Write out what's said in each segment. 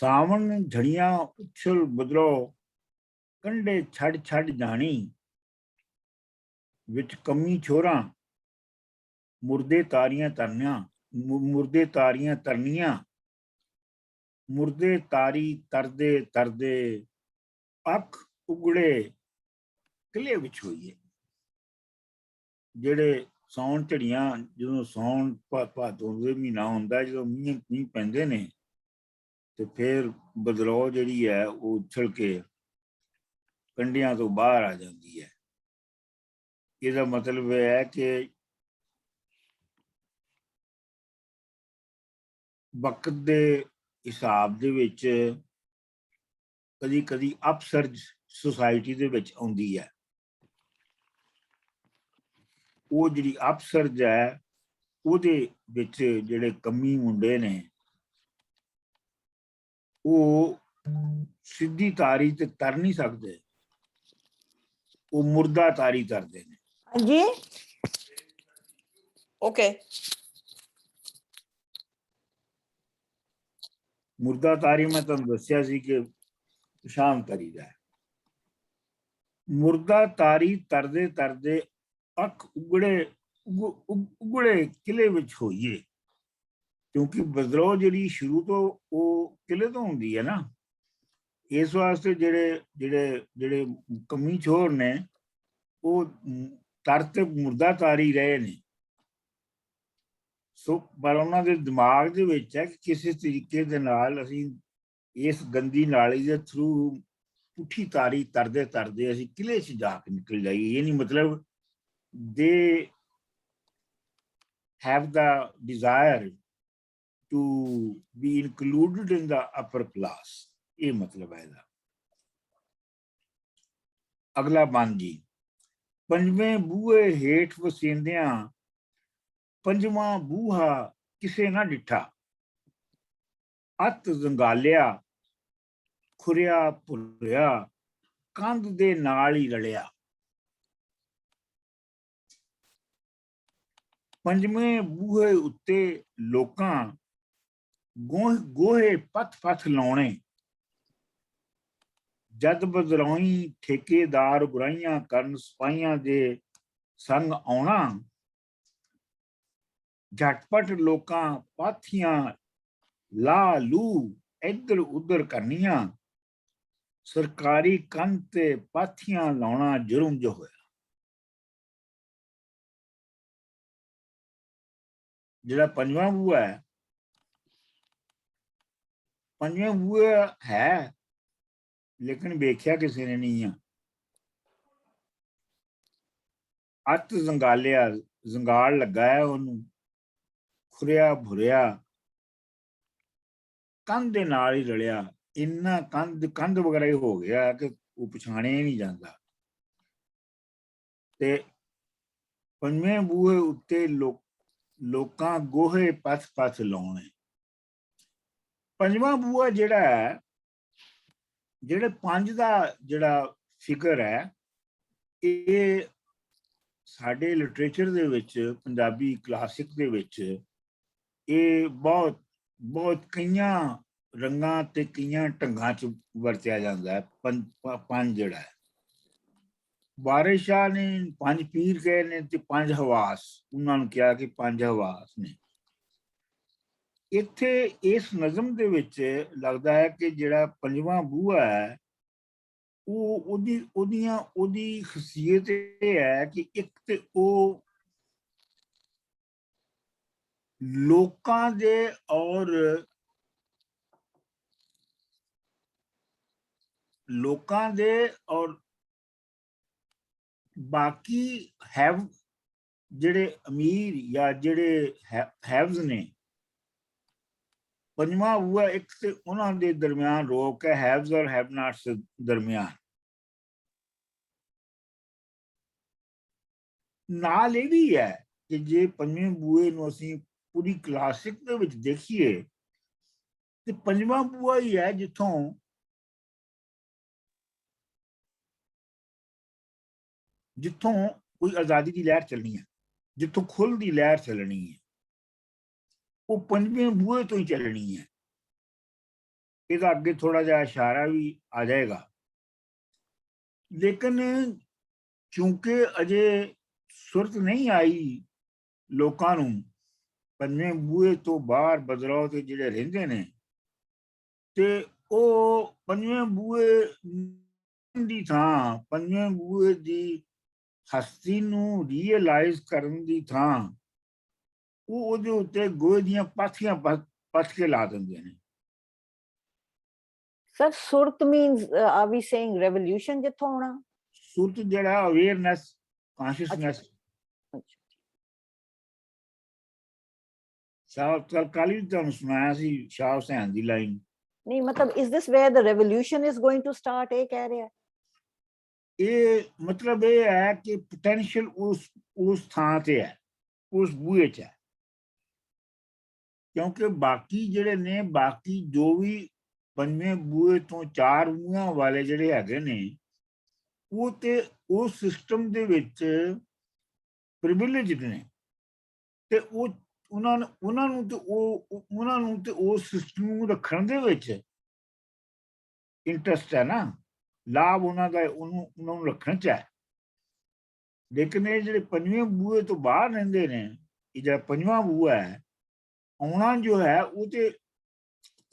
सावन झड़ियां उछल बदलो कंडे छड़ छड़ जानी विच कमी छोरा मुर्दे तारियां तरनियां मुर्दे तारियां तरनियां मुर्दे तारी तरदे तरदे अख उगड़े किले विच होइए। ਜਿਹੜੇ ਸੌਣ ਝੜੀਆਂ ਜਦੋਂ ਸੌਣ ਭਾਦੋਂ ਦੇ ਮਹੀਨਾ ਹੁੰਦਾ ਜਦੋਂ ਮੀਂਹ ਪੈਂਦੇ ਨੇ ਤੇ ਫਿਰ ਬਦਲਾਅ ਜਿਹੜੀ ਹੈ ਉਹ ਉਛਲ ਕੇ ਕੰਢਿਆਂ ਤੋਂ ਬਾਹਰ ਆ ਜਾਂਦੀ ਹੈ। ਇਹਦਾ ਮਤਲਬ ਇਹ ਹੈ ਕਿ ਵਕਤ ਦੇ ਹਿਸਾਬ ਦੇ ਵਿੱਚ ਕਦੀ ਕਦੀ ਅਪਸਰਜ ਸੁਸਾਇਟੀ ਦੇ ਵਿੱਚ ਆਉਂਦੀ ਹੈ। ਉਹ ਜਿਹੜੀ ਅਪਸਰਜ ਹੈ ਉਹਦੇ ਵਿੱਚ ਜਿਹੜੇ ਕਮੀ ਮੁੰਡੇ ਨੇ ਉਹ ਸਿੱਧੀ ਤਾਰੀ ਤੇ ਤਰ ਨਹੀਂ ਸਕਦੇ, ਉਹ ਮੁਰਦਾ ਤਾਰੀ ਤਰਦੇ ਨੇ। ਹਾਂਜੀ ਓਕੇ। ਮੁਰਦਾ ਤਾਰੀ ਮੈਂ ਤੁਹਾਨੂੰ ਦੱਸਿਆ ਸੀ ਕਿ ਸ਼ਾਮ ਕਰੀਦਾ ਹੈ। ਮੁਰਦਾ ਤਾਰੀ ਤਰਦੇ ਤਰਦੇ ਅੱਖ ਉਗੜੇ ਕਿਲੇ ਵਿੱਚ ਹੋਈਏ, ਕਿਉਂਕਿ ਬਦਲਾਅ ਜਿਹੜੀ ਸ਼ੁਰੂ ਤੋਂ ਉਹ ਕਿਲੇ ਤੋਂ ਹੁੰਦੀ ਹੈ ਨਾ। ਇਸ ਵਾਸਤੇ ਜਿਹੜੇ ਜਿਹੜੇ ਜਿਹੜੇ ਕਮੀ ਛੋਰ ਨੇ ਉਹ ਤਰ ਤੇ ਮੁਰਦਾ ਤਾਰੀ ਰਹੇ ਨੇ। ਸੋ ਪਰ ਉਹਨਾਂ ਦੇ ਦਿਮਾਗ ਦੇ ਵਿੱਚ ਹੈ ਕਿ ਕਿਸੇ ਤਰੀਕੇ ਦੇ ਨਾਲ ਅਸੀਂ ਇਸ ਗੰਦੀ ਨਾਲੀ ਦੇ ਥਰੂ ਪੁੱਠੀ ਤਾਰੀ ਤਰਦੇ ਤਰਦੇ ਅਸੀਂ ਕਿਲੇ 'ਚ ਜਾ ਕੇ ਨਿਕਲ ਜਾਈਏ। ਇਹ ਨਹੀਂ ਮਤਲਬ they have the desire to be included in the upper class, ये मतलब है। अगला बन जी, पंजवें बूहे हेठ वसेंदियां पंजवा बूहा किसे ना डिठा अत जंगालिया खुरिया भुरिया कंध दे नाल ही रलिया। पंजवें बूहे उत्ते लोकां गोहे पथ पथ लाने जद बदलौई ठेकेदार बुराइयां करन सिपाहियां दे संग आउणा झटपट लोकां पाथियां ला लू इधर उधर करनियां सरकारी कंध ते पाथियां लाउणा जुर्म जो होया। ਜਿਹੜਾ ਪੰਜਵਾਂ ਬੂਹਾ ਹੈ, ਪੰਜਵਾਂ ਬੂਹਾ ਹੈ ਲੇਕਿਨ ਵੇਖਿਆ ਕਿਸੇ ਨੇ ਨਹੀਂ ਆ। ਅੱਤ ਜੰਗਾਲਿਆ ਜੰਗਾਲ ਲੱਗਾ ਹੈ ਉਹਨੂੰ, ਖੁਰਿਆ ਭੁਰਿਆ ਕੰਧ ਦੇ ਨਾਲ ਹੀ ਰਲਿਆ। ਇੰਨਾ ਕੰਧ ਵਗੈਰਾ ਹੀ ਹੋ ਗਿਆ ਕਿ ਉਹ ਪਛਾਣਿਆ ਨਹੀਂ ਜਾਂਦਾ। ਤੇ ਪੰਜਵੇਂ ਬੂਹੇ ਉੱਤੇ ਲੋਕਾਂ ਗੋਹੇ ਪਥ ਪਥ ਲਾਉਣੇ। ਪੰਜਵਾਂ ਬੂਹਾ ਜਿਹੜਾ ਹੈ, ਜਿਹੜੇ ਪੰਜ ਦਾ ਜਿਹੜਾ ਫਿਗਰ ਹੈ, ਇਹ ਸਾਡੇ ਲਿਟਰੇਚਰ ਦੇ ਵਿੱਚ ਪੰਜਾਬੀ ਕਲਾਸਿਕ ਦੇ ਵਿੱਚ ਇਹ ਬਹੁਤ ਕਈਆਂ ਰੰਗਾਂ ਤੇ ਕਈਆਂ ਢੰਗਾਂ 'ਚ ਵਰਤਿਆ ਜਾਂਦਾ ਹੈ। ਪੰਜ ਜਿਹੜਾ ਹੈ, ਵਾਰਿਸ ਸ਼ਾਹ ਨੇ ਪੰਜ ਪੀਰ ਕਹੇ ਨੇ ਤੇ ਪੰਜ ਹਵਾਸ ਉਹਨਾਂ ਨੂੰ ਕਿਹਾ ਕਿ ਪੰਜ ਹਵਾਸ ਨੇ। ਇੱਥੇ ਇਸ ਨਜ਼ਮ ਦੇ ਵਿੱਚ ਲੱਗਦਾ ਹੈ ਕਿ ਜਿਹੜਾ ਪੰਜਵਾਂ ਬੂਹਾ ਹੈ ਉਹਦੀ ਖਸੀਅਤ ਇਹ ਹੈ ਕਿ ਇੱਕ ਤੇ ਉਹ ਲੋਕਾਂ ਦੇ ਔਰ ਬਾਕੀ ਜਿਹੜੇ ਅਮੀਰ ਜਾਂ ਜਿਹੜੇ ਹੈਵਜ਼ ਨੇ, ਪੰਜਵਾਂ ਬੂਹਾ ਇੱਕ ਤੇ ਉਹਨਾਂ ਦੇ ਦਰਮਿਆਨ ਰੋਕ ਹੈ, ਹੈਵਜ਼ ਔਰ ਹੈਵ ਨਾਟਸ ਦਰਮਿਆਨ। ਨਾਲ ਇਹ ਵੀ ਹੈ ਕਿ ਜੇ ਪੰਜਵੇਂ ਬੂਹੇ ਨੂੰ ਅਸੀਂ ਪੂਰੀ ਕਲਾਸਿਕ ਦੇ ਵਿੱਚ ਦੇਖੀਏ ਤੇ ਪੰਜਵਾਂ ਬੂਹਾ ਹੀ ਹੈ ਜਿੱਥੋਂ ਕੋਈ ਆਜ਼ਾਦੀ ਦੀ ਲਹਿਰ ਚੱਲਣੀ ਹੈ, ਜਿੱਥੋਂ ਖੁੱਲ੍ਹ ਦੀ ਲਹਿਰ ਚੱਲਣੀ ਹੈ, ਉਹ ਪੰਜਵੇਂ ਬੂਹੇ ਤੋਂ ਹੀ ਚੱਲਣੀ ਹੈ। ਇਹਦਾ ਅੱਗੇ ਥੋੜਾ ਜਿਹਾ ਇਸ਼ਾਰਾ ਵੀ ਆ ਜਾਏਗਾ। ਲੇਕਿਨ ਕਿਉਂਕਿ ਅਜੇ ਸੁਰਤ ਨਹੀਂ ਆਈ ਲੋਕਾਂ ਨੂੰ ਪੰਜਵੇਂ ਬੂਹੇ ਤੋਂ ਬਾਹਰ ਬਦਲਾਅ ਤੇ ਜਿਹੜੇ ਰਹਿੰਦੇ ਨੇ, ਤੇ ਉਹ ਪੰਜਵੇਂ ਬੂਹੇ ਦੀ ਥਾਂ, ਪੰਜਵੇਂ ਬੂਹੇ ਦੀ ਹਸਤੀ ਨੂੰ ਰੀਅਲਾਈਜ਼ ਕਰਨ ਦੀ ਥਾਂ ਉਹ ਉਹਦੇ ਉੱਤੇ ਗੋਹੇ ਦੀਆਂ ਪਾਥੀਆਂ ਪੱਥ ਕੇ ਲਾ ਦਿੰਦੇ ਨੇ। ਸਰ ਸੁਰਤ ਮੀਨਸ ਆਰ ਵੀ ਸੇਇੰਗ ਰੈਵੋਲੂਸ਼ਨ ਜਿੱਥੋਂ ਆਉਣਾ? ਸੁਰਤ ਜਿਹੜਾ ਅਵੇਅਰਨੈਸ, ਕੌਨਸ਼ੀਅਸਨੈਸ। ਸ਼ਾਹ ਕਾਲੀ ਤੁਹਾਨੂੰ ਸੁਣਾਇਆ ਸੀ ਸ਼ਾਹ ਹੁਸੈਨ ਦੀ ਲਾਈਨ। ਨਹੀਂ ਮਤਲਬ ਇਸ this where the revolution is going to start, ਇਹ ਕਹਿ ਰਿਹਾ? ਇਹ ਮਤਲਬ ਇਹ ਹੈ ਕਿ ਪੋਟੈਂਸ਼ੀਅਲ ਉਸ ਥਾਂ ਤੇ ਹੈ, ਉਸ ਬੂਹੇ 'ਚ ਹੈ। ਕਿਉਂਕਿ ਬਾਕੀ ਜਿਹੜੇ ਨੇ, ਬਾਕੀ ਜੋ ਵੀ ਪੰਜਵੇਂ ਬੂਹੇ ਤੋਂ ਚਾਰ ਬੂਹਿਆਂ ਵਾਲੇ ਜਿਹੜੇ ਹੈਗੇ ਨੇ, ਉਹ ਤੇ ਉਸ ਸਿਸਟਮ ਦੇ ਵਿੱਚ ਪ੍ਰਿਵਿਲੇਜਡ ਨੇ, ਤੇ ਉਹਨਾਂ ਨੂੰ ਤੇ ਉਸ ਸਿਸਟਮ ਨੂੰ ਰੱਖਣ ਦੇ ਵਿੱਚ ਇੰਟਰਸਟ ਹੈ ਨਾ, ਲਾਭ ਉਹਨਾਂ ਦਾ ਉਹਨਾਂ ਨੂੰ ਰੱਖਣ 'ਚ ਹੈ। ਲੇਕਿਨ ਇਹ ਜਿਹੜੇ ਪੰਜਵੇਂ ਬੂਹੇ ਤੋਂ ਬਾਹਰ ਰਹਿੰਦੇ ਨੇ, ਇਹ ਜਿਹੜਾ ਪੰਜਵਾਂ ਬੂਹਾ ਹੈ, ਆਉਣਾ ਜੋ ਹੈ ਉਹ ਤੇ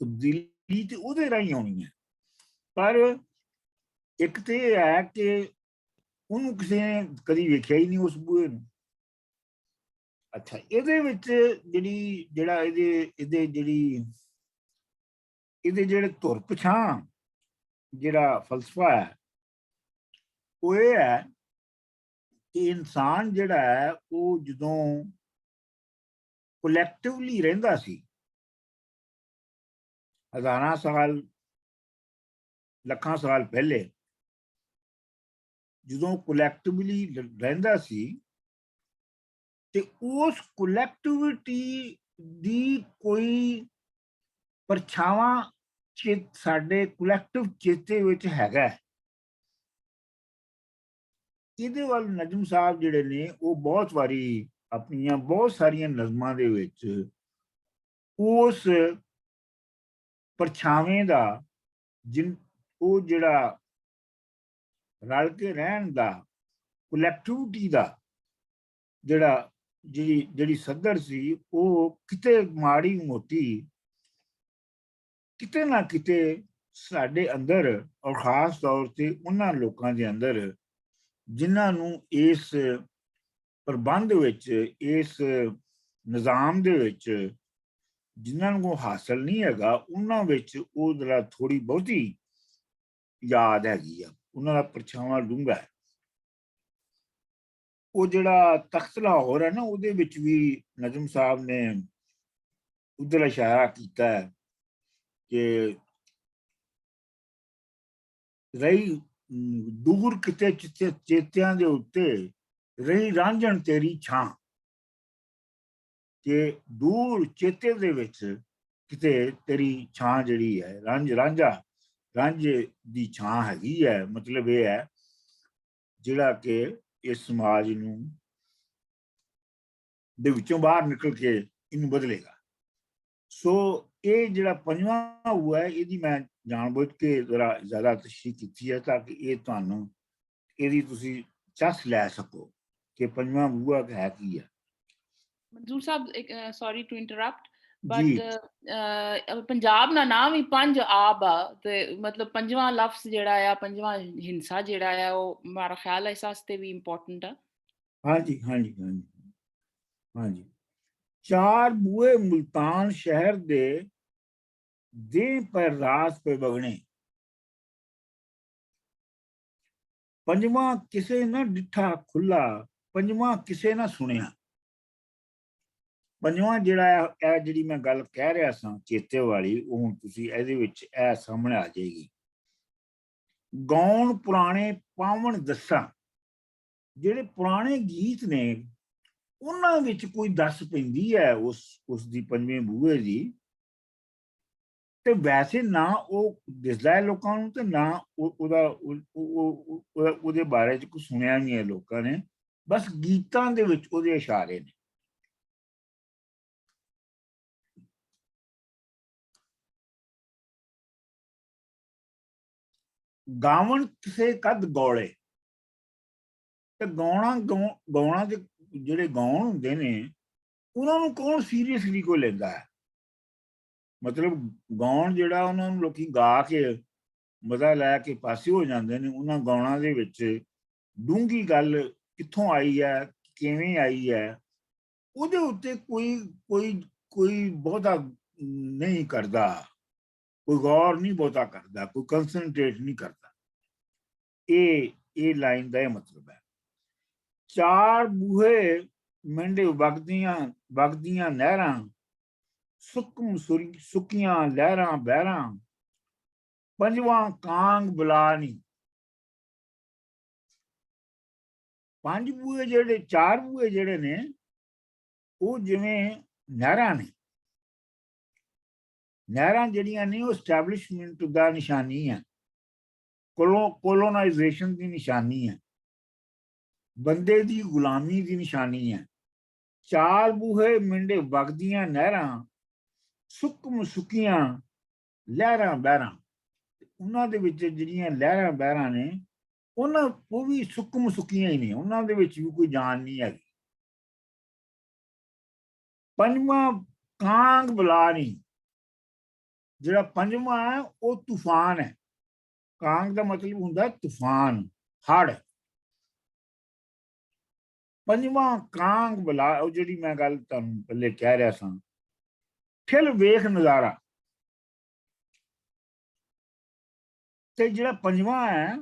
ਤਬਦੀਲੀ ਤੇ ਉਹਦੇ ਰਾਹੀਂ ਆਉਣੀ ਹੈ। ਪਰ ਇੱਕ ਤੇ ਇਹ ਹੈ ਕਿ ਉਹਨੂੰ ਕਿਸੇ ਨੇ ਕਦੀ ਵੇਖਿਆ ਹੀ ਨਹੀਂ ਉਸ ਬੂਹੇ ਨੂੰ। ਅੱਛਾ, ਇਹਦੇ ਵਿੱਚ ਇਹਦੇ ਜਿਹੜੇ ਧੁਰ ਪਛਾਂ ਜਿਹੜਾ ਫਲਸਫਾ ਹੈ ਉਹ ਇਹ ਹੈ ਕਿ ਇਨਸਾਨ ਜਿਹੜਾ ਹੈ ਉਹ ਜਦੋਂ ਕੋਲੈਕਟਿਵਲੀ ਰਹਿੰਦਾ ਸੀ, ਹਜ਼ਾਰਾਂ ਸਾਲ, ਲੱਖਾਂ ਸਾਲ ਪਹਿਲੇ ਜਦੋਂ ਕੋਲੈਕਟਿਵਲੀ ਰਹਿੰਦਾ ਸੀ, ਤੇ ਉਸ ਕੋਲੈਕਟਿਵਿਟੀ ਦੀ ਕੋਈ ਪਰਛਾਵਾਂ ਸਾਡੇ ਕੋਲੈਕਟਿਵ ਚੇਤੇ ਵਿੱਚ ਹੈਗਾ। ਇਹਦੇ ਵੱਲ ਨਜਮ ਸਾਹਿਬ ਜਿਹੜੇ ਨੇ ਉਹ ਬਹੁਤ ਵਾਰੀ ਆਪਣੀਆਂ ਬਹੁਤ ਸਾਰੀਆਂ ਨਜ਼ਮਾਂ ਦੇ ਵਿੱਚ ਉਸ ਪਰਛਾਵੇਂ ਦਾ ਉਹ ਜਿਹੜਾ ਰਲ ਕੇ ਰਹਿਣ ਦਾ, ਕੋਲੈਕਟਿਵਿਟੀ ਦਾ ਜਿਹੜੀ ਸੱਦਰ ਸੀ, ਉਹ ਕਿਤੇ ਮਾੜੀ ਮੋਟੀ ਕਿਤੇ ਨਾ ਕਿਤੇ ਸਾਡੇ ਅੰਦਰ, ਔਰ ਖਾਸ ਤੌਰ ਤੇ ਉਹਨਾਂ ਲੋਕਾਂ ਦੇ ਅੰਦਰ ਜਿਨ੍ਹਾਂ ਨੂੰ ਇਸ ਪ੍ਰਬੰਧ ਵਿੱਚ, ਇਸ ਨਿਜ਼ਾਮ ਦੇ ਵਿੱਚ ਜਿਨ੍ਹਾਂ ਨੂੰ ਹਾਸਲ ਨਹੀਂ ਹੈਗਾ, ਉਹਨਾਂ ਵਿੱਚ ਉਹ ਜਿਹੜਾ ਥੋੜੀ ਬਹੁਤੀ ਯਾਦ ਹੈਗੀ ਆ, ਉਹਨਾਂ ਦਾ ਪਰਛਾਵਾਂ ਡੂੰਘਾ ਹੈ। ਉਹ ਜਿਹੜਾ ਤਖਤ ਲਾਹੌਰ ਹੈ ਨਾ, ਉਹਦੇ ਵਿੱਚ ਵੀ ਨਜਮ ਸਾਹਿਬ ਨੇ ਉਧਰ ਇਸ਼ਾਰਾ ਕੀਤਾ ਹੈ ਕਿ ਰਹੀ ਦੂਰ ਕਿਤੇ ਚੇਤਿਆਂ ਦੇ ਉੱਤੇ ਰਹੀ ਰਾਂਝਣ ਤੇਰੀ ਛਾਂ, ਕਿ ਦੂਰ ਚੇਤੇ ਦੇ ਵਿੱਚ ਕਿਤੇ ਤੇਰੀ ਛਾਂ ਜਿਹੜੀ ਹੈ, ਰਾਂਝੇ ਦੀ ਛਾਂ ਹੈਗੀ ਹੈ। ਮਤਲਬ ਇਹ ਹੈ ਜਿਹੜਾ ਕਿ ਇਸ ਸਮਾਜ ਨੂੰ ਦੇ ਵਿੱਚੋਂ ਬਾਹਰ ਨਿਕਲ ਕੇ ਇਹਨੂੰ ਬਦਲੇਗਾ। ਸੋ ਇਹ ਜਿਹੜਾ ਪੰਜਵਾਂ ਹੋਇਆ, ਇਹਦੀ ਮੈਂ ਜਾਣਬੁੱਝ ਕੇ ਜ਼ਰਾ ਜ਼ਿਆਦਾ ਤਸ਼ਰੀਹ ਕੀਤੀ ਹੈ ਤਾਂ ਕਿ ਇਹ ਤੁਹਾਨੂੰ ਇਹਦੀ ਤੁਸੀਂ ਚੱਸ ਲੈ ਸਕੋ ਕਿ ਪੰਜਵਾਂ ਬੂਹਾ ਹੈ ਕੀ ਹੈ। Manzoor Sahib, sorry to interrupt, but Punjab ਦਾ ਨਾਮ ਹੀ ਪੰਜ ਆਬ ਆ, ਤੇ ਮਤਲਬ ਪੰਜਵਾਂ ਲਫ਼ਜ਼ ਜਿਹੜਾ ਆ, ਪੰਜਵਾਂ ਹਿੰਸਾ ਜਿਹੜਾ ਆ, ਉਹ ਮੇਰਾ ਖਿਆਲ ਹੈ ਇਸ ਵਾਸਤੇ ਵੀ ਇੰਪੋਰਟੈਂਟ ਆ। ਹਾਂਜੀ ਹਾਂਜੀ ਹਾਂਜੀ ਹਾਂਜੀ। ਚਾਰ ਬੂਹੇ ਮੁਲਤਾਨ ਸ਼ਹਿਰ ਦੇ ਪਰ ਰਾਸ पे बगने, पंजवां किसे ना डिठा खुला, पंजवां किसे ना सुनिया। पंजवां जिहड़ा जिहड़ी मैं गल कह रहा सां चेते वाली, ਉਹ ਹੁਣ ਤੁਸੀਂ ਇਹਦੇ ਵਿੱਚ ਇਹ ਸਾਹਮਣੇ ਆ ਜਾਏਗੀ। ਗਾਉਣ ਪੁਰਾਣੇ ਪਾਵਨ ਦੱਸਾਂ, ਜਿਹੜੇ ਪੁਰਾਣੇ ਗੀਤ ਨੇ ਉਹਨਾਂ ਵਿੱਚ ਕੋਈ ਦੱਸ ਪੈਂਦੀ ਹੈ ਉਸ ਦੀ ਪੰਜਵੇਂ ਬੂਹੇ ਦੀ, ਤੇ ਵੈਸੇ ਨਾ ਉਹ ਦਿਸਦਾ ਹੈ ਲੋਕਾਂ ਨੂੰ, ਤੇ ਨਾ ਉਹਦੇ ਬਾਰੇ ਚ ਕੁਝ ਸੁਣਿਆ ਨਹੀਂ ਹੈ ਲੋਕਾਂ ਨੇ, ਬਸ ਗੀਤਾਂ ਦੇ ਵਿੱਚ ਉਹਦੇ ਇਸ਼ਾਰੇ ਨੇ। ਗਾਵਣ ਕਿਸੇ ਕਦ ਗੌਲੇ, ਤੇ ਗਾਉਣਾ ਦੇ ਜਿਹੜੇ ਗਾਉਣ ਹੁੰਦੇ ਨੇ ਉਹਨਾਂ ਨੂੰ ਕੌਣ ਸੀਰੀਅਸਲੀ ਕੋਈ ਲੈਂਦਾ ਹੈ। ਮਤਲਬ ਗਾਉਣ ਜਿਹੜਾ ਉਹਨਾਂ ਨੂੰ ਲੋਕੀ ਗਾ ਕੇ ਮਜ਼ਾ ਲੈ ਕੇ ਪਾਸੇ ਹੋ ਜਾਂਦੇ ਨੇ। ਉਹਨਾਂ ਗਾਉਣਾ ਦੇ ਵਿੱਚ ਡੂੰਘੀ ਗੱਲ ਕਿੱਥੋਂ ਆਈ ਹੈ, ਕਿਵੇਂ ਆਈ ਹੈ, ਉਹਦੇ ਉੱਤੇ ਕੋਈ ਕੋਈ ਕੋਈ ਬਹੁਤਾ ਨਹੀਂ ਕਰਦਾ, ਕੋਈ ਗੌਰ ਨਹੀਂ ਬਹੁਤਾ ਕਰਦਾ, ਕੋਈ ਕੰਸਨਟ੍ਰੇਟ ਨਹੀਂ ਕਰਦਾ। ਇਹ ਲਾਈਨ ਦਾ ਇਹ ਮਤਲਬ ਹੈ। ਚਾਰ ਬੂਹੇ ਮੰਡੇ ਵਗਦੀਆਂ ਨਹਿਰਾਂ, ਸੁੱਕੀਆਂ ਲਹਿਰਾਂ ਬਹਿਰਾਂ, ਪੰਜਵਾਂ ਕਾਂਗ ਬੁਲਾ ਨੀ। ਪੰਜ ਬੂਹੇ ਜਿਹੜੇ, ਚਾਰ ਬੂਹੇ ਜਿਹੜੇ ਨੇ ਉਹ ਜਿਵੇਂ ਨਹਿਰਾਂ ਨੇ। ਨਹਿਰਾਂ ਜਿਹੜੀਆਂ ਨੇ ਉਹ ਸਟੈਬਲਿਸ਼ਮੈਂਟ ਦਾ ਨਿਸ਼ਾਨੀ ਹੈ, ਕੋਲੋਨਾਈਜੇਸ਼ਨ ਦੀ ਨਿਸ਼ਾਨੀ ਹੈ, ਬੰਦੇ ਦੀ ਗੁਲਾਮੀ ਦੀ ਨਿਸ਼ਾਨੀ ਹੈ। ਚਾਰ ਬੂਹੇ ਮਿੰਡੇ ਵਗਦੀਆਂ ਨਹਿਰਾਂ, ਸੁੱਕੀਆਂ ਲਹਿਰਾਂ ਬਹਿਰਾਂ। ਉਹਨਾਂ ਦੇ ਵਿੱਚ ਜਿਹੜੀਆਂ ਲਹਿਰਾਂ ਬਹਿਰਾਂ ਨੇ ਉਹ ਵੀ ਸੁੱਕੀਆਂ ਹੀ ਨੇ, ਉਹਨਾਂ ਦੇ ਵਿੱਚ ਵੀ ਕੋਈ ਜਾਨ ਨਹੀਂ ਹੈਗੀ। ਪੰਜਵਾਂ ਕਾਂਗ ਬੁਲਾ ਨੀ, ਜਿਹੜਾ ਪੰਜਵਾਂ ਹੈ ਉਹ ਤੂਫਾਨ ਹੈ। ਕਾਂਗ ਦਾ ਮਤਲਬ ਹੁੰਦਾ ਤੂਫਾਨ, ਹੜ੍ਹ। ਪੰਜਵਾਂ ਕਾਂਗ ਬੁਲਾ, ਉਹ ਜਿਹੜੀ ਮੈਂ ਗੱਲ ਤੁਹਾਨੂੰ ਪਹਿਲੇ ਕਹਿ ਰਿਹਾ ਸਾਂ, ਠਿਲ ਵੇਖ ਨਜ਼ਾਰਾ। ਤੇ ਜਿਹੜਾ ਪੰਜਵਾਂ ਹੈ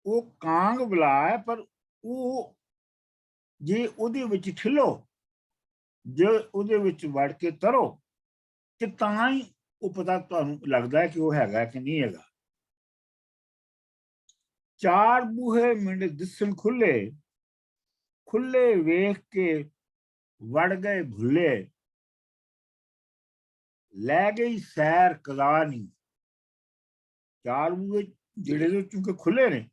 ਉਹ ਕਾਂਗ ਬੁਲਾ ਹੈ, ਪਰ ਉਹ ਜੇ ਉਹਦੇ ਵਿੱਚ ਠਿਲੋ, ਜੇ ਉਹਦੇ ਵਿੱਚ ਵੜ ਕੇ ਤਰੋ, ਤੇ ਤਾਂ ਹੀ ਉਹ ਪਤਾ ਤੁਹਾਨੂੰ ਲੱਗਦਾ ਹੈ ਕਿ ਉਹ ਹੈਗਾ ਕਿ ਨਹੀਂ ਹੈਗਾ। ਚਾਰ ਬੂਹੇ ਮਿੰਡ ਦਿਸਣ ਖੁੱਲੇ, ਖੁੱਲੇ ਵੇਖ ਕੇ ਵੜ ਗਏ ਭੁੱਲੇ, ਲੈ ਗਈ ਸੈਰ ਕਲਾ ਨੀ। ਚਾਰ ਬੂਹੇ ਜਿਹੜੇ ਚੂੰਕਿ ਖੁੱਲੇ ਨੇ,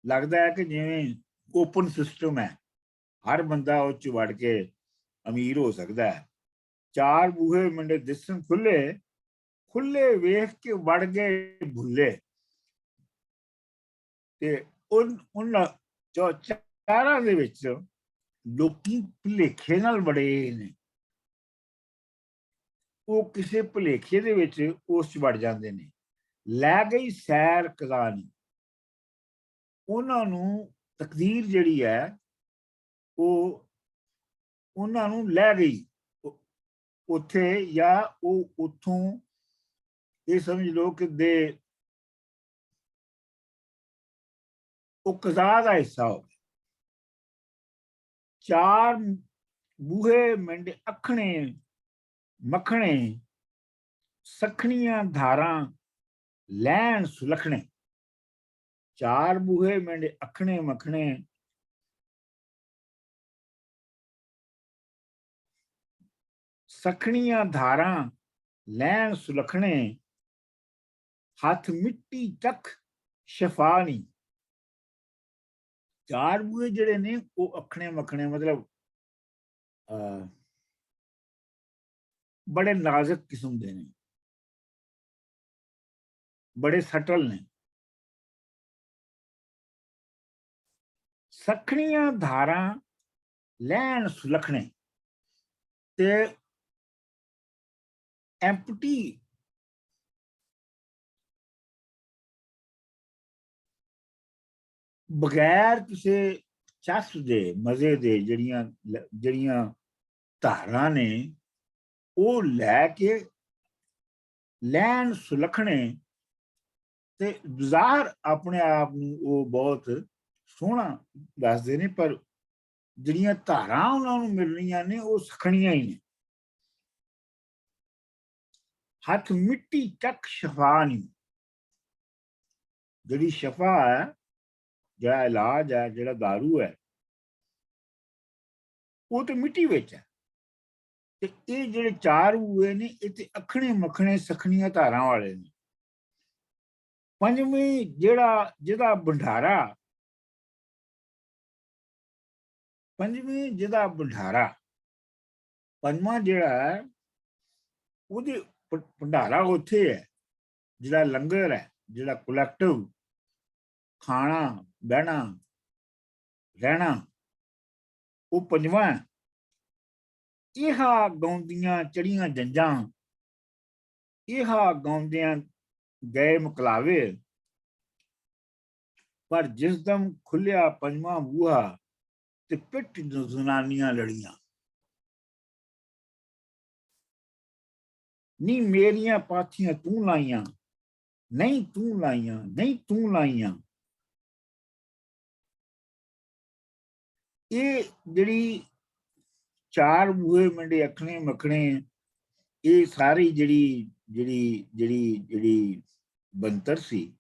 ਲੱਗਦਾ ਹੈ ਕਿ ਜਿਵੇਂ ਓਪਨ ਸਿਸਟਮ ਹੈ, ਹਰ ਬੰਦਾ ਉਹ ਚ ਵੜ ਕੇ ਅਮੀਰ ਹੋ ਸਕਦਾ ਹੈ। ਚਾਰ ਬੂਹੇ ਮੰਡੇ ਦਿਸਣ ਖੁੱਲੇ, ਖੁੱਲੇ ਵੇਖ ਕੇ ਵੜ ਗਏ ਭੁੱਲੇ। ਤੇ ਉਹਨਾਂ ਚਾਰਾਂ ਦੇ ਵਿੱਚ ਲੋਕੀ ਭੁਲੇਖੇ ਨਾਲ ਬੜੇ ਨੇ, ਉਹ ਕਿਸੇ ਭੁਲੇਖੇ ਦੇ ਵਿੱਚ ਉਸ ਚ ਵੜ ਜਾਂਦੇ ਨੇ। ਲੈ ਗਈ ਸੈਰ ਕਜ਼ਾਨੀ, ਉਹਨਾਂ ਨੂੰ ਤਕਦੀਰ ਜਿਹੜੀ ਹੈ ਉਹ ਉਹਨਾਂ ਨੂੰ ਲੈ ਗਈ ਉੱਥੇ, ਜਾਂ ਉਹ ਉੱਥੋਂ ਇਹ ਸਮਝ ਲਓ ਕਿ ਉਹ ਕਜ਼ਾ ਦਾ ਹਿੱਸਾ ਹੋ ਗਿਆ। ਚਾਰ ਬੂਹੇ ਮੰਡੇ ਅੱਖਣੇ ਮੱਖਣੇ, ਸਖਣੀਆਂ ਧਾਰਾਂ ਲੈਣ ਸੁਲਖਣੇ। ਚਾਰ ਬੂਹੇ ਮੰਡੇ ਅੱਖਣੇ ਮੱਖਣੇ, ਸਖਣੀਆਂ ਧਾਰਾਂ ਲੈਣ ਸੁਲਖਣੇ, ਹੱਥ ਮਿੱਟੀ ਚੱਖ ਸ਼ਫਾ ਨੀ। ਚਾਰ ਬੂਹੇ ਜਿਹੜੇ ਨੇ ਉਹ ਅੱਖਣੇ ਮੱਖਣੇ ਮਤਲਬ ਬੜੇ ਨਾਜ਼ੁਕ ਕਿਸਮ ਦੇ ਨੇ, ਬੜੇ ਸਟਲ ਨੇ। ਸਖਣੀਆਂ ਧਾਰਾਂ ਲੈਣ ਸੁਲਖਣੇ, ਤੇ ਐਮਪਟੀ ਬਗੈਰ ਕਿਸੇ ਚੱਸ ਦੇ ਮਜ਼ੇ ਦੇ ਜਿਹੜੀਆਂ ਧਾਰਾਂ ਨੇ ਉਹ ਲੈ ਕੇ ਲੈਣ ਸੁਲਖਣੇ, ਤੇ ਜ਼ਾਹਰ ਆਪਣੇ ਆਪ ਨੂੰ ਉਹ ਬਹੁਤ ਸੋਹਣਾ ਦੱਸਦੇ ਨੇ, ਪਰ ਜਿਹੜੀਆਂ ਧਾਰਾਂ ਉਹਨਾਂ ਨੂੰ ਮਿਲਣੀਆਂ ਨੇ ਉਹ ਸਖਣੀਆਂ ਹੀ ਨੇ। ਹੱਥ ਮਿੱਟੀ ਚੱਕ ਸ਼ਫਾ ਨੀ, ਜਿਹੜੀ ਸ਼ਫਾ ਹੈ, ਜਿਹੜਾ ਇਲਾਜ ਹੈ, ਜਿਹੜਾ ਦਾਰੂ ਹੈ, ਉਹ ਤੇ ਮਿੱਟੀ ਵਿੱਚ ਹੈ। ਤੇ ਇਹ ਜਿਹੜੇ ਚਾਰ ਬੂਹੇ ਨੇ ਇਹ ਤੇ ਅੱਖਣੇ ਮੱਖਣੇ ਸਖਣੀਆਂ ਧਾਰਾਂ ਵਾਲੇ ਨੇ। ਪੰਜਵੀਂ ਜਿਹਦਾ ਭੰਡਾਰਾ, ਪੰਜਵਾਂ ਜਿਹੜਾ ਹੈ ਉਹਦੇ ਭੰਡਾਰਾ ਉੱਥੇ ਹੈ, ਜਿਹੜਾ ਲੰਗਰ ਹੈ, ਜਿਹੜਾ ਕਲੈਕਟਿਵ ਖਾਣਾ ਬਹਿਣਾ ਰਹਿਣਾ ਉਹ ਪੰਜਵਾਂ ਹੈ। ਇਹ ਗਾਉਂਦੀਆਂ ਚੜੀਆਂ ਜੰਜਾਂ, ਇਹ ਗਾਉਂਦਿਆਂ ਗਏ ਮੁਕਲਾਵੇ, ਪਰ ਜਿਸ ਦਮ ਖੁੱਲਿਆ ਪੰਜਵਾਂ ਬੂਹਾ ਤੇ ਪਿੱਠ ਜ਼ਨਾਨੀਆਂ ਲੜੀਆਂ। ਨੀ ਮੇਰੀਆਂ ਪਾਥੀਆਂ ਤੂੰ ਲਾਈਆਂ, ਨਹੀਂ ਤੂੰ ਲਾਈਆਂ, ਨਹੀਂ ਤੂੰ ਲਾਈਆਂ। ਇਹ ਜਿਹੜੀ ਚਾਰ ਬੂਹੇ ਮੰਡੇ ਅੱਖਣੇ ਮੱਖਣੇ, ਇਹ ਸਾਰੀ ਜਿਹੜੀ ਬੰਤਰ ਸੀ,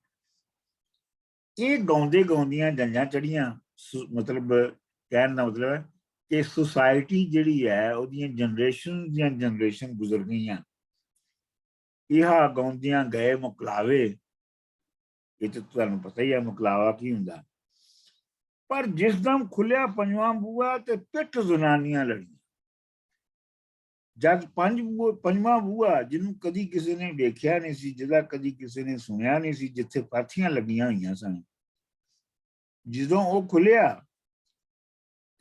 ਇਹ ਗਾਉਂਦੇ ਗਾਉਂਦੀਆਂ ਜੰਜਾਂ ਚੜੀਆਂ। ਮਤਲਬ ਕਹਿਣ ਦਾ ਮਤਲਬ ਹੈ ਕਿ ਸੁਸਾਇਟੀ ਜਿਹੜੀ ਹੈ ਉਹਦੀਆਂ ਜਨਰੇਸ਼ਨ ਦੀਆਂ ਜਨਰੇਸ਼ਨ ਗੁਜ਼ਰ ਗਈਆਂ। ਇਹ ਗਾਉਂਦਿਆਂ ਗਏ ਮੁਕਲਾਵੇ, ਇਹ ਤਾਂ ਤੁਹਾਨੂੰ ਪਤਾ ਹੀ ਹੈ ਮੁਕਲਾਵਾ ਕੀ ਹੁੰਦਾ। ਪਰ ਜਿਸ ਦਮ ਖੁੱਲਿਆ ਪੰਜਵਾਂ ਬੂਹਾ ਤੇ ਪਿੱਠ ਜ਼ਨਾਨੀਆਂ ਲੜੀਆਂ। ਜਦ ਪੰਜਵਾਂ ਬੂਹਾ ਜਿਹਨੂੰ ਕਦੀ ਕਿਸੇ ਨੇ ਵੇਖਿਆ ਨਹੀਂ ਸੀ, ਜਿਹਦਾ ਕਦੀ ਕਿਸੇ ਨੇ ਸੁਣਿਆ ਨਹੀਂ ਸੀ, ਜਿੱਥੇ ਪਾਥੀਆਂ ਲੱਗੀਆਂ ਹੋਈਆਂ ਸਨ, ਜਦੋਂ ਉਹ ਖੁੱਲਿਆ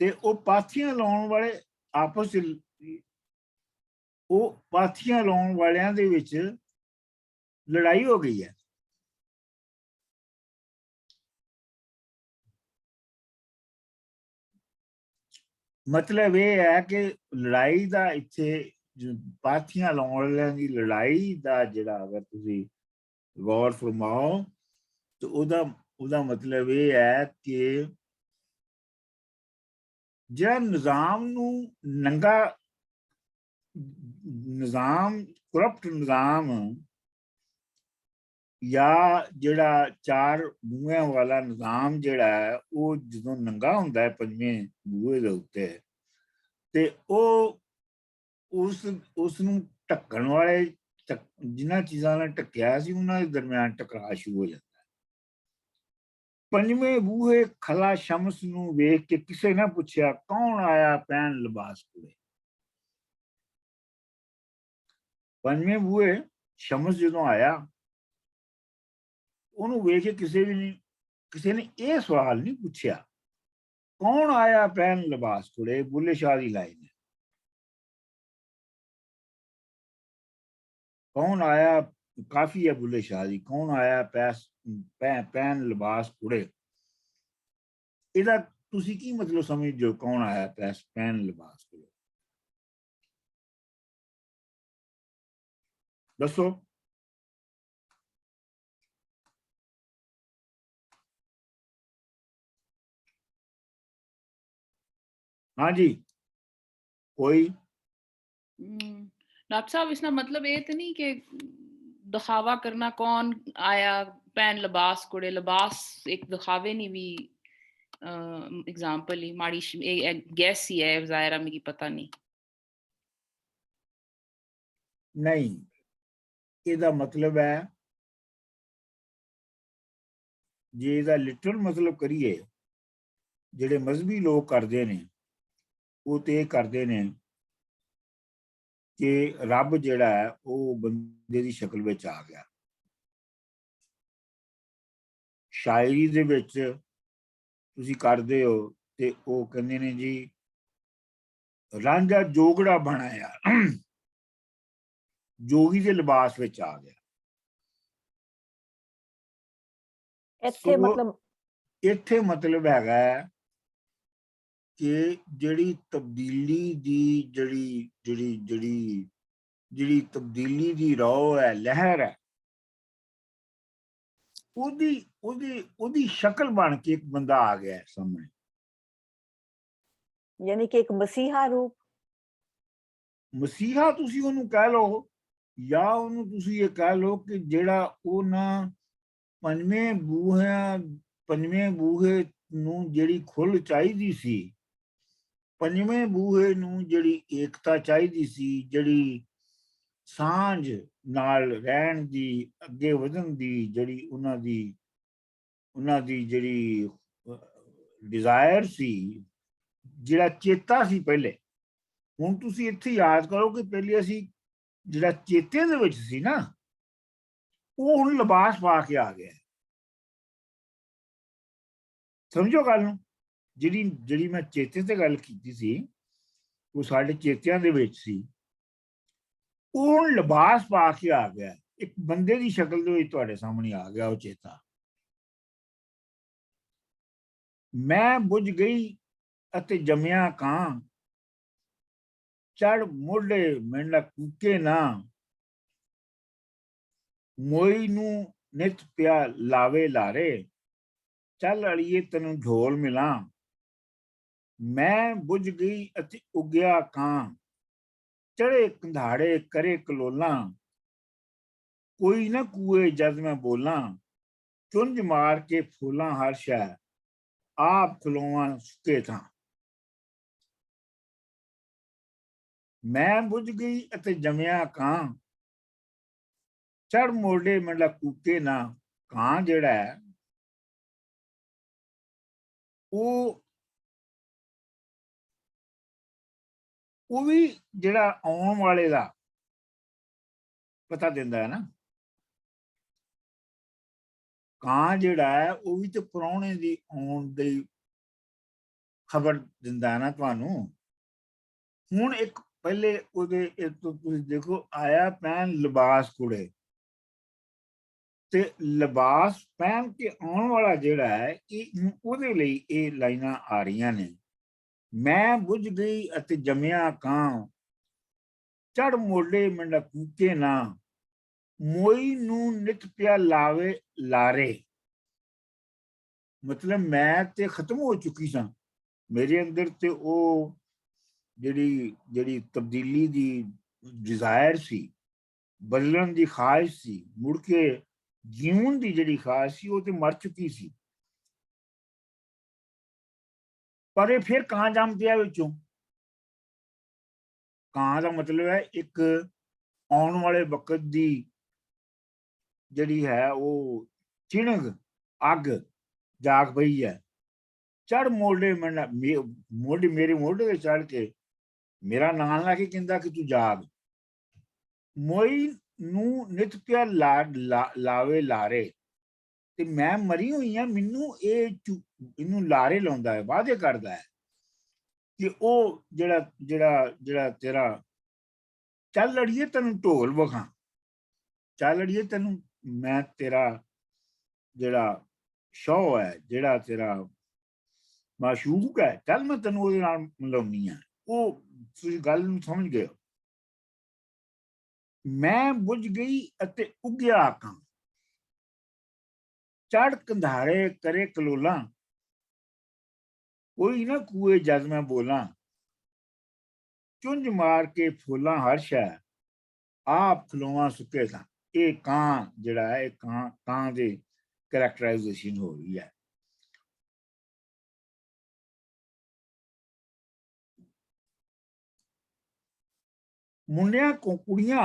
ਤੇ ਉਹ ਪਾਥੀਆਂ ਲਾਉਣ ਵਾਲੇ ਆਪਸ ਉਹ ਪਾਥੀਆਂ ਲਾਉਣ ਵਾਲਿਆਂ ਦੇ ਵਿੱਚ ਲੜਾਈ ਹੋ ਗਈ ਹੈ। ਮਤਲਬ ਇਹ ਹੈ ਕਿ ਲੜਾਈ ਦਾ ਇੱਥੇ ਪਾਥੀਆਂ ਲਾਉਣ ਵਾਲਿਆਂ ਦੀ ਲੜਾਈ ਦਾ ਜਿਹੜਾ ਅਗਰ ਤੁਸੀਂ ਗੌਰ ਫਰਮਾਓ ਤਾਂ ਉਹਦਾ ਮਤਲਬ ਇਹ ਹੈ ਕਿ ਜਿਹੜਾ ਨਿਜ਼ਾਮ ਨੂੰ ਨੰਗਾ ਨਿਜ਼ਾਮ, ਕਰਪਟ ਨਿਜ਼ਾਮ, ਜਾਂ ਜਿਹੜਾ ਚਾਰ ਬੂਹਿਆਂ ਵਾਲਾ ਨਿਜ਼ਾਮ ਜਿਹੜਾ ਹੈ ਉਹ ਜਦੋਂ ਨੰਗਾ ਹੁੰਦਾ ਹੈ ਪੰਜਵੇਂ ਬੂਹੇ ਦੇ ਉੱਤੇ, ਤੇ ਉਹ ਉਸ ਨੂੰ ਢੱਕਣ ਵਾਲੇ ਜਿਨ੍ਹਾਂ ਚੀਜ਼ਾਂ ਨਾਲ ਢੱਕਿਆ ਸੀ ਉਹਨਾਂ ਦੇ ਦਰਮਿਆਨ ਟਕਰਾਅ ਸ਼ੁਰੂ ਹੋ ਜਾਂਦਾ ਹੈ। ਪੰਜਵੇਂ ਬੂਹੇ ਖਲਾ ਸ਼ਮਸ ਨੂੰ ਵੇਖ ਕੇ ਕਿਸੇ ਨੇ ਪੁੱਛਿਆ, ਕੌਣ ਆਇਆ ਪੈਣ ਲਿਬਾਸ ਕੁੜੇ। ਪੰਜਵੇਂ ਬੂਹੇ ਸ਼ਮਸ ਜਦੋਂ ਆਇਆ, ਉਹਨੂੰ ਵੇਖ ਕੇ ਕਿਸੇ ਨੇ ਇਹ ਸਵਾਲ ਨਹੀਂ ਪੁੱਛਿਆ, ਕੌਣ ਆਇਆ ਪੈਨ ਲਿਬਾਸ ਕੁੜੇ। ਬੁੱਲੇ ਸ਼ਾਹ ਦੀ ਲਾਈਨ ਹੈ, ਕੌਣ ਆਇਆ, ਕਾਫੀ ਹੈ ਬੁੱਲੇ ਸ਼ਾਹ ਦੀ, ਕੌਣ ਆਇਆ ਪੈਨ ਲਿਬਾਸ ਕੁੜੇ। ਇਹਦਾ ਤੁਸੀਂ ਕੀ ਮਤਲਬ ਸਮਝਦੇ ਹੋ, ਕੌਣ ਆਇਆ ਪੈਨ ਲਿਬਾਸ ਕੁੜੇ? ਦੱਸੋ। हाँ जी, कोई डॉक्टर साहब इसका मतलब ये तो नहीं कि दिखावा करना, कौन आया पैन लिबास कुड़े। लिबास एक दिखावे नहीं भी एग्जांपल ही माड़ी गैस ही है, ज़ाहिर है, मुझे पता नहीं। नहीं, ਇਹਦਾ ਮਤਲਬ ਹੈ ਜੇ ਇਹਦਾ ਲਿਟਰਲ ਮਤਲਬ ਕਰੀਏ, ਜਿਹੜੇ ਮਜ਼ਹਬੀ ਲੋਕ ਕਰਦੇ ਨੇ ਉਹ ਤੇ ਇਹ ਕਰਦੇ ਨੇ ਕਿ ਰੱਬ ਜਿਹੜਾ ਹੈ ਉਹ ਬੰਦੇ ਦੀ ਸ਼ਕਲ ਵਿੱਚ ਆ ਗਿਆ। ਸ਼ਾਇਰੀ ਦੇ ਵਿੱਚ ਤੁਸੀਂ ਕਰਦੇ ਹੋ ਤੇ ਉਹ ਕਹਿੰਦੇ ਨੇ ਜੀ ਰਾਂਝਾ ਜੋਗੜਾ ਬਣਾਇਆ, ਜੋਗੀ ਦੇ ਲਿਬਾਸ ਵਿੱਚ ਆ ਗਿਆ। ਇੱਥੇ ਮਤਲਬ ਹੈਗਾ ਕਿ ਜਿਹੜੀ ਤਬਦੀਲੀ ਦੀ ਜਿਹੜੀ ਤਬਦੀਲੀ ਦੀ ਰੌ ਹੈ, ਲਹਿਰ ਹੈ, ਉਹਦੀ ਸ਼ਕਲ ਬਣ ਕੇ ਇੱਕ ਬੰਦਾ ਆ ਗਿਆ ਸਾਹਮਣੇ, ਯਾਨੀ ਕਿ ਇੱਕ ਮਸੀਹਾ ਰੂਪ। ਮਸੀਹਾ ਤੁਸੀਂ ਉਹਨੂੰ ਕਹਿ ਲਓ, ਜਾਂ ਉਹਨੂੰ ਤੁਸੀਂ ਇਹ ਕਹਿ ਲਓ ਕਿ ਜਿਹੜਾ ਉਹਨਾਂ ਪੰਜਵੇਂ ਬੂਹੇ ਨੂੰ ਜਿਹੜੀ ਖੁੱਲ੍ਹ ਚਾਹੀਦੀ ਸੀ, ਪੰਜਵੇਂ ਬੂਹੇ ਨੂੰ ਜਿਹੜੀ ਏਕਤਾ ਚਾਹੀਦੀ ਸੀ, ਜਿਹੜੀ ਸਾਂਝ ਨਾਲ ਰਹਿਣ ਦੀ, ਅੱਗੇ ਵਧਣ ਦੀ ਜਿਹੜੀ ਉਹਨਾਂ ਦੀ ਜਿਹੜੀ ਡਿਜ਼ਾਇਰ ਸੀ, ਜਿਹੜਾ ਚੇਤਾ ਸੀ ਪਹਿਲੇ। ਹੁਣ ਤੁਸੀਂ ਇੱਥੇ ਯਾਦ ਕਰੋ ਕਿ ਪਹਿਲੇ ਅਸੀਂ ਜਿਹੜਾ ਚੇਤੇ ਦੇ ਵਿੱਚ ਸੀ ਨਾ, ਉਹ ਹੁਣ ਲਿਬਾਸ ਪਾ ਕੇ ਆ ਗਿਆ। ਸਮਝੋ ਗੱਲ ਨੂੰ। ਜਿਹੜੀ ਮੈਂ ਚੇਤੇ ਤੇ ਗੱਲ ਕੀਤੀ ਸੀ, ਉਹ ਸਾਡੇ ਚੇਤਿਆਂ ਦੇ ਵਿੱਚ ਸੀ। ਉਹ ਹੁਣ ਲਿਬਾਸ ਪਾ ਕੇ ਆ ਗਿਆ, ਇੱਕ ਬੰਦੇ ਦੀ ਸ਼ਕਲ ਦੇ ਵਿੱਚ ਤੁਹਾਡੇ ਸਾਹਮਣੇ ਆ ਗਿਆ ਉਹ ਚੇਤਾ। ਮੈਂ ਬੁੱਝ ਗਈ ਅਤੇ ਜੰਮਿਆ ਕਾਂ, ਚੜ ਮੋਢੇ ਮੈਂਡਾ ਕੂਕੇ ਨਾ, ਮੋਈ ਨੂੰ ਨਿਤ ਪਿਆ ਲਾਵੇ ਲਾਰੇ, ਚੱਲ ਅੜੀਏ ਤੈਨੂੰ ਢੋਲ ਮਿਲਾਂ। ਮੈਂ ਬੁੱਝ ਗਈ ਅਤੇ ਉੱਗਿਆ ਕਾਂ, ਚੜੇ ਕੰਧਾੜੇ ਕਰੇ ਕਲੋਲਾਂ, ਕੋਈ ਨਾ ਕੂਏ ਜਦ ਮੈਂ ਬੋਲਾਂ, ਚੁੰਝ ਮਾਰ ਕੇ ਫੂਲਾਂ ਹਰ ਸ਼ੈ, ਆਪ ਖਲੋਵਾਂ ਸੁੱਕੇ ਥਾਂ। ਮੈਂ ਬੁੱਝ ਗਈ ਅਤੇ ਜੰਮਿਆ ਕਾਂ, ਚੜ ਮੋਢੇ ਮੰਡਾ ਕੂਕੇ ਨਾ। ਕਾਂ ਜਿਹੜਾ ਹੈ ਉਹ ਵੀ ਜਿਹੜਾ ਆਉਣ ਵਾਲੇ ਦਾ ਪਤਾ ਦਿੰਦਾ ਹੈ ਨਾ। ਕਾਂ ਜਿਹੜਾ ਹੈ ਉਹ ਵੀ ਤੇ ਪ੍ਰਾਹੁਣੇ ਦੀ ਆਉਣ ਦੀ ਖਬਰ ਦਿੰਦਾ ਹੈ ਨਾ ਤੁਹਾਨੂੰ। ਹੁਣ ਇੱਕ ਪਹਿਲੇ ਉਹਦੇ ਤੁਸੀਂ ਦੇਖੋ, ਆਇਆ ਪਹਿਨ ਲਿਬਾਸ ਕੁੜੇ, ਤੇ ਲਿਬਾਸ ਪਹਿਨ ਕੇ ਆਉਣ ਵਾਲਾ ਜਿਹੜਾ ਹੈ ਇਹ ਉਹਦੇ ਲਈ ਇਹ ਲਾਈਨਾਂ ਆ ਰਹੀਆਂ ਨੇ। ਮੈਂ ਬੁੱਝ ਗਈ ਅਤੇ ਜੰਮਿਆ ਕਾਂ, ਚੜ ਮੋਢੇ ਮੰਡਾ ਕੂਕੇ ਨਾ, ਮੋਈ ਨੂੰ ਨਿਤ ਪਿਆ ਲਾਵੇ ਲਾਰੇ। ਮਤਲਬ ਮੈਂ ਤੇ ਖਤਮ ਹੋ ਚੁੱਕੀ ਸਾਂ, ਮੇਰੇ ਅੰਦਰ ਤੇ ਉਹ ਜਿਹੜੀ ਤਬਦੀਲੀ ਦੀ ਡਿਜ਼ਾਇਰ ਸੀ, ਬਦਲਣ ਦੀ ਖਾਹਿਸ਼ ਸੀ, ਮੁੜ ਕੇ ਜੀਉਣ ਦੀ ਜਿਹੜੀ ਖਾਹਿਸ਼ ਸੀ, ਉਹ ਤੇ ਮਰ ਚੁੱਕੀ ਸੀ। ਪਰ ਇਹ ਫਿਰ ਕਾਂ ਜੰਮ ਪਿਆ ਵਿੱਚੋਂ। ਕਾਂ ਦਾ ਮਤਲਬ ਹੈ ਇੱਕ ਆਉਣ ਵਾਲੇ ਵਕਤ ਦੀ ਜਿਹੜੀ ਹੈ ਉਹ ਚਿਣਗ ਅੱਗ ਜਾਗ ਪਈ ਹੈ। ਚੜ ਮੋਢੇ ਮੋਢੇ ਮੇਰੇ ਮੋਢੇ ਤੇ ਚੜ ਕੇ ਮੇਰਾ ਨਾਂ ਲਾ ਕੇ ਕਹਿੰਦਾ ਕਿ ਤੂੰ ਜਾਗ। ਮੋਈ ਨੂੰ ਨਿਤ ਪਿਆ ਲਾਵੇ ਲਾਰੇ, ਤੇ ਮੈਂ ਮਰੀ ਹੋਈ ਹਾਂ, ਮੈਨੂੰ ਇਹਨੂੰ ਲਾਰੇ ਲਾਉਂਦਾ ਹੈ, ਵਾਅਦੇ ਕਰਦਾ ਹੈ ਕਿ ਉਹ ਜਿਹੜਾ ਤੇਰਾ, ਚੱਲ ਅੜੀਏ ਤੈਨੂੰ ਢੋਲ ਵਿਖਾਂ, ਚੱਲ ਅੜੀਏ ਤੈਨੂੰ ਮੈਂ ਤੇਰਾ ਜਿਹੜਾ ਸ਼ੌਹ ਹੈ, ਜਿਹੜਾ ਤੇਰਾ ਮਾਸ਼ੂਕ ਹੈ, ਚੱਲ ਮੈਂ ਤੈਨੂੰ ਉਹਦੇ ਨਾਲ ਮਿਲਾਉਣੀ ਆ। ਉਹ ਤੁਸੀਂ ਗੱਲ ਨੂੰ ਸਮਝ ਗਏ ਹੋ। ਮੈਂ ਬੁੱਝ ਗਈ ਅਤੇ ਉੱਗਿਆ ਕਾਂ, ਚੜ ਕੰਧਾੜੇ ਕਰੇ ਕਲੋਲਾਂ, ਕੋਈ ਨਾ ਕੂਏ ਜਦ ਮੈਂ ਬੋਲਾਂ, ਚੁੰਝ ਮਾਰ ਕੇ ਫੂਲਾਂ ਹਰ ਸ਼ੈ, ਆਪ ਖਲੋਵਾਂ ਸੁੱਕੇ ਥਾਂ। ਇਹ ਕਾਂ ਜਿਹੜਾ ਹੈ, ਇਹ ਕਾਂ ਦੇ ਕਰੈਕਟਰਾਈਜੇਸ਼ਨ ਹੋ ਰਹੀ ਹੈ। ਮੁੰਡਿਆਂ ਕੋ ਕੁੜੀਆਂ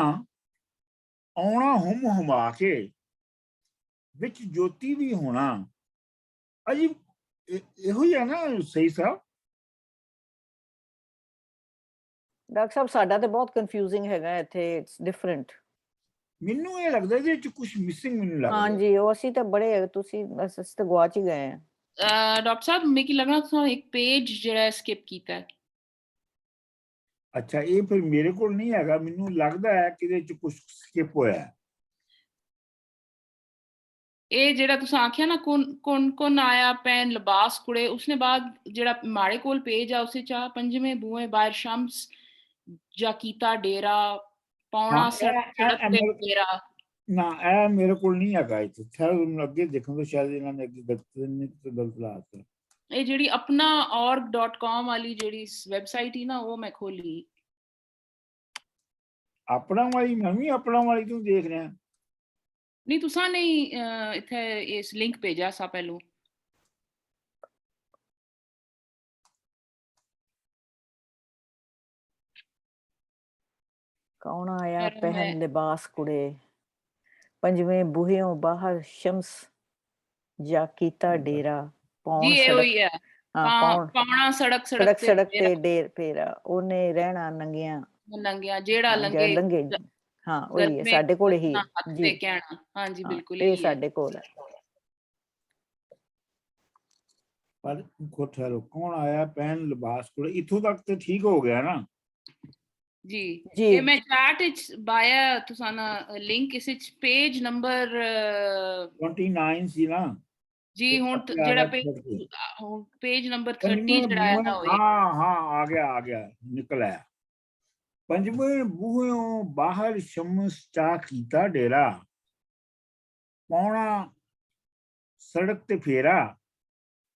ਆਉਣਾ ਹੁਮ ਹੁਮਾ ਕੇ, ਵਿੱਚ ਜੋਤੀ ਵੀ ਹੋਣਾ। ਅਜੀ ਇਹੋ ਹੀ ਹੈ ਨਾ ਸਹੀ ਸਾਹਿਬ? ਡਾਕਟਰ ਸਾਹਿਬ ਸਾਡਾ ਤੇ ਬਹੁਤ ਕਨਫਿਊਜ਼ਿੰਗ ਹੈਗਾ ਇੱਥੇ, ਇਟਸ ਡਿਫਰੈਂਟ। ਮੈਨੂੰ ਇਹ ਲੱਗਦਾ ਇਹਦੇ ਵਿੱਚ ਕੁਝ ਮਿਸਿੰਗ ਮੈਨੂੰ ਲੱਗਦਾ। ਹਾਂਜੀ, ਉਹ ਅਸੀਂ ਤਾਂ ਬੜੇ, ਤੁਸੀਂ ਅਸੀਂ ਤਾਂ ਗਵਾਚ ਹੀ ਗਏ ਆ। ਡਾਕਟਰ ਸਾਹਿਬ ਮੈਨੂੰ ਲੱਗਦਾ ਤੁਸੀਂ ਇੱਕ ਪੇਜ ਜਿਹੜਾ ਸਕਿਪ ਕੀਤਾ। ਅੱਛਾ, ਇਹ ਫਿਰ ਮੇਰੇ ਕੋਲ ਨਹੀਂ ਹੈਗਾ, ਮੈਨੂੰ ਲੱਗਦਾ ਹੈ ਕਿ ਇਹਦੇ ਵਿੱਚ ਕੁਝ ਸਕਿਪ ਹੋਇਆ। ਇਹ ਜਿਹੜਾ ਤੁਸੀਂ ਆਖਿਆ ਨਾ, ਕੌਣ ਆਇਆ ਪੈਨ ਲਿਬਾਸ ਕੁੜੇ, ਉਸਨੇ ਬਾਅਦ ਜਿਹੜਾ ਮਾੜੇ ਕੋਲ ਪੇਜ ਆ ਉਸੇ ਚ ਪੰਜਵੇਂ ਬੂਹੇ ਬਾਹਰ ਸ਼ਮਸ ਜਾਂ ਕੀਤਾ ਡੇਰਾ ਪੌਣਾ ਸੜਕ ਤੇ ਡੇਰਾ। ਨਾ ਇਹ ਮੇਰੇ ਕੋਲ ਨਹੀਂ ਹੈਗਾ ਇੱਥੇ, ਸ਼ਾਇਦ ਅੱਗੇ ਦੇਖਣ ਤੋਂ ਸ਼ਾਇਦ ਇਹਨਾਂ ਨੇ ਅੱਗੇ ਗਲਤ ਲਾਤਾ। ਇਹ ਜਿਹੜੀ ਆਪਣਾ org.com ਵਾਲੀ ਜਿਹੜੀ ਵੈਬਸਾਈਟ ਹੀ ਨਾ, ਉਹ ਮੈਂ ਖੋਲੀ। ਆਪਣਾ ਵਾਲੀ ਮੈਂ ਵੀ ਆਪਣਾ ਵਾਲੀ ਤੋਂ ਦੇਖ ਰਿਹਾ। ਨਹੀਂ ਤੁਸਾਂ ਨਹੀਂ ਇੱਥੇ ਇਸ ਲਿੰਕ ਭੇਜਿਆ ਸਾ ਪਹਿਲੋਂ। ਕੌਣ ਆਇਆ ਪਹਿਨ ਲਿਬਾਸ ਕੁੜੇ, ਪੰਜਵੇਂ ਬੂਹਿਓਂ ਬਾਹਰ ਸ਼ਮਸ ਜਾਂ ਕੀਤਾ ਡੇਰਾ, ਪੌਣ ਪੌਣਾ ਸੜਕ ਤੇ ਡੇਰ ਪੇਰਾ, ਉਹਨੇ ਰਹਿਣਾ ਨੰਗਿਆ ਜਿਹੜਾ ਲੰਗੇ हाँ वही है, साडे कोल ही है हत्थ जी। ते कहना, हाँ जी हाँ, बिल्कुल ये यही है। साडे कोल है। पर को ठहरो, कौन आया? पहन लिबास कुड़े, इथों तक तो ठीक हो गया ना? जी जी ये मैं चैट विच बाया तुसाना लिंक इस विच पेज नंबर 29 सी ना? जी तो हुन पक्के आ जेड़ा गया छोड़ के। पेज नंबर 30 पंजवें जेड़ा है ना बूहे, वो हाँ हाँ, आ गया, निकल आया। पंजवें बूहों बाहर शमस चा कीता डेरा, पौना सड़क ते फेरा,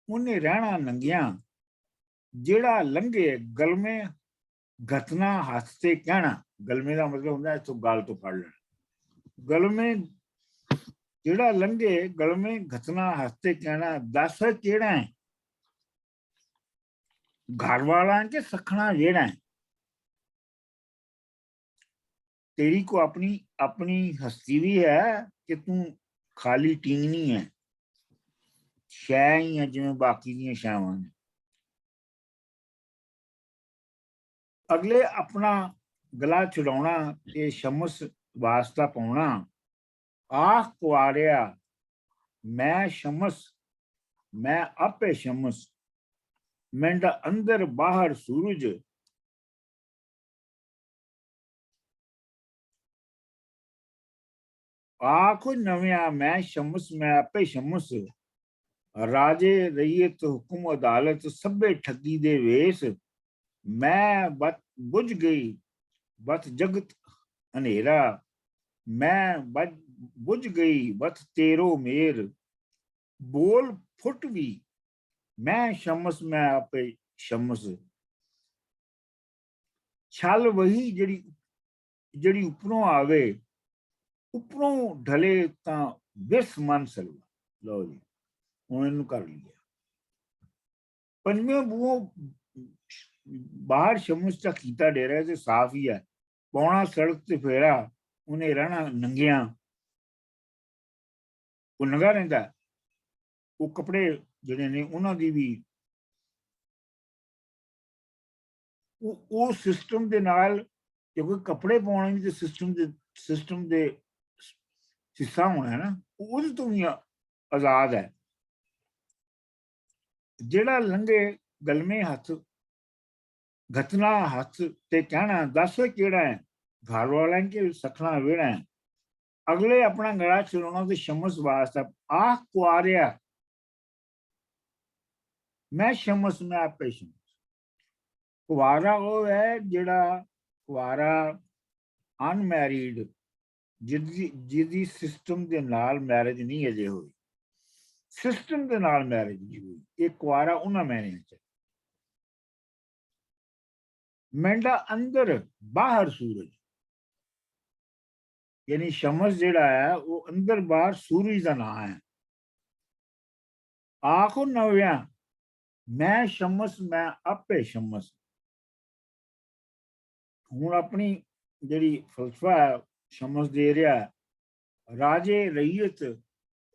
उन्हें रहना नंगिया, जेड़ा लंघे गलमे घतना हथ से कहना। गलमे का मतलब होता है तो गाल तो फड़ लेना। गलमे जेड़ा लंघे गलमे घतना हथ से कहना, दस केड़ा है घर वाला के सखना वेड़ा है। तेरी को अपनी अपनी हस्ती भी है कि तू खाली टींगनी है, शै ही है जिवें बाकी दियां शैवां ने। अगले अपना गला छुड़ाउणा ते शमस वास्ता पाउणा, आख कुआरिया मैं शमस, मैं आपे शमस, मैंडा अंदर बाहर सूरज, आखो नव्या मैं शमस, मैं आपे शमस, राजे रईयत हुकुम अदालत सभे ठगी दे वेस, मैं बत बुझ गई बत जगत अंधेरा, मैं बच बुझ गई बत तेरो मेर, बोल फुट भी मैं शमस, मैं आपे शमस। छल वही जड़ी जड़ी उपरों आवे, उपरों ढले तां बिस मन सलवा। लो जी हुण इहनूं कर लिया। पंजवें बूहों बाहर शमस चा कीता डेरा ते साफ ही है, पौना सड़क ते फेरा, उन्हें रहना नंगिया। वो नंगा रहिंदा, वो कपड़े जिहड़े ने उन्हां दी भी ਉਹ ਸਿਸਟਮ ਦੇ ਨਾਲ, ਕਿਉਂਕਿ ਕੱਪੜੇ ਪਾਉਣੇ ਵੀ ਤੇ ਸਿਸਟਮ ਦੇ ਹਿੱਸਾ ਹੋਣਾ ਹੈ ਨਾ, ਉਹਦੇ ਤੋਂ ਵੀ ਆਜ਼ਾਦ ਹੈ। ਜਿਹੜਾ ਲੰਘੇ ਗਲਮੇ ਹੱਥ घतना हथ ते कहना, दस केड़ा है घर वाला के सखना वेड़ा है। अगले अपना गला छुड़ाना ते शमस वास्ता, आख कुआरिया मैं शमस, मैं आपे शमस। कुआरा वो है जेड़ा कुआरा अनमैरिड, जिहदी सिस्टम दे नाल मैरिज नहीं अजे हुई, सिस्टम दे नाल मैरिज नहीं हुई, ये कुआरा उन्हां मैरिज च। मैंडा अंदर बाहर सूरज, यानी शमस जेड़ा है वो अंदर बाहर सूरज का नाम है। आखो नव्या मैं शमस, मैं आपे शमस। हूँ अपनी जी फलसफा है शमस दे रहा है, राजे रईयत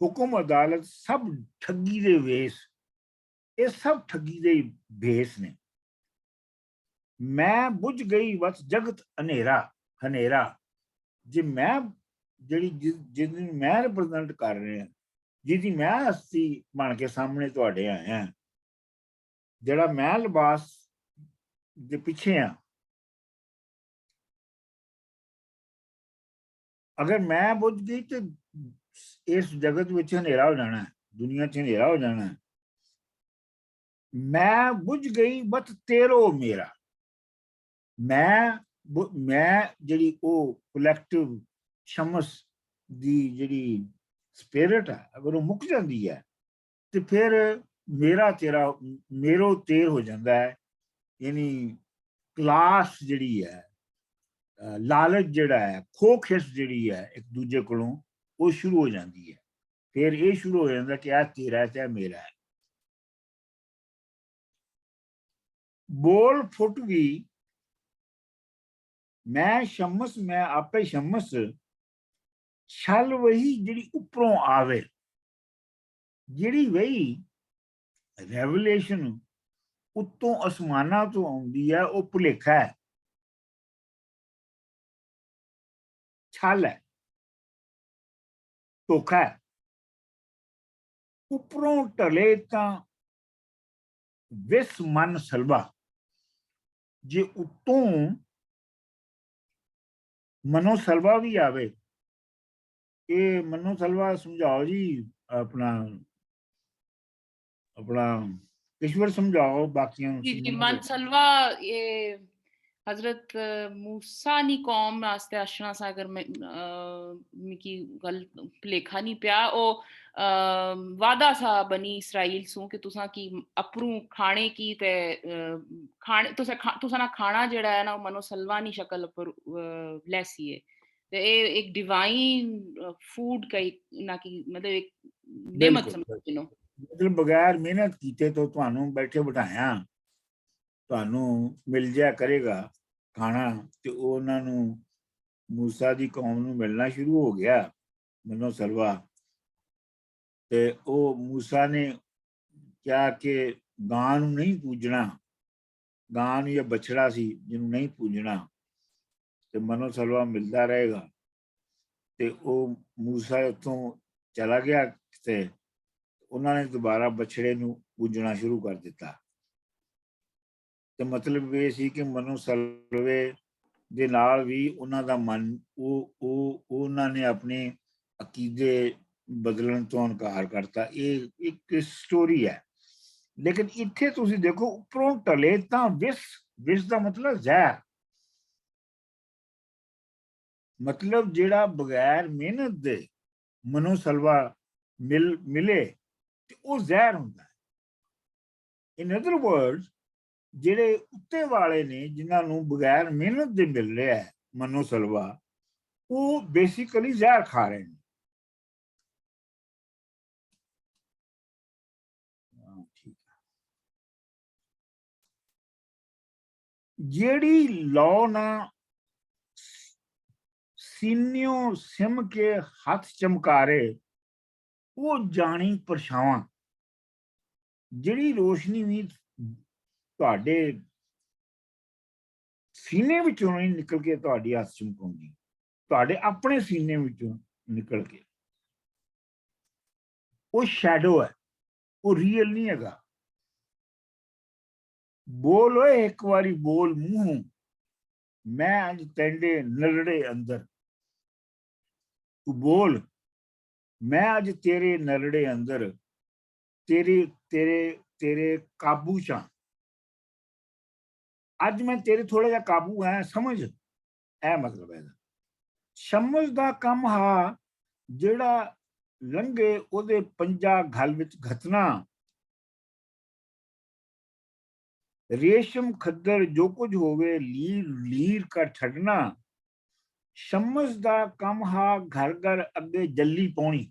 हुकुम अदालत सब ठगी दे वेस, ये सब ठगी दे भेस ने। मैं बुझ गई बस जगत हनेरा, हनेरा जे मैं जी जिस मैं रिप्रजेंट कर रहे हैं, जिहदी मैं हस्ती बन के सामने तुहाडे आया, जिहड़ा मैं लिबास दे पिछे हाँ, अगर मैं बुझ गई तो इस जगत विच हनेरा हो जाना है, दुनिया च हनेरा हो जाना है। मैं बुझ गई बत तेरो मेरा, मैं जिहड़ी ओ कलैक्टिव शमस दी जिहड़ी स्पिरिट है, अगर वो मुक जाती है तो फिर मेरा तेरा मेरो तेर हो जाता है। यानी क्लास जिहड़ी है, लालच जिहड़ा है, खोखिस जिहड़ी है एक दूजे कोलों, वो शुरू हो जाती है। फिर ये शुरू हो जाता कि आ तेरा है ते मेरा है। बोल फुट भी मैं शमस, मैं आपे शमस, छल वही जिहड़ी उपरों आवे, जिहड़ी वही रेवलेशन उत्तों आसमाना तो आउंदी है, वो भुलेखा है। छल है, धोखा है। उपरों ढले तां विस मन सलवा, जे उत्तों मनो सलवा भी आवे। ये मनो सलवा समझाओ जी, अपना अपना ईश्वर समझाओ, बाकियां जी जी समझाओ। मनसलवा ये हजरत मूसा नी कौम वास्ते अशना सा अगर मैं मिकी गल भलेखा नहीं पिया ओ वादा सा बनी इसराइल सू कि तुसा की अपरू खाने की ते खाने तुसा ना खाना जेड़ा है ना मनोसलवा नी शक्ल पर लैसी है ते एक डिवाइन फूड का ना की मतलब एक नेमत बिल्कुल, समझ लो मतलब बगैर मेहनत कीते तो ਤੁਹਾਨੂੰ बैठे बिठाया ਤੁਹਾਨੂੰ मिल जाया करेगा खाना, ਤੇ ਉਹਨਾਂ ਨੂੰ मूसा ਦੀ ਕੌਮ ਨੂੰ ਮਿਲਣਾ ਸ਼ੁਰੂ ਹੋ ਗਿਆ ਮਨੋ ਸਲਵਾ। ਤੇ ਉਹ मूसा ਨੇ ਕਿਹਾ ਕਿ ਗਾਂ ਨੂੰ ਨਹੀਂ ਪੂਜਣਾ, ਗਾਂ ਨੂੰ ਜਾਂ ਬਛੜਾ ਸੀ ਜਿਹਨੂੰ ਨਹੀਂ ਪੂਜਣਾ, ਤੇ ਮਨੋ ਸਲਵਾ ਮਿਲਦਾ ਰਹੇਗਾ। ਤੇ ਉਹ मूसा ਉੱਥੋਂ ਚਲਾ ਗਿਆ ਤੇ ਉਹਨਾਂ ਨੇ ਦੁਬਾਰਾ ਬਛੜੇ ਨੂੰ ਪੂਜਣਾ ਸ਼ੁਰੂ ਕਰ ਦਿੱਤਾ। ਤੇ ਮਤਲਬ ਇਹ ਸੀ ਕਿ ਮਨੋ ਸਲਵੇ ਦੇ ਨਾਲ ਵੀ ਉਹਨਾਂ ਦਾ ਮਨ ਉਹਨਾਂ ਨੇ ਆਪਣੇ ਅਕੀਦੇ ਬਦਲਣ ਤੋਂ ਇਨਕਾਰ ਕਰਤਾ। ਇਹ ਇੱਕ ਸਟੋਰੀ ਹੈ। ਲੇਕਿਨ ਇੱਥੇ ਤੁਸੀਂ ਦੇਖੋ ਉੱਪਰੋਂ ਢਲੇ ਤਾਂ ਵਿਸ ਦਾ ਮਤਲਬ ਜ਼ਹਿਰ, ਮਤਲਬ ਜਿਹੜਾ ਬਗੈਰ ਮਿਹਨਤ ਦੇ ਮਨੋ ਸਲਵਾ ਮਿਲੇ ਤੇ ਉਹ ਜ਼ਹਿਰ ਹੁੰਦਾ ਹੈ। ਇਨ ਅਦਰ ਵਰਡਸ ਜਿਹੜੇ ਉੱਤੇ ਵਾਲੇ ਨੇ ਜਿਨ੍ਹਾਂ ਨੂੰ ਬਗੈਰ ਮਿਹਨਤ ਦੇ ਮਿਲ ਰਿਹਾ ਹੈ ਮਨੋ ਸਲਵਾ, ਉਹ ਬੇਸਿਕਲੀ ਜ਼ਹਿਰ ਖਾ ਰਹੇ ਨੇ। ਜਿਹੜੀ ਲौ ਨਾ ਸੀਨਿਓ ਸਿਮ ਕੇ ਹੱਥ ਚਮਕਾਰੇ, ਉਹ ਜਾਣੀ ਪਰਛਾਵਾਂ। ਜਿਹੜੀ ਰੋਸ਼ਨੀ ਵੀ ਤੁਹਾਡੇ ਸੀਨੇ ਵਿੱਚੋਂ ਨਹੀਂ ਨਿਕਲ ਕੇ ਤੁਹਾਡੀ ਹੱਥ ਚਮਕਾਉਂਦੀ, ਤੁਹਾਡੇ ਆਪਣੇ ਸੀਨੇ ਵਿੱਚੋਂ ਨਿਕਲ ਕੇ, ਉਹ ਸ਼ੈਡੋ ਹੈ, ਉਹ ਰੀਅਲ ਨਹੀਂ ਹੈਗਾ। ਬੋਲ ਓਏ ਇੱਕ ਵਾਰੀ ਬੋਲ ਮੂੰਹੋਂ, ਮੈਂ ਅੱਜ ਤੈਂਡੇ ਨਲੜੇ ਅੰਦਰ। ਤੂੰ ਬੋਲ, ਮੈਂ ਅੱਜ ਤੇਰੇ ਨਲੜੇ ਅੰਦਰ, ਤੇਰੇ ਤੇਰੇ ਤੇਰੇ ਕਾਬੂ ਚ। ਅੱਜ ਮੈਂ ਤੇਰੇ ਥੋੜਾ ਜਿਹਾ ਕਾਬੂ ਹੈ, ਸਮਝ। ਇਹ ਮਤਲਬ ਹੈ ਸਮਝ ਦਾ ਕੰਮ ਹਾ, ਜਿਹੜਾ ਲੰਘੇ ਉਹਦੇ ਪੰਜਾ ਗਲ ਵਿੱਚ ਘਤਨਾ। ਰੇਸ਼ਮ ਖੱਦਰ ਜੋ ਕੁਝ ਹੋਵੇ ਲੀਰ ਲੀਰ ਕਰ ਛੱਡਣਾ। ਸਮਝ ਦਾ ਕੰਮ ਹਾ ਘਰ ਘਰ ਅੱਗੇ ਜੱਲੀ ਪਾਉਣੀ।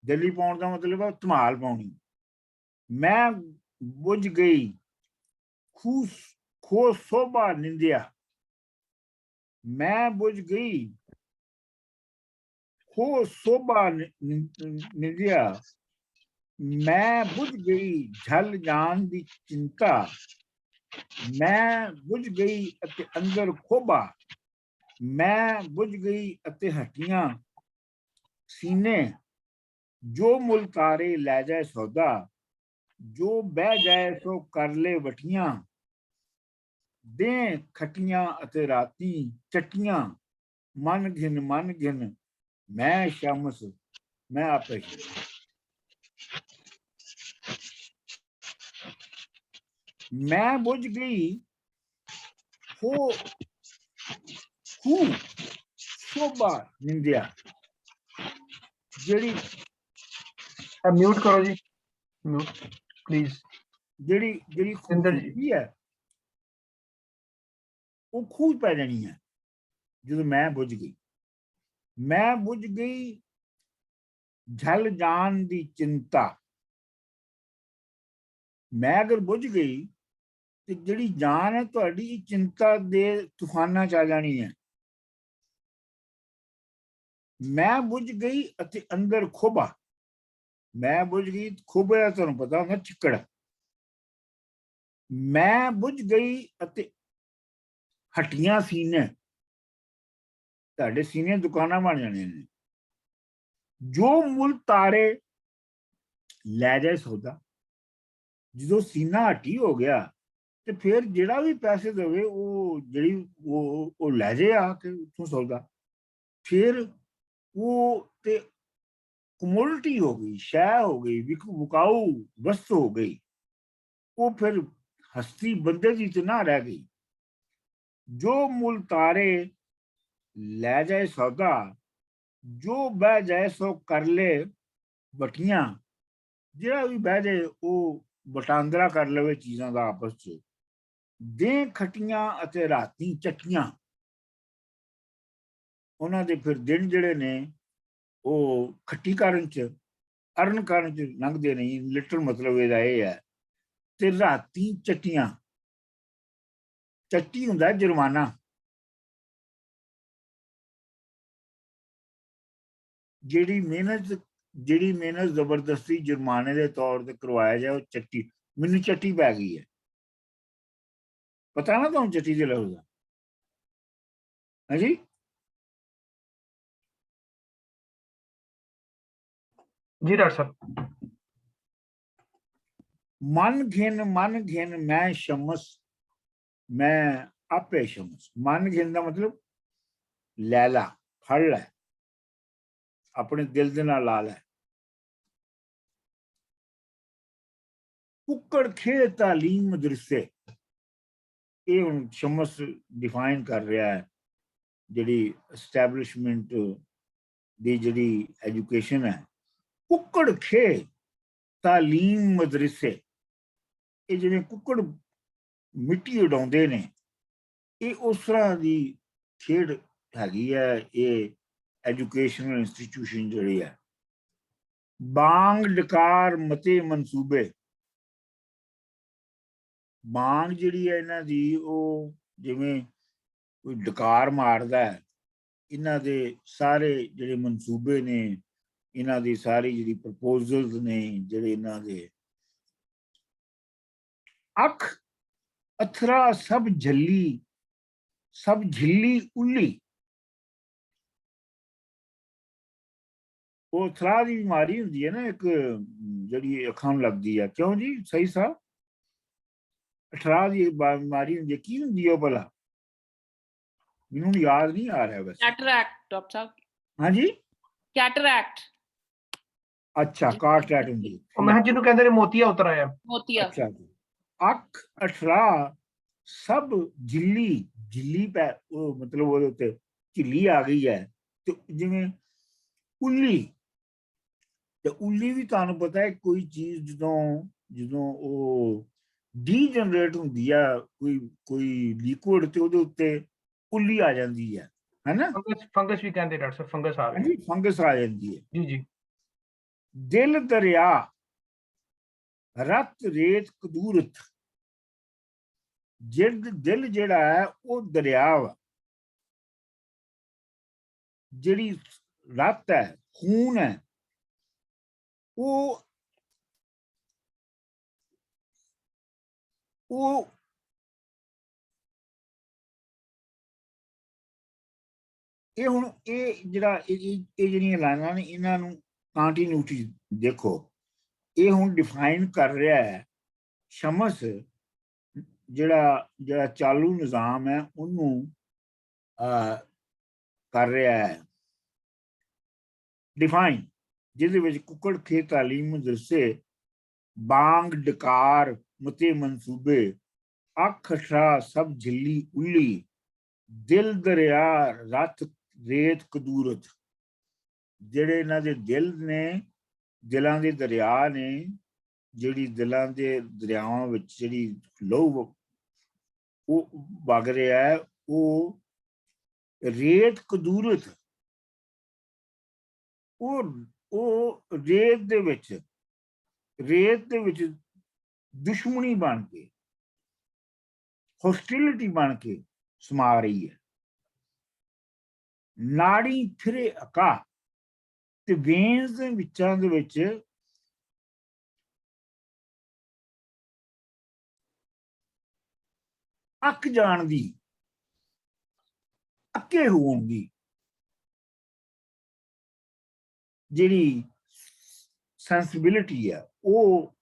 ਜੱਲੀ ਪਾਉਣ ਦਾ ਮਤਲਬ ਹੈ ਧਮਾਲ ਪਾਉਣੀ। ਮੈਂ ਬੁੱਝ ਗਈ ਖੋ ਸੋਭਾ ਨਿੰਦਿਆ। ਮੈਂ ਬੁੱਝ ਗਈ ਖੋ ਸੋਭਾ ਨਿੰਦਿਆ। ਮੈਂ ਬੁੱਝ ਗਈ ਝਲ ਜਾਣ ਦੀ ਚਿੰਤਾ। ਮੈਂ ਬੁੱਝ ਗਈ ਅਤੇ ਅੰਦਰ ਖੋਭਾ। ਮੈਂ ਬੁੱਝ ਗਈ ਅਤੇ ਹੱਟੀਆਂ ਸੀਨੇ। ਜੋ ਮੁੱਲ ਤਾਰੇ ਲੈ ਜਾਏ ਸੌਦਾ, ਜੋ ਬਹਿ ਜਾਏ ਸੋ ਕਰ ਲੈ ਵਟੀਆਂ। ਦੇ ਖਟੀਆਂ ਅਤੇ ਰਾਤੀ ਚੱਟੀਆਂ। ਮਨ ਘਿਨ ਮੈਂ ਸ਼ਮਸ, ਮੈਂ ਆਪੇ। ਮੈਂ ਬੁੱਝ ਗਈ ਹੋ ਸ਼ੋਭਾ ਨਿੰਦਿਆ। ਜਿਹੜੀ म्यूट करो जी, म्यूट प्लीज। ਜਿਹੜੀ ਸਿੰਦਰ ਜੀ। ਖੂਬਸੂਰਤੀ ਹੈ ਉਹ ਖੂਹ ਪੈ ਜਾਣੀ ਹੈ ਜਦੋਂ ਮੈਂ ਬੁੱਝ ਗਈ। ਮੈਂ ਬੁੱਝ ਗਈ ਝਲ ਜਾਣ ਦੀ ਚਿੰਤਾ। ਮੈਂ ਅਗਰ ਬੁੱਝ ਗਈ ਤੇ ਜਿਹੜੀ ਜਾਨ ਹੈ ਤੁਹਾਡੀ ਚਿੰਤਾ ਦੇ ਤੂਫਾਨਾਂ ਚ ਆ ਜਾਣੀ ਹੈ। ਮੈਂ ਬੁੱਝ ਗਈ ਅਤੇ ਅੰਦਰ ਖੋਭਾ। ਮੈਂ ਬੁੱਝ ਗਈ, ਖੋਭੇ ਦਾ ਤੁਹਾਨੂੰ ਪਤਾ ਹੁੰਦਾ ਚਿੱਕੜ। ਮੈਂ ਬੁੱਝ ਗਈ ਅਤੇ ਹੱਟੀਆਂ ਸੀਨੇ। ਤੁਹਾਡੇ ਸੀਨੇ ਦੁਕਾਨਾਂ ਬਣ ਜਾਣੀਆਂ ਨੇ। ਜੋ ਮੁੱਲ ਤਾਰੇ ਲੈ ਜਾਏ ਸੌਦਾ, ਜਦੋਂ ਸੀਨਾ ਹੱਟੀ ਹੋ ਗਿਆ ਤੇ ਫਿਰ ਜਿਹੜਾ ਵੀ ਪੈਸੇ ਦੇਵੇ ਉਹ ਜਿਹੜੀ ਉਹ ਲੈ ਜਾਏ ਆ ਕੇ ਉੱਥੋਂ ਸੌਦਾ। ਫਿਰ ਉਹ ਤੇ ਕਮੋਡਿਟੀ ਹੋ ਗਈ, ਸ਼ੈ ਹੋ ਗਈ, ਵਿਕਾਊ ਵਸਤੂ ਹੋ ਗਈ। ਉਹ ਫਿਰ ਹਸਤੀ ਬੰਦੇ ਦੀ ਤੇ ਨਾ ਰਹਿ ਗਈ। ਜੋ ਮੁੱਲ ਤਾਰੇ ਲੈ ਜਾਏ ਸੌਦਾ, ਜੋ ਬਹਿ ਜਾਏ ਸੋ ਕਰ ਲੈ ਬਟੀਆਂ। ਜਿਹੜਾ ਵੀ ਬਹਿ ਜਾਏ ਉਹ ਵਟਾਂਦਰਾ ਕਰ ਲਵੇ ਚੀਜ਼ਾਂ ਦਾ ਆਪਸ ਚ। ਦੇ ਖਟੀਆਂ ਅਤੇ ਰਾਤੀ ਚੱਕੀਆਂ। ਉਹਨਾਂ ਦੇ ਫਿਰ ਦਿਨ ਜਿਹੜੇ ਨੇ ਉਹ ਖੱਟੀ ਕਰਨ ਚ, ਅਰਨ ਕਰਨ ਚ ਲੰਘਦੇ ਨਹੀਂ। ਲਿਟਰ ਮਤਲਬ ਇਹਦਾ ਇਹ ਹੈ। ਤੇ ਰਾਤੀ ਚੱਟੀਆਂ, ਚੱਟੀ ਹੁੰਦਾ ਜੁਰਮਾਨਾ। ਜਿਹੜੀ ਮਿਹਨਤ ਜ਼ਬਰਦਸਤੀ ਜੁਰਮਾਨੇ ਦੇ ਤੌਰ ਤੇ ਕਰਵਾਇਆ ਜਾਏ ਉਹ ਚੱਟੀ। ਮੈਨੂੰ ਚੱਟੀ ਪੈ ਗਈ ਹੈ, ਪਤਾ ਨਾ ਤੁਹਾਨੂੰ ਚੱਟੀ ਦੇ ਲਫ਼ਜ਼ ਦਾ? ਹਾਂਜੀ, जी डॉक्टर साहब। मन घिन मैं शमस, मैं आपे शमस। मन घिन का मतलब लैला, फड़ लै, अपने दिल दे नाल ला लै। कुक्कड़ खे तालीम मदरसे, ये हुण शमस डिफाइन कर रहा है जिहड़ी एस्टैबलिशमेंट दी जिहड़ी एजुकेशन है। कुक्कड़ खे तालीम मदरसे, ये जिवें कुक्कड़ मिट्टी उडाउंदे ने, ये उस तरह की खेड हैगी है ये एजुकेशनल इंस्टीट्यूशन जिहड़ी है। बांग डकार मते मनसूबे, बांग जिहड़ी है इन्हां दी ਉਹ ਜਿਵੇਂ ਕੋਈ ਡਕਾਰ ਮਾਰਦਾ ਹੈ, ਇਹਨਾਂ ਦੇ ਸਾਰੇ ਜਿਹੜੇ ਮਨਸੂਬੇ ਨੇ, ਇਹਨਾਂ ਦੀ ਸਾਰੀ ਜਿਹੜੀ ਪ੍ਰਪੋਜ਼ਲਸ ਨੇ, ਜਿਹੜੇ ਇਹਨਾਂ ਦੇ ਅੱਖ ਅਥਰਾ ਸਭ ਝੱਲੀ, ਸਭ ਝਿੱਲੀ ਉੱਲੀ। ਉਹ ਅਥਰਾ ਦੀ ਬਿਮਾਰੀ ਹੁੰਦੀ ਹੈ ਨਾ ਇੱਕ, ਜਿਹੜੀ ਅੱਖਾਂ ਨੂੰ ਲੱਗਦੀ ਹੈ। ਕਿਉਂ ਜੀ ਸਹੀ ਸਾਹਿਬ? ਅਥਰਾ ਦੀ ਬਿਮਾਰੀ ਹੁੰਦੀ ਹੈ, ਕੀ ਹੁੰਦੀ ਹੈ ਭਲਾ? ਮੈਨੂੰ ਯਾਦ ਨਹੀਂ ਆ ਰਿਹਾ ਵੈਸੇ। कैटरैक्ट डॉक्टर साहब। ਹਾਂਜੀ, कैटरैक्ट। ਅੱਛਾ, ਕਾਟਰੈਕਟ ਹੁੰਦੀ ਹੈ। ਉਹ ਮੈਂ ਜਿਹਨੂੰ ਕਹਿੰਦੇ ਨੇ ਮੋਤੀਆ ਉਤਰ ਆਇਆ। मोतिया। ਅੱਛਾ ਜੀ। ਅੱਖ ਅਠਰਾ ਸਭ ਝਿੱਲੀ ਪੈ, ਉਹ ਮਤਲਬ ਉਹਦੇ ਉੱਤੇ ਝਿੱਲੀ ਆ ਗਈ ਹੈ। ਤੇ ਜਿਵੇਂ ਉੱਲੀ, ਤੇ ਉੱਲੀ ਵੀ ਤੁਹਾਨੂੰ ਪਤਾ ਹੈ ਕੋਈ ਚੀਜ਼ ਜਦੋਂ ਉਹ ਡੀਜਨਰੇਟ ਹੁੰਦੀ ਆ, ਕੋਈ ਲਿਕੁਇਡ, ਤੇ ਉਹਦੇ ਉੱਤੇ ਉੱਲੀ ਆ ਜਾਂਦੀ ਹੈ ਨਾ। ਫੰਗਸ ਵੀ ਕਹਿੰਦੇ ਡਾਕਟਰ ਸਾਹਿਬ, ਫੰਗਸ ਆ ਗਈ। ਹਾਂਜੀ, ਫੰਗਸ ਆ ਜਾਂਦੀ ਹੈ। ਜੀ ਜੀ। ਦਿਲ ਦਰਿਆ ਰਤ ਰੇਤ ਕਦੂਰਤ, ਦਿਲ ਜਿਹੜਾ ਹੈ ਉਹ ਦਰਿਆ ਵਾ। ਜਿਹੜੀ ਰਤ ਹੈ, ਖੂਨ ਹੈ, ਉਹ ਇਹ ਹੁਣ ਇਹ ਜਿਹੜਾ ਇਹ ਜਿਹੜੀਆਂ ਲਾਈਨਾਂ ਨੇ, ਇਹਨਾਂ ਨੂੰ ਕੰਟੀਨਿਊਟੀ ਦੇਖੋ। ਇਹ ਹੁਣ ਡਿਫਾਈਨ ਕਰ ਰਿਹਾ ਹੈ ਸ਼ਮਸ, ਜਿਹੜਾ ਚਾਲੂ ਨਿਜ਼ਾਮ ਹੈ ਉਹਨੂੰ ਕਰ ਰਿਹਾ ਹੈ ਡਿਫਾਈਨ, ਜਿਹਦੇ ਵਿੱਚ ਕੁੱਕੜ ਖੇ ਤਾਲੀਮ ਮਦਰਸੇ, ਬਾਂਗ ਡਕਾਰ ਮਤੇ ਮਨਸੂਬੇ, ਅੱਖ ਅਠਰਾ ਸਭ ਝਿੱਲੀ ਉੱਲੀ, ਦਿਲ ਦਰਿਆ ਰਤ ਰੇਤ ਕਦੂਰਤ। ਜਿਹੜੇ ਇਹਨਾਂ ਦੇ ਦਿਲ ਨੇ, ਦਿਲਾਂ ਦੇ ਦਰਿਆ ਨੇ, ਜਿਹੜੀ ਦਿਲਾਂ ਦੇ ਦਰਿਆਵਾਂ ਵਿੱਚ ਜਿਹੜੀ ਲਹੂ ਉਹ ਵਗ ਰਿਹਾ ਹੈ, ਉਹ ਰੇਤ ਕਦੂਰਤ, ਉਹ ਰੇਤ ਦੇ ਵਿੱਚ ਦੁਸ਼ਮਣੀ ਬਣ ਕੇ, ਹੋਸਟਿਲਿਟੀ ਬਣ ਕੇ ਸਮਾ ਰਹੀ ਹੈ। ਨਾੜੀ ਫਿਰੇ ਅਕਾ, ਤੇ ਵੇਨਸ ਦੇ ਵਿੱਚਾਂ ਦੇ ਵਿੱਚ ਅੱਕ ਜਾਣ ਦੀ, ਅੱਕੇ ਹੋਣ ਦੀ, ਜਿਹੜੀ ਸੈਂਸਿਬਿਲਿਟੀ ਹੈ ਉਹ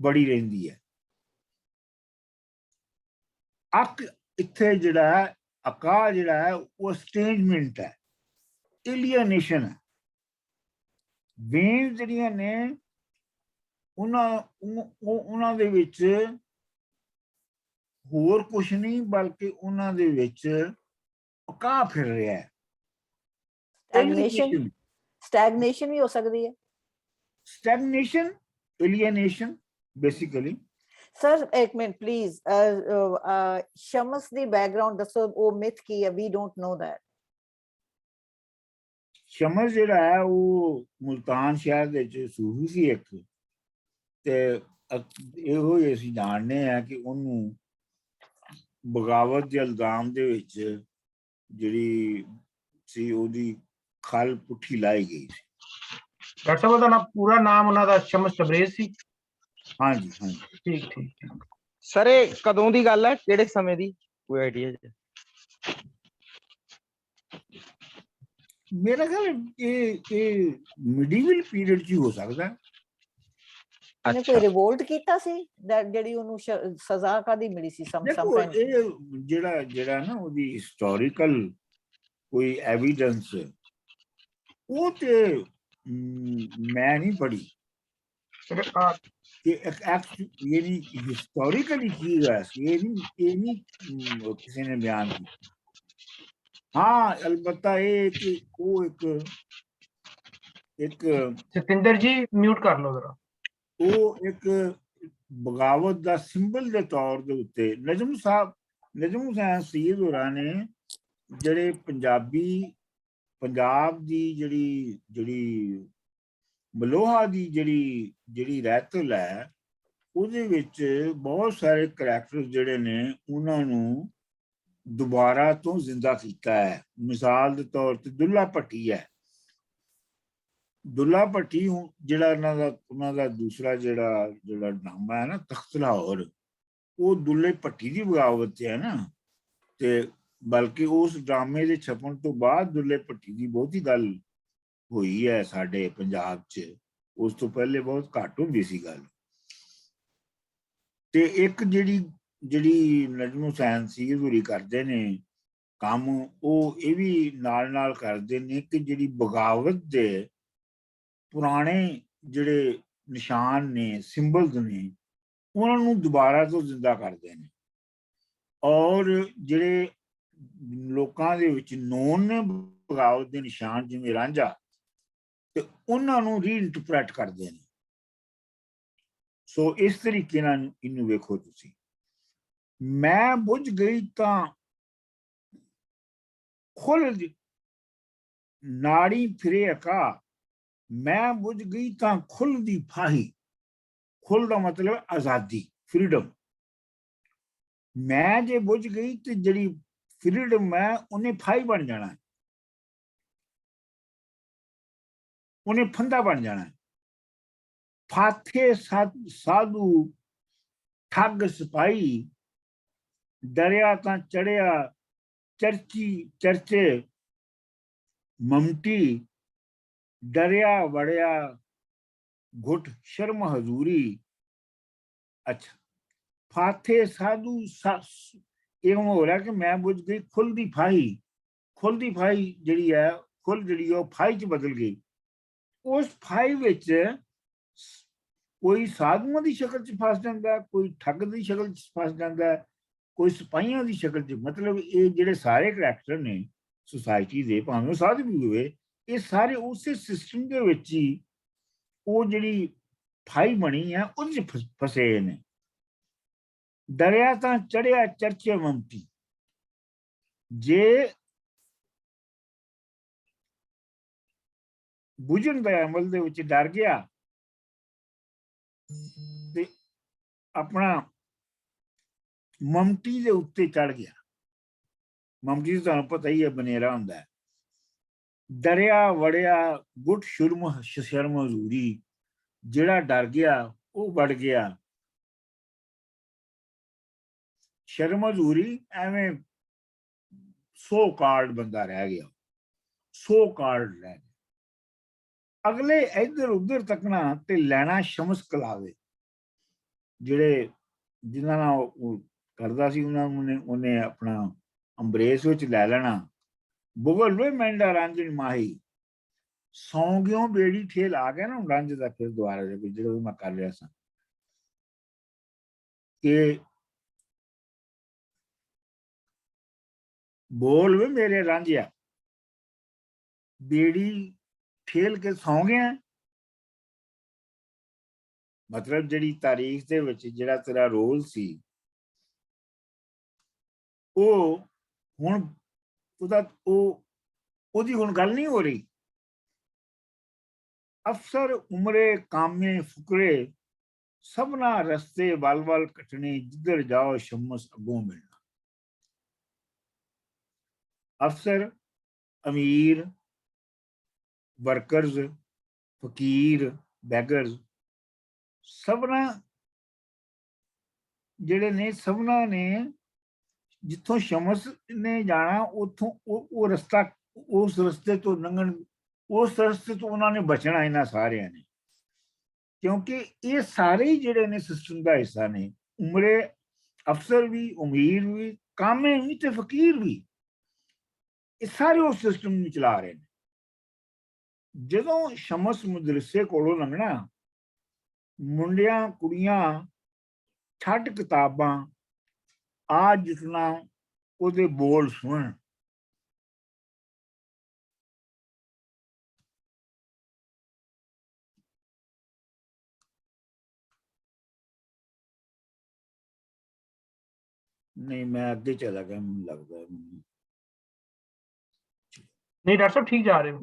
ਬੜੀ ਰਹਿੰਦੀ ਹੈ। ਅੱਕ ਇੱਥੇ ਜਿਹੜਾ ਹੈ ਅਕਾ ਜਿਹੜਾ ਹੈ ਉਹ ਸਟੇਜਮੈਂਟ ਹੈ, ਏਲੀਅਨੇਸ਼ਨ ਹੈ। ਵੇਵ ਜਿਹੜੀਆਂ ਨੇ ਉਹਨਾਂ ਦੇ ਵਿੱਚ ਹੋਰ ਕੁਛ ਨਹੀਂ ਬਲਕਿ ਉਹਨਾਂ ਦੇ ਵਿੱਚ ਅਕਾ ਫਿਰ ਰਿਹਾ ਹੈ। ਸਟੈਗਨੇਸ਼ਨ ਵੀ ਹੋ ਸਕਦੀ ਹੈ। ਸਟੈਗਨੇਸ਼ਨ, ਏਲੀਅਨੇਸ਼ਨ ਬੇਸਿਕਲੀ। ਸਰ ਇੱਕ minute please, Shams the background ਦੱਸੋ, ਉਹ ਮਿਥ ਕੀ ਹੈ? ਵੀ ਡੋਂਟ ਨੋ ਦੈਟ। ਸ਼ਮਸ ਜਿਹੜਾ ਹੈ ਉਹ ਮੁਲਤਾਨ ਸ਼ਹਿਰ ਦੇ ਵਿੱਚ ਸੂਫੀ ਸੀ ਇੱਕ, ਤੇ ਇਹੋ ਹੀ ਅਸੀਂ ਜਾਣਦੇ ਹਾਂ ਕਿ ਉਹਨੂੰ ਬਗਾਵਤ ਦੇ ਇਲਜ਼ਾਮ ਦੇ ਵਿੱਚ ਜਿਹੜੀ ਸੀ ਉਹਦੀ ਖਲ ਪੁੱਠੀ ਲਾਈ ਗਈ ਸੀ। ਡਾਕਟਰ ਸਾਹਿਬ ਉਹਦਾ ਪੂਰਾ ਨਾਮ ਉਹਨਾਂ ਦਾ ਸ਼ਮਸ ਤਬਰੇਜ਼ ਸੀ? ਹਾਂਜੀ ਹਾਂਜੀ, ਠੀਕ ਠੀਕ। ਸਰ ਇਹ ਕਦੋਂ ਦੀ ਗੱਲ ਹੈ, ਕਿਹੜੇ ਸਮੇਂ ਦੀ, ਕੋਈ ਆਈਡੀਆ? ਮੇਰਾ ਖਿਆਲ ਇਹ ਮਿਡੀਵਲ ਪੀਰੀਅਡ 'ਚ ਹੀ ਹੋ ਸਕਦਾ। ਇਹਨੇ ਕੋਈ ਰਿਵੋਲਟ ਕੀਤਾ ਸੀ ਜਿਹੜੀ ਉਹਨੂੰ ਸਜ਼ਾ ਕਾਦੀ ਮਿਲੀ ਸੀ? ਦੇਖੋ ਇਹ ਜਿਹੜਾ ਨਾ ਉਹਦੀ ਹਿਸਟੋਰੀਕਲ ਕੋਈ ਐਵੀਡੈਂਸ ਉਹ ਤੇ ਮੈਂ ਨਹੀਂ ਪੜ੍ਹੀ ਕਿ ਯਾਨੀ ਹਿਸਟੋਰੀਕਲੀ ਕੀ ਹੋਇਆ ਸੀ, ਇਹ ਨਹੀਂ ਕਿਸੇ ਨੇ ਬਿਆਨ ਕੀਤਾ। ਹਾਂ ਅਲਬત્ਤਾ ਇਹ ਕਿ ਉਹ ਇੱਕ ਸਤਿੰਦਰ ਜੀ ਮਿਊਟ ਕਰ ਲਓ ਜ਼ਰਾ। ਉਹ ਇੱਕ ਬਗਾਵਤ ਦਾ ਸਿੰਬਲ ਦੇ ਤੌਰ ਦੇ ਉੱਤੇ ਨਜਮ ਹੁਸੈਨ ਸਈਦ ਹੋਰਾਂ ਨੇ ਜਿਹੜੇ ਪੰਜਾਬ ਦੀ ਜਿਹੜੀ ਮਲੋਹਾ ਦੀ ਜਿਹੜੀ ਰਹਿਤਲ ਹੈ ਉਹਦੇ ਵਿੱਚ ਬਹੁਤ ਸਾਰੇ ਕਰੈਕਟਰ ਜਿਹੜੇ ਨੇ ਉਹਨਾਂ ਨੂੰ ਦੁਬਾਰਾ ਤੋਂ ਜ਼ਿੰਦਾ ਕੀਤਾ ਹੈ। ਮਿਸਾਲ ਦੇ ਤੌਰ ਤੇ ਦੁੱਲਾ ਭੱਟੀ ਹੈ। ਦੁੱਲਾ ਭੱਟੀ ਜਿਹੜਾ ਉਹਨਾਂ ਦਾ ਦੂਸਰਾ ਜਿਹੜਾ ਡਰਾਮਾ ਹੈ ਨਾ ਤਖਤ ਲਾਹੌਰ, ਉਹ ਦੁੱਲੇ ਭੱਟੀ ਦੀ ਬਗਾਵਤ ਤੇ ਹੈ ਨਾ। ਤੇ ਬਲਕਿ ਉਸ ਡਰਾਮੇ ਦੇ ਛਪਣ ਤੋਂ ਬਾਅਦ ਦੁੱਲੇ ਭੱਟੀ ਦੀ ਬਹੁਤੀ ਗੱਲ ਹੋਈ ਹੈ ਸਾਡੇ ਪੰਜਾਬ 'ਚ, ਉਸ ਤੋਂ ਪਹਿਲੇ ਬਹੁਤ ਘੱਟ ਹੁੰਦੀ ਸੀ ਗੱਲ। ਤੇ ਇੱਕ ਜਿਹੜੀ ਨਜਮ ਹੁਸੈਨ ਸਈਦ ਹੋਰੀ ਕਰਦੇ ਨੇ ਕੰਮ, ਉਹ ਇਹ ਵੀ ਨਾਲ ਕਰਦੇ ਨੇ ਕਿ ਜਿਹੜੀ ਬਗਾਵਤ ਦੇ ਪੁਰਾਣੇ ਜਿਹੜੇ ਨਿਸ਼ਾਨ ਨੇ, ਸਿੰਬਲਸ ਨੇ, ਉਹਨਾਂ ਨੂੰ ਦੁਬਾਰਾ ਤੋਂ ਜ਼ਿੰਦਾ ਕਰਦੇ ਨੇ। ਔਰ ਜਿਹੜੇ ਲੋਕਾਂ ਦੇ ਵਿੱਚ ਨੋਨ ਨੇ ਬਗਾਵਤ ਦੇ ਨਿਸ਼ਾਨ ਜਿਵੇਂ ਰਾਂਝਾ, ਤੇ ਉਹਨਾਂ ਨੂੰ ਰੀਇੰਟਰਪ੍ਰੈਟ ਕਰਦੇ ਨੇ। ਸੋ ਇਸ ਤਰੀਕੇ ਨਾਲ ਇਹਨੂੰ ਵੇਖੋ ਤੁਸੀਂ। ਮੈਂ ਬੁੱਝ ਗਈ ਤਾਂ ਖੁੱਲ ਨਾੜੀ ਫਿਰੇ ਅਕਾ, ਮੈਂ ਬੁੱਝ ਗਈ ਤਾਂ ਖੁੱਲ ਦੀ ਫਾਹੀ। ਖੁੱਲ ਦਾ ਮਤਲਬ ਆਜ਼ਾਦੀ, ਫਰੀडम। ਮੈਂ ਜੇ ਬੁੱਝ ਗਈ ਤੇ ਜਿਹੜੀ ਫਰੀडम ਹੈ ਉਹਨੇ ਫਾਹੀ ਬਣ ਜਾਣਾ, ਉਹਨੇ ਫੰਦਾ ਬਣ ਜਾਣਾ। ਫਾਥੇ ਸਾਧੂ ਠੱਗ ਸਿਪਾਹੀ, ਡਰਿਆ ਤਾਂ ਚੜਿਆ ਚਰਚੇ ਮਮਟੀ, ਡਰਿਆ ਵੜਿਆ ਘੁੱਟ ਸ਼ਰਮ ਹਜ਼ੂਰੀ। ਅੱਛਾ, ਫਾਥੇ ਸਾਧੂ ਇਹ ਹੋ ਰਿਹਾ ਕਿ ਮੈਂ ਬੁੱਝ ਗਈ ਖੁੱਲ ਦੀ ਫਾਹੀ। ਖੁੱਲ ਦੀ ਫਾਹੀ ਜਿਹੜੀ ਹੈ, ਖੁੱਲ ਜਿਹੜੀ ਉਹ ਫਾਹੀ 'ਚ ਬਦਲ ਗਈ। ਉਸ ਫਾਹੀ ਵਿੱਚ ਕੋਈ ਸਾਧੂਆਂ ਦੀ ਸ਼ਕਲ 'ਚ ਫਸ ਜਾਂਦਾ, ਕੋਈ ਠੱਗ ਦੀ ਸ਼ਕਲ 'ਚ ਫਸ ਜਾਂਦਾ, ਕੋਈ ਸਿਪਾਹੀਆਂ ਦੀ ਸ਼ਕਲ 'ਚ। ਮਤਲਬ ਇਹ ਜਿਹੜੇ ਸਾਰੇ ਕਰੈਕਟਰ ਨੇ ਸੁਸਾਇਟੀ ਦੇ, ਭਾਵੇਂ ਸਾਧੂ ਵੀ ਹੋਵੇ, ਇਹ ਸਾਰੇ ਉਸੇ ਸਿਸਟਮ ਦੇ ਵਿੱਚ ਹੀ ਉਹ ਜਿਹੜੀ ਫਾਈ ਬਣੀ ਹੈ ਉਹਦੇ 'ਚ ਫਸੇ ਨੇ। ਡਰਿਆ ਤਾਂ ਚੜਿਆ ਚਰਚੇ ਮਮਤੀ। ਜੇ ਬੁਝਣ ਦੇ ਅਮਲ ਦੇ ਵਿੱਚ ਡਰ ਗਿਆ ਤੇ ਆਪਣਾ ਮਮਤੀ ਦੇ ਉੱਤੇ ਚੜ ਗਿਆ। ਮਮਤੀ ਤੁਹਾਨੂੰ ਪਤਾ ਹੀ ਹੈ ਬਨੇਰਾ ਹੁੰਦਾ ਹੈ। ਡਰਿਆ ਵੜਿਆ ਗੁੱਟ ਸ਼ਰਮ ਹਜ਼ੂਰੀ, ਜਿਹੜਾ ਡਰ ਗਿਆ ਉਹ ਵੜ ਗਿਆ। ਸ਼ਰਮ ਹਜ਼ੂਰੀ ਐਵੇਂ ਸੋ ਕਾਰਡ ਬੰਦਾ ਰਹਿ ਗਿਆ, ਸੋ ਕਾਰਡ ਰਹਿ ਗਿਆ। ਅਗਲੇ ਇੱਧਰ ਉੱਧਰ ਤੱਕਣਾ ਤੇ ਲੈਣਾ ਸ਼ਮਸ ਕਲਾਵੇ, ਜਿਹੜੇ ਜਿਨ੍ਹਾਂ ਨਾਲ ਉਹ ਕਰਦਾ ਸੀ ਉਹਨਾਂ ਨੂੰ ਉਹਨੇ ਆਪਣਾ ਅੰਬਰੇਸ ਵਿੱਚ ਲੈ ਲੈਣਾ। ਬੁਗਲ ਵੇ ਮੈਂਡਾ ਰਾਂਝਣ ਮਾਹੀ, ਸੌਂ ਗਿਓ ਬੇੜੀ ਠੇਲ ਆ ਗਿਆ ਨਾ ਰੰਝ ਦਾ ਫਿਰ ਦੁਆਰਾ ਦੇ ਜਿਹੜਾ ਮੈਂ ਕਰ ਰਿਹਾ ਸਾਂ ਕਿ ਬੋਲ ਵੇ ਮੇਰੇ ਰਾਂਝਿਆ ਬੇੜੀ ਠੇਲ ਕੇ ਸੌਂ ਗਿਆ। ਮਤਲਬ ਜਿਹੜੀ ਤਾਰੀਖ ਦੇ ਵਿੱਚ ਜਿਹੜਾ ਤੇਰਾ ਰੋਲ ਸੀ ਉਹ ਹੁਣ ਉਹਦੀ ਹੁਣ ਗੱਲ ਨਹੀਂ ਹੋ ਰਹੀ। ਅਫਸਰ ਉਮਰੇ ਕਾਮੇ ਫੁਕਰੇ ਸਭਨਾ ਰਸਤੇ ਵੱਲ ਵੱਲ ਕੱਟਣੇ, ਜਿੱਧਰ ਜਾਓ ਸ਼ਮਸ ਅੱਗੋਂ ਮਿਲਣਾ। ਅਫਸਰ, ਅਮੀਰ, ਵਰਕਰਜ਼, ਫਕੀਰ, ਬੈਗਰਜ਼, ਸਭਨਾ ਜਿਹੜੇ ਨੇ ਸਭਨਾ ਨੇ ਜਿੱਥੋਂ ਸ਼ਮਸ ਨੇ ਜਾਣਾ ਉੱਥੋਂ ਉਹ ਰਸਤਾ, ਉਸ ਰਸਤੇ ਤੋਂ ਲੰਘਣ, ਉਸ ਰਸਤੇ ਤੋਂ ਉਹਨਾਂ ਨੇ ਬਚਣਾ ਇਹਨਾਂ ਸਾਰਿਆਂ ਨੇ, ਕਿਉਂਕਿ ਇਹ ਸਾਰੇ ਹੀ ਜਿਹੜੇ ਨੇ ਸਿਸਟਮ ਦਾ ਹਿੱਸਾ ਨੇ। ਉਮਰੇ ਅਫਸਰ ਵੀ, ਅਮੀਰ ਵੀ, ਕਾਮੇ ਵੀ ਤੇ ਫਕੀਰ ਵੀ, ਇਹ ਸਾਰੇ ਉਸ ਸਿਸਟਮ ਨੂੰ ਚਲਾ ਰਹੇ ਨੇ। ਜਦੋਂ ਸ਼ਮਸ ਮਦਰਸੇ ਕੋਲੋਂ ਲੰਘਣਾ, ਮੁੰਡਿਆਂ ਕੁੜੀਆਂ ਛੱਡ ਕਿਤਾਬਾਂ ਆ ਜਿਤਨਾ ਉਹਦੇ ਬੋਲ ਸੁਣ। नहीं मैं अगे चला गया, मुझे लगता है नहीं डॉक्टर साहब ठीक जा रहे हो।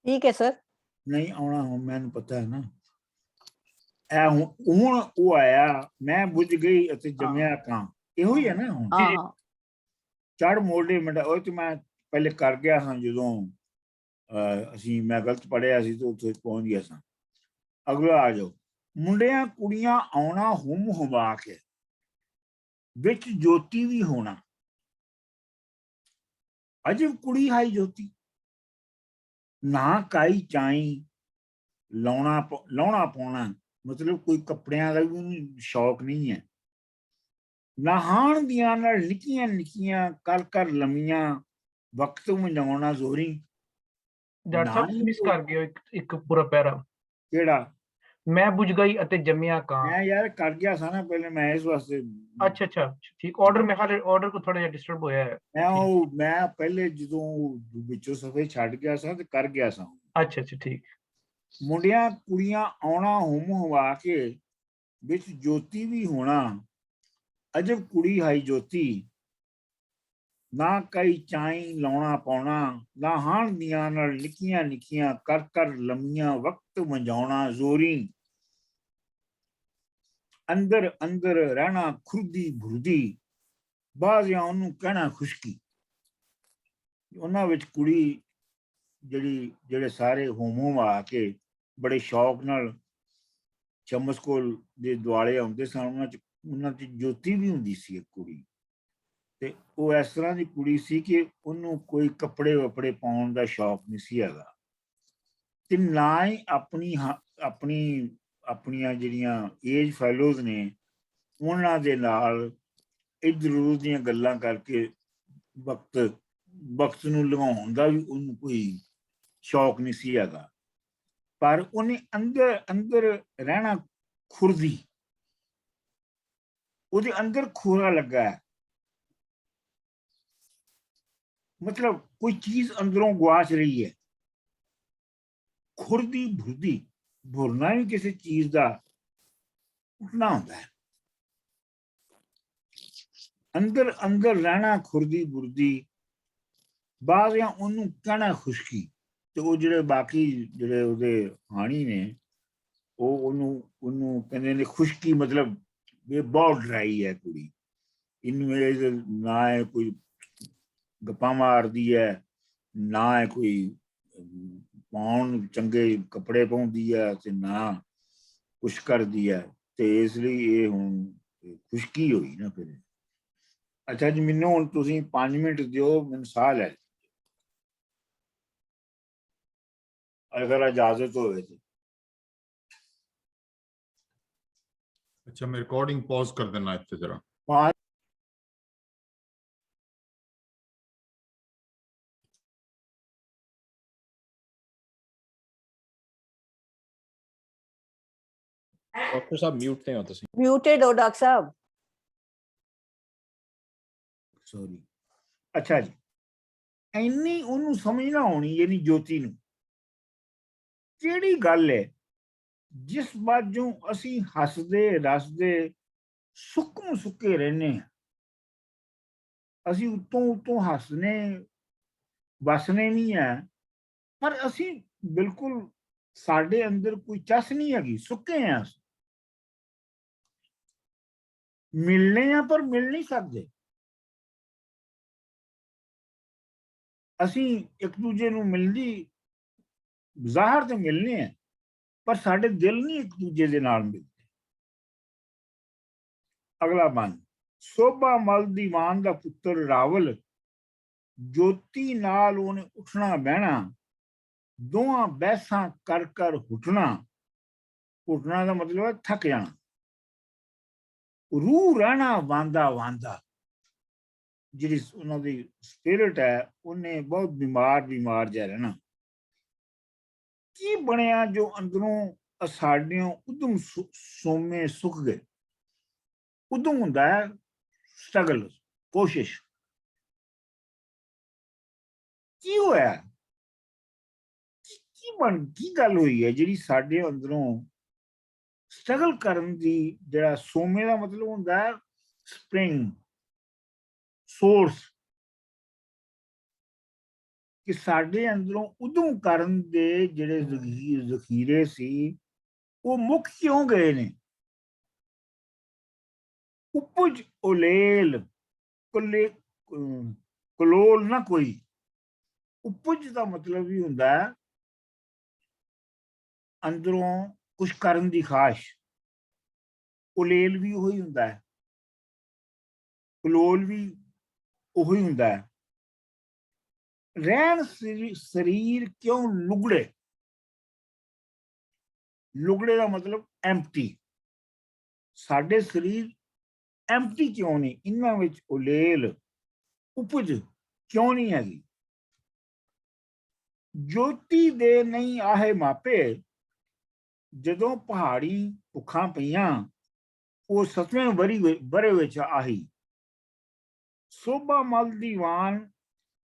ठीक है सर। नहीं आना हूं, मैंने पता है ना। ਹੁਣ ਉਹ ਆਇਆ, ਮੈਂ ਬੁੱਝ ਗਈ ਅਤੇ ਜੰਮਿਆ ਕਾਂ, ਇਹੋ ਹੀ ਹੈ ਨਾ। ਹੁਣ हाँ ਚੜ ਮੋਢੇ ਮੰਡਾ, ਉਹ ਤੇ ਮੈਂ ਪਹਿਲੇ ਕਰ ਗਿਆ ਹਾਂ ਜਦੋਂ ਅਸੀਂ ਮੈਂ ਗਲਤ ਪੜਿਆ ਸੀ ਤੇ ਉੱਥੇ ਪਹੁੰਚ ਗਿਆ ਸਾਂ। ਅਗਲਾ ਆ ਜਾਓ। ਮੁੰਡਿਆਂ ਕੁੜੀਆਂ ਆਉਣਾ ਹੁਮ ਹੁਮਾ ਕੇ, ਵਿੱਚ ਜੋਤੀ ਵੀ ਹੋਣਾ। ਅਜਬ ਕੁੜੀ ਹਾਈ ਜੋਤੀ, ਨਾ ਕਾਈ ਚਾਈ ਲਾਉਣਾ ਪਾਉਣਾ, ਮਤਲਬ ਕੋਈ ਕੱਪੜਿਆਂ ਦਾ ਵੀ ਉਹਨੂੰ ਸ਼ੌਕ ਨਹੀਂ ਹੈ। ਨਹਾਣ ਦੀਆਂ ਨਾਲ ਨਿੱਕੀਆਂ ਨਿੱਕੀਆਂ ਕਰ ਕਰ ਲੰਮੀਆਂ, ਵਕਤ ਮਨਾਉਣਾ ਜ਼ੋਰੀ। डॉक्टर साहब मिस कर गए हो एक पूरा पैरा। ਕਿਹੜਾ? मैं बुझ गई ਅਤੇ ਜੰਮਿਆ ਕਾਂ। ਮੈਂ ਯਾਰ ਕਰ ਗਿਆ ਸਾਂ ਨਾ ਪਹਿਲੇ, ਮੈਂ ਇਸ ਵਾਸਤੇ अच्छा अच्छा ठीक। ऑर्डर में हाले ऑर्डर को थोड़ा जिहा डिस्टर्ब होया है। ਮੈਂ ਪਹਿਲੇ ਜਦੋਂ ਵਿੱਚੋਂ ਸਫੇ ਛੱਡ ਗਿਆ ਸਾਂ ਤੇ ਕਰ ਗਿਆ ਸਾਂ। अच्छा अच्छा ठीक। ਮੁੰਡਿਆਂ ਕੁੜੀਆਂ ਆਉਣਾ ਹੁਮ ਹਵਾ ਕੇ, ਵਿੱਚ ਜੋਤੀ ਵੀ ਹੋਣਾ। ਅਜਬ ਕੁੜੀ ਹਾਈ ਜੋਤੀ, ਨਾ ਕਈ ਚਾਈ ਲਾਉਣਾ ਪਾਉਣਾ। ਨਹਾਣ ਦੀਆਂ ਨਾਲ ਨਿੱਕੀਆਂ ਨਿੱਕੀਆਂ ਕਰ ਕਰ ਲੰਮੀਆਂ, ਵਕਤ ਮੰਝਾਉਣਾ ਜ਼ੋਰੀ। ਅੰਦਰ ਅੰਦਰ ਰਹਿਣਾ ਖੁਰਦੀ ਭੁਰਦੀ, ਬਾਜ਼ਿਆਂ ਉਹਨੂੰ ਕਹਿਣਾ ਖੁਸ਼ਕੀ। ਉਹਨਾਂ ਵਿੱਚ ਕੁੜੀ ਜਿਹੜੇ ਸਾਰੇ ਹੋਮੋਂ ਆ ਕੇ ਬੜੇ ਸ਼ੌਕ ਨਾਲ ਸ਼ਮਸ ਕੋਲ ਦੇ ਦੁਆਲੇ ਆਉਂਦੇ ਸਨ, ਉਹਨਾਂ 'ਚ ਜੋਤੀ ਵੀ ਹੁੰਦੀ ਸੀ ਇੱਕ ਕੁੜੀ। ਤੇ ਉਹ ਇਸ ਤਰ੍ਹਾਂ ਦੀ ਕੁੜੀ ਸੀ ਕਿ ਉਹਨੂੰ ਕੋਈ ਕੱਪੜੇ ਵਪੜੇ ਪਾਉਣ ਦਾ ਸ਼ੌਕ ਨਹੀਂ ਸੀ ਹੈਗਾ, ਤੇ ਨਾ ਹੀ ਆਪਣੀਆਂ ਜਿਹੜੀਆਂ ਏਜ ਫੈਲੋਜ਼ ਨੇ ਉਹਨਾਂ ਦੇ ਨਾਲ ਇੱਧਰ ਉੱਧਰ ਦੀਆਂ ਗੱਲਾਂ ਕਰਕੇ ਵਕਤ ਨੂੰ ਲੰਘਾਉਣ ਦਾ ਵੀ ਉਹਨੂੰ ਕੋਈ ਸ਼ੌਕ ਨਹੀਂ ਸੀ ਹੈਗਾ। ਪਰ ਉਹਨੇ ਅੰਦਰ ਅੰਦਰ ਰਹਿਣਾ ਖੁਰਦੀ, ਉਹਦੇ ਅੰਦਰ ਖੋਰਾ ਲੱਗਾ ਹੈ। ਮਤਲਬ ਕੋਈ ਚੀਜ਼ ਅੰਦਰੋਂ ਗੁਆਚ ਰਹੀ ਹੈ। ਖੁਰਦੀ ਭੁਰਦੀ, ਭੁਰਨਾ ਵੀ ਕਿਸੇ ਚੀਜ਼ ਦਾ ਉੱਠਣਾ ਹੁੰਦਾ ਹੈ। ਅੰਦਰ ਅੰਦਰ ਰਹਿਣਾ ਖੁਰਦੀ ਭੁਰਦੀ, ਬਾਜ਼ਿਆਂ ਉਹਨੂੰ ਕਹਿਣਾ ਖੁਸ਼ਕੀ। ਤੇ ਉਹ ਜਿਹੜੇ ਬਾਕੀ ਜਿਹੜੇ ਉਹਦੇ ਹਾਣੀ ਨੇ ਉਹ ਉਹਨੂੰ ਕਹਿੰਦੇ ਨੇ ਖੁਸ਼ਕੀ। ਮਤਲਬ ਇਹ ਬਹੁਤ ਡਰਾਈ ਹੈ ਕੁੜੀ, ਇਹਨੂੰ ਇਹ ਨਾ ਹੈ ਕੋਈ ਗੱਪਾਂ ਮਾਰਦੀ ਹੈ, ਨਾ ਹੈ ਕੋਈ ਪਾਉਣ ਚੰਗੇ ਕੱਪੜੇ ਪਾਉਂਦੀ ਹੈ, ਤੇ ਨਾ ਕੁਛ ਕਰਦੀ ਹੈ। ਤੇ ਇਸ ਲਈ ਇਹ ਹੁਣ ਖੁਸ਼ਕੀ ਹੋਈ ਨਾ ਫਿਰ। ਅੱਛਾ ਜੀ, ਮੈਨੂੰ ਹੁਣ ਤੁਸੀਂ 5 ਮਿੰਟ ਦਿਓ, ਮੈਨੂੰ ਸਾਹ ਲੈ। अगर इजाजत होवे तो। अच्छा मैं रिकॉर्डिंग पॉज कर देना इतने जरा। हाँ, डॉक्टर साहब म्यूट नहीं हो तुसी। म्यूटेड हो डॉक्टर साहब। सॉरी। अच्छा जी, ਇੰਨੀ ਉਹਨੂੰ ਸਮਝ ਨਾ ਆਉਣੀ ਯਾਨੀ ਜੋਤੀ ਨੂੰ ਕਿਹੜੀ ਗੱਲ ਹੈ ਜਿਸ ਬਾਝੋਂ ਅਸੀਂ ਹੱਸਦੇ ਰਸਦੇ ਸੁੱਕਮ ਸੁੱਕੇ ਰਹਿੰਦੇ ਹਾਂ। ਅਸੀਂ ਉੱਤੋਂ ਹੱਸਨੇ ਵਸਨੇ ਨਹੀਂ ਹੈ, ਪਰ ਅਸੀਂ ਬਿਲਕੁਲ ਸਾਡੇ ਅੰਦਰ ਕੋਈ ਚੱਸ ਨਹੀਂ ਹੈਗੀ, ਸੁੱਕੇ ਹਾਂ। ਮਿਲਨੇ ਆ ਪਰ ਮਿਲ ਨਹੀਂ ਸਕਦੇ। ਅਸੀਂ ਇੱਕ ਦੂਜੇ ਨੂੰ ਮਿਲਦੀ ਜ਼ਾਹਰ ਤੇ ਮਿਲਨੇ ਆ, ਪਰ ਸਾਡੇ ਦਿਲ ਨਹੀਂ ਇੱਕ ਦੂਜੇ ਦੇ ਨਾਲ ਮਿਲਦੇ। ਅਗਲਾ ਬੰਦ। ਸੋਭਾ ਮਲ ਦੀਵਾਨ ਦਾ ਪੁੱਤਰ ਰਾਵਲ, ਜੋਤੀ ਨਾਲ ਉਹਨੇ ਉੱਠਣਾ ਬਹਿਣਾ, ਦੋਹਾਂ ਬਹਿਸਾਂ ਕਰ ਕਰ ਹੁੱਟਣਾ। ਹੁੱਟਣਾ ਦਾ ਮਤਲਬ ਹੈ ਥੱਕ ਜਾਣਾ। रूह रहना वांदा वांदा, जी उन्होंने स्पिरिट है उन्हें बहुत बीमार जा रहना। की बनया जो अंदरों साडियों उदम सोमे सुख गए। उदम हुंदा है स्ट्रगल, कोशिश। की होया की गल हुई है जी साडे अंदरों स्ट्रगल करन दी। जिहड़ा सोमे का मतलब हुंदा है स्प्रिंग सोर्स, कि साडे अंदरों उदम करन दे जिहड़े ज़खीरे सी वो मुक क्यों गए ने। उपज उलेल कुले कलोल ना कोई। उपज का मतलब भी हुंदा है अंदरों कुछ करन दी ख्वाहिश। उलेल भी वही हुंदा है, कलोल भी वही हुंदा है। रहन शरीर क्यों लुगड़े। लुगड़े का मतलब एम्प्टी। साडे शरीर एम्प्टी क्यों नहीं, इन्हां विच उलेल उपज क्यों नहीं हैगी। ज्योति दे नहीं आहे मापे, जदों पहाड़ी भुखा पईयां वो 7वें बरे विच आही। सोभा मल दीवान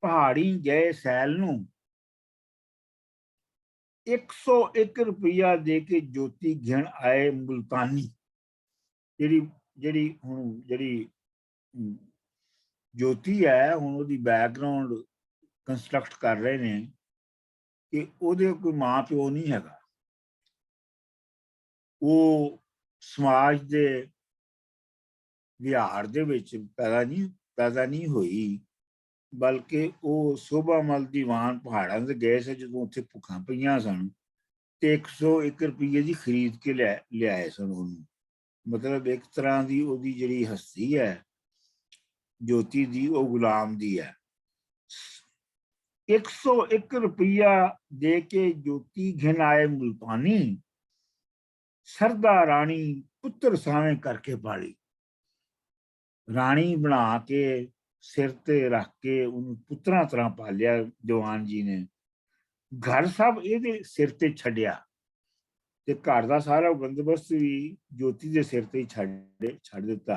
पहाड़ी गए सैल नूं, 101 रुपया दे के ज्योति घिण आए मुल्तानी। ਜਿਹੜੀ ਜਿਹੜੀ ਹੁਣ ਜਿਹੜੀ ज्योति है ਹੁਣ ਉਹਦੀ बैकग्राउंड कंस्ट्रक्ट कर रहे ने कि ਉਹਦੇ ਕੋਈ ਮਾਂ ਪਿਓ ਨਹੀਂ ਹੈਗਾ। ਉਹ ਸਮਾਜ ਦੇ ਵਿਹਾਰ ਦੇ ਵਿੱਚ ਪੈਦਾ ਨਹੀਂ ਹੋਈ, ਬਲਕਿ ਉਹ ਸੋਭਾ ਮਲ ਦੀਵਾਨ ਪਹਾੜਾਂ ਤੇ ਗਏ ਸੀ ਜਦੋਂ ਉੱਥੇ ਭੁੱਖਾਂ ਪਈਆਂ ਸਨ ਤੇ 101 ਰੁਪਏ ਦੀ ਖਰੀਦ ਕੇ ਲਿਆਏ ਸਨ ਉਹਨੂੰ। मतलब एक तरह की ਉਹਦੀ ਜਿਹੜੀ ਹਸਤੀ ਹੈ ज्योति ਦੀ ਉਹ ਗੁਲਾਮ ਦੀ ਹੈ। 101 रुपया दे के ज्योति घिन आए मुल्तानी, सरदा रानी पुत्र सावें करके पाली। रानी बना के सिर ते रख के उन्हें पुत्रा तरह पालिया जवान जी ने। घर सब ਇਹਦੇ सिर ते छड्या ਤੇ ਘਰ ਦਾ ਸਾਰਾ ਬੰਦੋਬਸਤ ਵੀ ज्योति ਦੇ ਸਿਰ ਤੇ ਛੱਡ ਦਿੱਤਾ।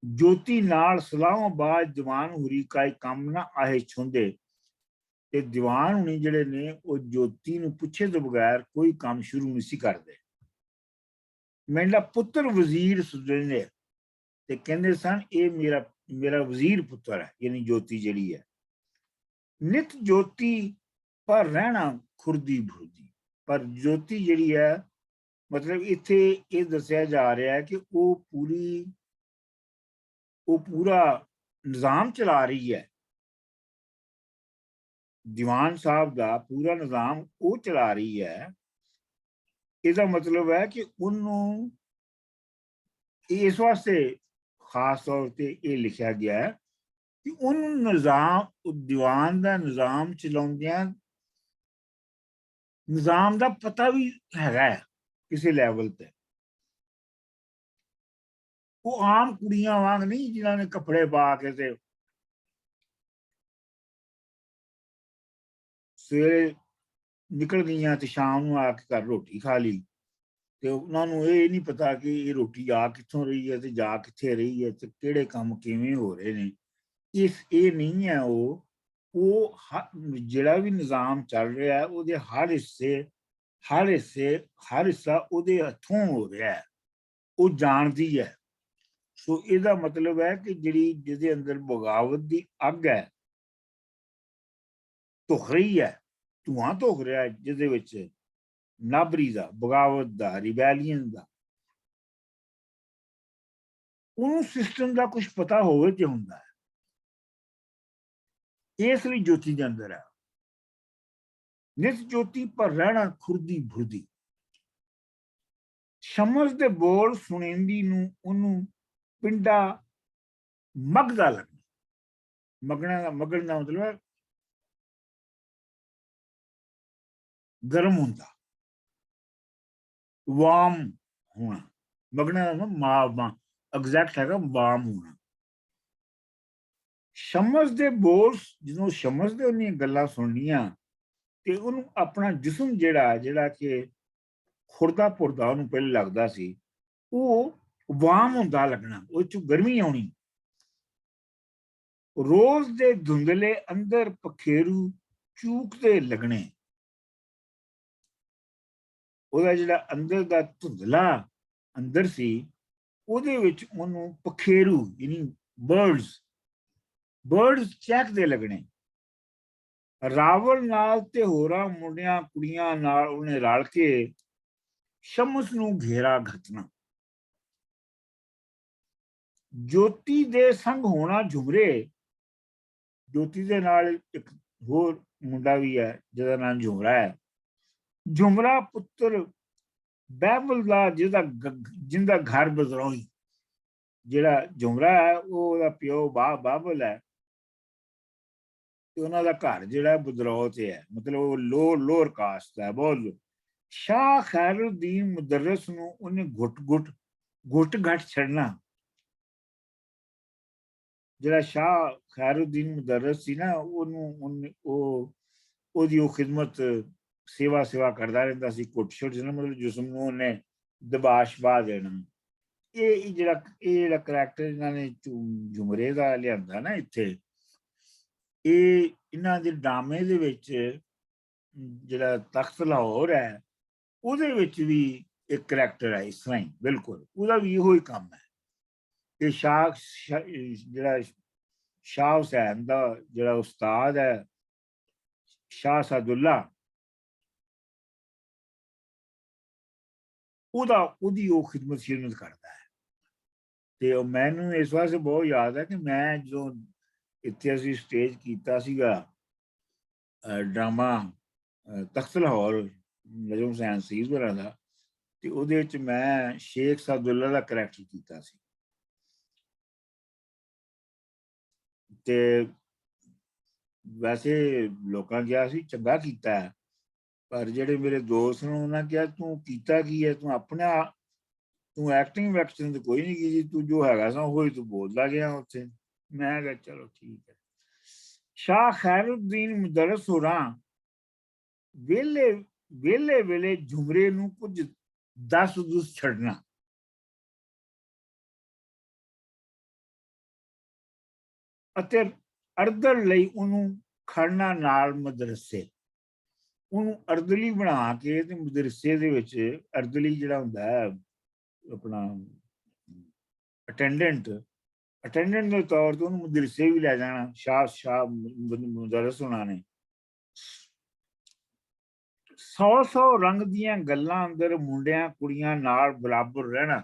ज्योति नाल सलाहों बाद दीवान हुरी काई कम ना आए छुंदे। ते दीवान हुनी ਜਿਹੜੇ ਨੇ ਉਹ ज्योति ਨੂੰ ਪੁੱਛੇ ਤੋਂ ਬਗੈਰ ਕੋਈ ਕੰਮ ਸ਼ੁਰੂ ਨਹੀਂ ਸੀ ਕਰਦੇ। ਮੇਰਾ ਪੁੱਤਰ ਵਜ਼ੀਰ ਸੁਣਦੇ ਤੇ ਕਹਿੰਦੇ ਸਨ ਇਹ ਮੇਰਾ ਵਜ਼ੀਰ ਪੁੱਤਰ ਹੈ, ਯਾਨੀ ज्योति ਜਿਹੜੀ ਹੈ। ਨਿਤ ज्योति पर रहना खुरदी भुरदी। पर ज्योति ਜਿਹੜੀ ਹੈ मतलब ਇੱਥੇ ਇਹ ਦੱਸਿਆ ਜਾ ਰਿਹਾ ਹੈ ਕਿ ਉਹ पूरा निजाम चला रही है। दीवान साहब का पूरा निजाम वो चला रही है। इसका मतलब है कि उन्होंने इस वास्ते खास तौर पर यह लिखा गया है ਕਿ ਉਹਨੂੰ ਨਿਜ਼ਾਮ ਦੀਵਾਨ ਦਾ ਨਿਜ਼ਾਮ ਚਲਾਉਂਦਿਆਂ ਨਿਜ਼ਾਮ ਦਾ ਪਤਾ ਵੀ ਹੈਗਾ ਕਿਸੇ ਲੈਵਲ ਤੇ। ਉਹ ਆਮ ਕੁੜੀਆਂ ਵਾਂਗ ਨਹੀਂ ਜਿਨ੍ਹਾਂ ਨੇ ਕੱਪੜੇ ਪਾ ਕੇ ਤੇ ਸਵੇਰੇ ਨਿਕਲ ਗਈਆਂ ਤੇ ਸ਼ਾਮ ਨੂੰ ਆ ਕੇ ਘਰ ਰੋਟੀ ਖਾ ਲਈ, ਤੇ ਉਹਨਾਂ ਨੂੰ ਇਹ ਨਹੀਂ ਪਤਾ ਕਿ ਇਹ ਰੋਟੀ ਆ ਕਿੱਥੋਂ ਰਹੀ ਹੈ ਤੇ ਜਾ ਕਿੱਥੇ ਰਹੀ ਹੈ ਤੇ ਕਿਹੜੇ ਕੰਮ ਕਿਵੇਂ ਹੋ ਰਹੇ ਨੇ। ਇਹ ਨਹੀਂ ਹੈ। ਉਹ ਜਿਹੜਾ ਵੀ ਨਿਜ਼ਾਮ ਚੱਲ ਰਿਹਾ ਉਹਦੇ ਹਰ ਹਿੱਸਾ ਉਹਦੇ ਹੱਥੋਂ ਹੋ ਰਿਹਾ ਹੈ, ਉਹ ਜਾਣਦੀ ਹੈ। ਸੋ ਇਹਦਾ ਮਤਲਬ ਹੈ ਕਿ ਜਿਹੜੀ ਜਿਹਦੇ ਅੰਦਰ ਬਗਾਵਤ ਦੀ ਅੱਗ ਹੈ, ਧੁਖ ਰਹੀ ਹੈ, ਧੂਆਂ ਧੁਖ ਰਿਹਾ ਜਿਹਦੇ ਵਿੱਚ ਨਾਬਰੀ ਦਾ, ਬਗਾਵਤ ਦਾ, ਰਿਬੈਲੀਅਨ ਦਾ, ਉਹਨੂੰ ਸਿਸਟਮ ਦਾ ਕੁਝ ਪਤਾ ਹੋਵੇ ਤੇ ਹੁੰਦਾ ਹੈ। ਇਸ ਲਈ ਜੋਤੀ ਦੇ ਅੰਦਰ ਹੈ ਨਿਤ ਜੋਤੀ ਪਰ ਰਹਿਣਾ ਖੁਰਦੀ ਭੁਰਦੀ। ਸ਼ਮਸ ਦੇ ਬੋਲ ਸੁਣੀਂਦੀ ਨੂੰ ਉਹਨੂੰ ਪਿੰਡਾ ਮਗਦਾ ਲੱਗਣਾ। ਮਗਣ ਦਾ ਮਤਲਬ ਹੈ ਗਰਮ ਹੁੰਦਾ, ਵਾਰਮ ਹੋਣਾ। ਮਗਣਾ ਦਾ ਮਾਂ ਐਗਜ਼ੈਕਟ ਹੈਗਾ ਵਾਰਮ ਹੋਣਾ। ਸ਼ਮਸ ਦੇ ਬੋਲ ਜਦੋਂ ਸ਼ਮਸ ਦੇ ਉਹਨੀਆਂ ਗੱਲਾਂ ਸੁਣਨੀਆਂ ਤੇ ਉਹਨੂੰ ਆਪਣਾ ਜਿਸਮ ਜਿਹੜਾ ਕਿ ਖੁਰਦਾ ਪੁਰਦਾ ਉਹਨੂੰ ਪਹਿਲੇ ਲੱਗਦਾ ਸੀ, ਉਹ ਵਾਰਮ ਹੁੰਦਾ ਲੱਗਣਾ, ਉਹ ਚ ਗਰਮੀ ਆਉਣੀ। ਰੋਜ਼ ਦੇ ਧੁੰਦਲੇ ਅੰਦਰ ਪਖੇਰੂ ਚੂਕਦੇ ਲੱਗਣੇ। ਉਹਦਾ ਜਿਹੜਾ ਅੰਦਰ ਦਾ ਧੁੰਦਲਾ ਅੰਦਰ ਸੀ ਉਹਦੇ ਵਿੱਚ ਉਹਨੂੰ ਪਖੇਰੂ ਯਾਨੀ ਬਰਡਸ ਚਹਿਕਦੇ ਲੱਗਣੇ। ਰਾਵਲ ਨਾਲ ਤੇ ਹੋਰਾਂ ਮੁੰਡਿਆਂ ਕੁੜੀਆਂ ਨਾਲ ਉਹਨੇ ਰਲ ਕੇ ਸ਼ਮਸ ਨੂੰ ਘੇਰਾ ਘਤਨਾ। ਜੋਤੀ ਦੇ ਸੰਗ ਹੋਣਾ ਝੁਮਰੇ। ਜੋਤੀ ਦੇ ਨਾਲ ਇੱਕ ਹੋਰ ਮੁੰਡਾ ਵੀ ਹੈ ਜਿਹਦਾ ਨਾਮ ਝੁਮਰਾ ਹੈ। ਝੁਮਰਾ ਪੁੱਤਰ ਬਹਿਬਲ ਦਾ ਜਿੰਦਾ ਘਰ ਬਦਰੋਈ। ਜਿਹੜਾ ਝੁਮਰਾ ਹੈ ਉਹ ਉਹਦਾ ਪਿਓ ਬਾਬਲ ਹੈ ਤੇ ਉਹਨਾਂ ਦਾ ਘਰ ਜਿਹੜਾ ਬਦਰੌ ਤੇ ਹੈ, ਮਤਲਬ ਉਹ ਲੋਅਰ ਕਾਸਟ ਦਾ ਬਹੁਤ। ਸ਼ਾਹ ਖੈਰੁਦੀਨ ਮੁਦਰਸ ਨੂੰ ਉਹਨੇ ਘੁੱਟ ਛੱਡਣਾ। ਜਿਹੜਾ ਸ਼ਾਹ ਖੈਰੁਦੀਨ ਮੁਦਰਸ ਸੀ ਨਾ ਉਹਦੀ ਉਹ ਖਿਦਮਤ ਸੇਵਾ ਕਰਦਾ ਰਹਿੰਦਾ ਸੀ। ਘੁੱਟ ਛੱਡ ਮਤਲਬ ਜਿਸਮ ਨੂੰ ਉਹਨੇ ਦਬਾਸ਼ਬਾ ਦੇਣਾ। ਇਹ ਜਿਹੜਾ ਕਰੈਕਟਰ ਇਹਨਾਂ ਨੇ ਝੁਮਰੇ ਦਾ ਲਿਆਂਦਾ ਨਾ ਇੱਥੇ, ਇਹ ਇਹਨਾਂ ਦੇ ਡਰਾਮੇ ਦੇ ਵਿੱਚ ਜਿਹੜਾ ਤਖਤ ਲਾਹੌਰ ਹੈ ਉਹਦੇ ਵਿੱਚ ਵੀ ਇੱਕ ਕਰੈਕਟਰ ਹੈ ਇਸ ਤਰ੍ਹਾਂ ਹੀ ਬਿਲਕੁਲ। ਉਹਦਾ ਵੀ ਇਹੋ ਹੀ ਕੰਮ ਹੈ ਕਿ ਜਿਹੜਾ ਸ਼ਾਹ ਹੁਸੈਨ ਦਾ ਜਿਹੜਾ ਉਸਤਾਦ ਹੈ ਸ਼ਾਹ ਸਾਦੁੱਲਾ, ਉਹਦੀ ਉਹ ਖਿਦਮਤ ਕਰਦਾ ਹੈ। ਤੇ ਮੈਨੂੰ ਇਸ ਵਾਸਤੇ ਬਹੁਤ ਯਾਦ ਹੈ ਕਿ ਮੈਂ ਜਦੋਂ ਇੱਥੇ ਅਸੀਂ ਸਟੇਜ ਕੀਤਾ ਸੀਗਾ ਡਰਾਮਾ ਤਖਤ ਲਾਹੌਰ ਨਜਮ ਹੁਸੈਨ ਸੀਜ਼ ਹੋਰਾਂ ਦਾ, ਤੇ ਉਹਦੇ ਵਿੱਚ ਮੈਂ ਸ਼ੇਖ ਸਾਦੁੱਲਾ ਦਾ ਕਰੈਕਟਰ ਕੀਤਾ ਸੀ। ਤੇ ਵੈਸੇ ਲੋਕਾਂ ਕਿਹਾ ਸੀ ਚੰਗਾ ਕੀਤਾ ਹੈ, ਪਰ ਜਿਹੜੇ ਮੇਰੇ ਦੋਸਤ ਨੇ ਉਹਨਾਂ ਕਿਹਾ ਤੂੰ ਕੀਤਾ ਕੀ ਹੈ, ਤੂੰ ਐਕਟਿੰਗ ਵੈਕਟਿੰਗ ਤਾਂ ਕੋਈ ਨਹੀਂ ਕੀਤੀ, ਤੂੰ ਜੋ ਹੈਗਾ ਸਾਂ ਉਹੀ ਤੂੰ ਬੋਲਦਾ ਗਿਆ ਉੱਥੇ। ਮੈਂ ਕਿਹਾ ਚਲੋ ਠੀਕ ਹੈ। ਸ਼ਾਹ ਖੈਰੁਦੀਨ ਮੁਦਰਸ ਹੋਰਾਂ ਵੇਲੇ ਝੁਮਰੇ ਨੂੰ ਕੁਝ ਦਸ ਛੱਡਣਾ। ਅਤੇ ਅਰਦਲ ਲਈ ਉਹਨੂੰ ਖੜਨਾ ਨਾਲ ਮਦਰਸੇ, ਉਹਨੂੰ ਅਰਦਲੀ ਬਣਾ ਕੇ ਤੇ ਮਦਰਸੇ ਦੇ ਵਿੱਚ ਅਰਦਲੀ ਜਿਹੜਾ ਹੁੰਦਾ ਹੈ ਆਪਣਾ ਅਟੈਂਡੈਂਟ ਦੇ ਤੌਰ ਤੇ ਉਹਨੂੰ ਮਦਰਸੇ ਵੀ ਲੈ ਜਾਣਾ। ਸ਼ਾਹ ਮੁਦਰਸ ਹੋਣਾ ਨੇ 100 ਰੰਗ ਦੀਆਂ ਗੱਲਾਂ ਅੰਦਰ ਮੁੰਡਿਆਂ ਕੁੜੀਆਂ ਨਾਲ ਬਰਾਬਰ ਰਹਿਣਾ।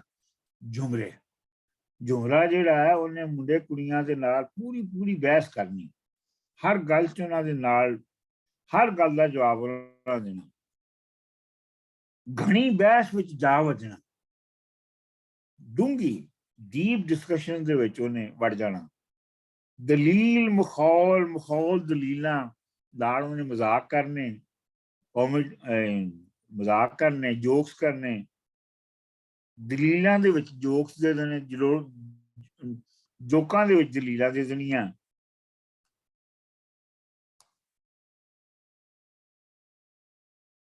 ਝੁਮਰਾ ਜਿਹੜਾ ਹੈ ਉਹਨੇ ਮੁੰਡੇ ਕੁੜੀਆਂ ਦੇ ਨਾਲ ਪੂਰੀ ਬਹਿਸ ਕਰਨੀ, ਹਰ ਗੱਲ 'ਚ ਉਹਨਾਂ ਦੇ ਨਾਲ ਹਰ ਗੱਲ ਦਾ ਜਵਾਬ ਉਹਨਾਂ ਦੇਣਾ। ਘਣੀ ਬਹਿਸ ਵਿੱਚ ਜਾ ਵਜਣਾ, ਡੂੰਘੀ ਡੀਪ ਡਿਸਕਸ਼ਨ ਦੇ ਵਿੱਚ ਉਹਨੇ ਵੜ ਜਾਣਾ। ਦਲੀਲ ਮਖੌਲ ਮਖੌਲ ਦਲੀਲਾਂ ਨਾਲ ਉਹਨੇ ਮਜ਼ਾਕ ਕਰਨੇ, ਮਜ਼ਾਕ ਕਰਨੇ, ਜੋਕਸ ਕਰਨੇ, ਦਲੀਲਾਂ ਦੇ ਵਿੱਚ ਜੋਕਸ ਦੇ ਦੇਣੇ, ਜੋਕਾਂ ਦੇ ਵਿੱਚ ਦਲੀਲਾਂ ਦੇ ਦੇਣੀਆਂ।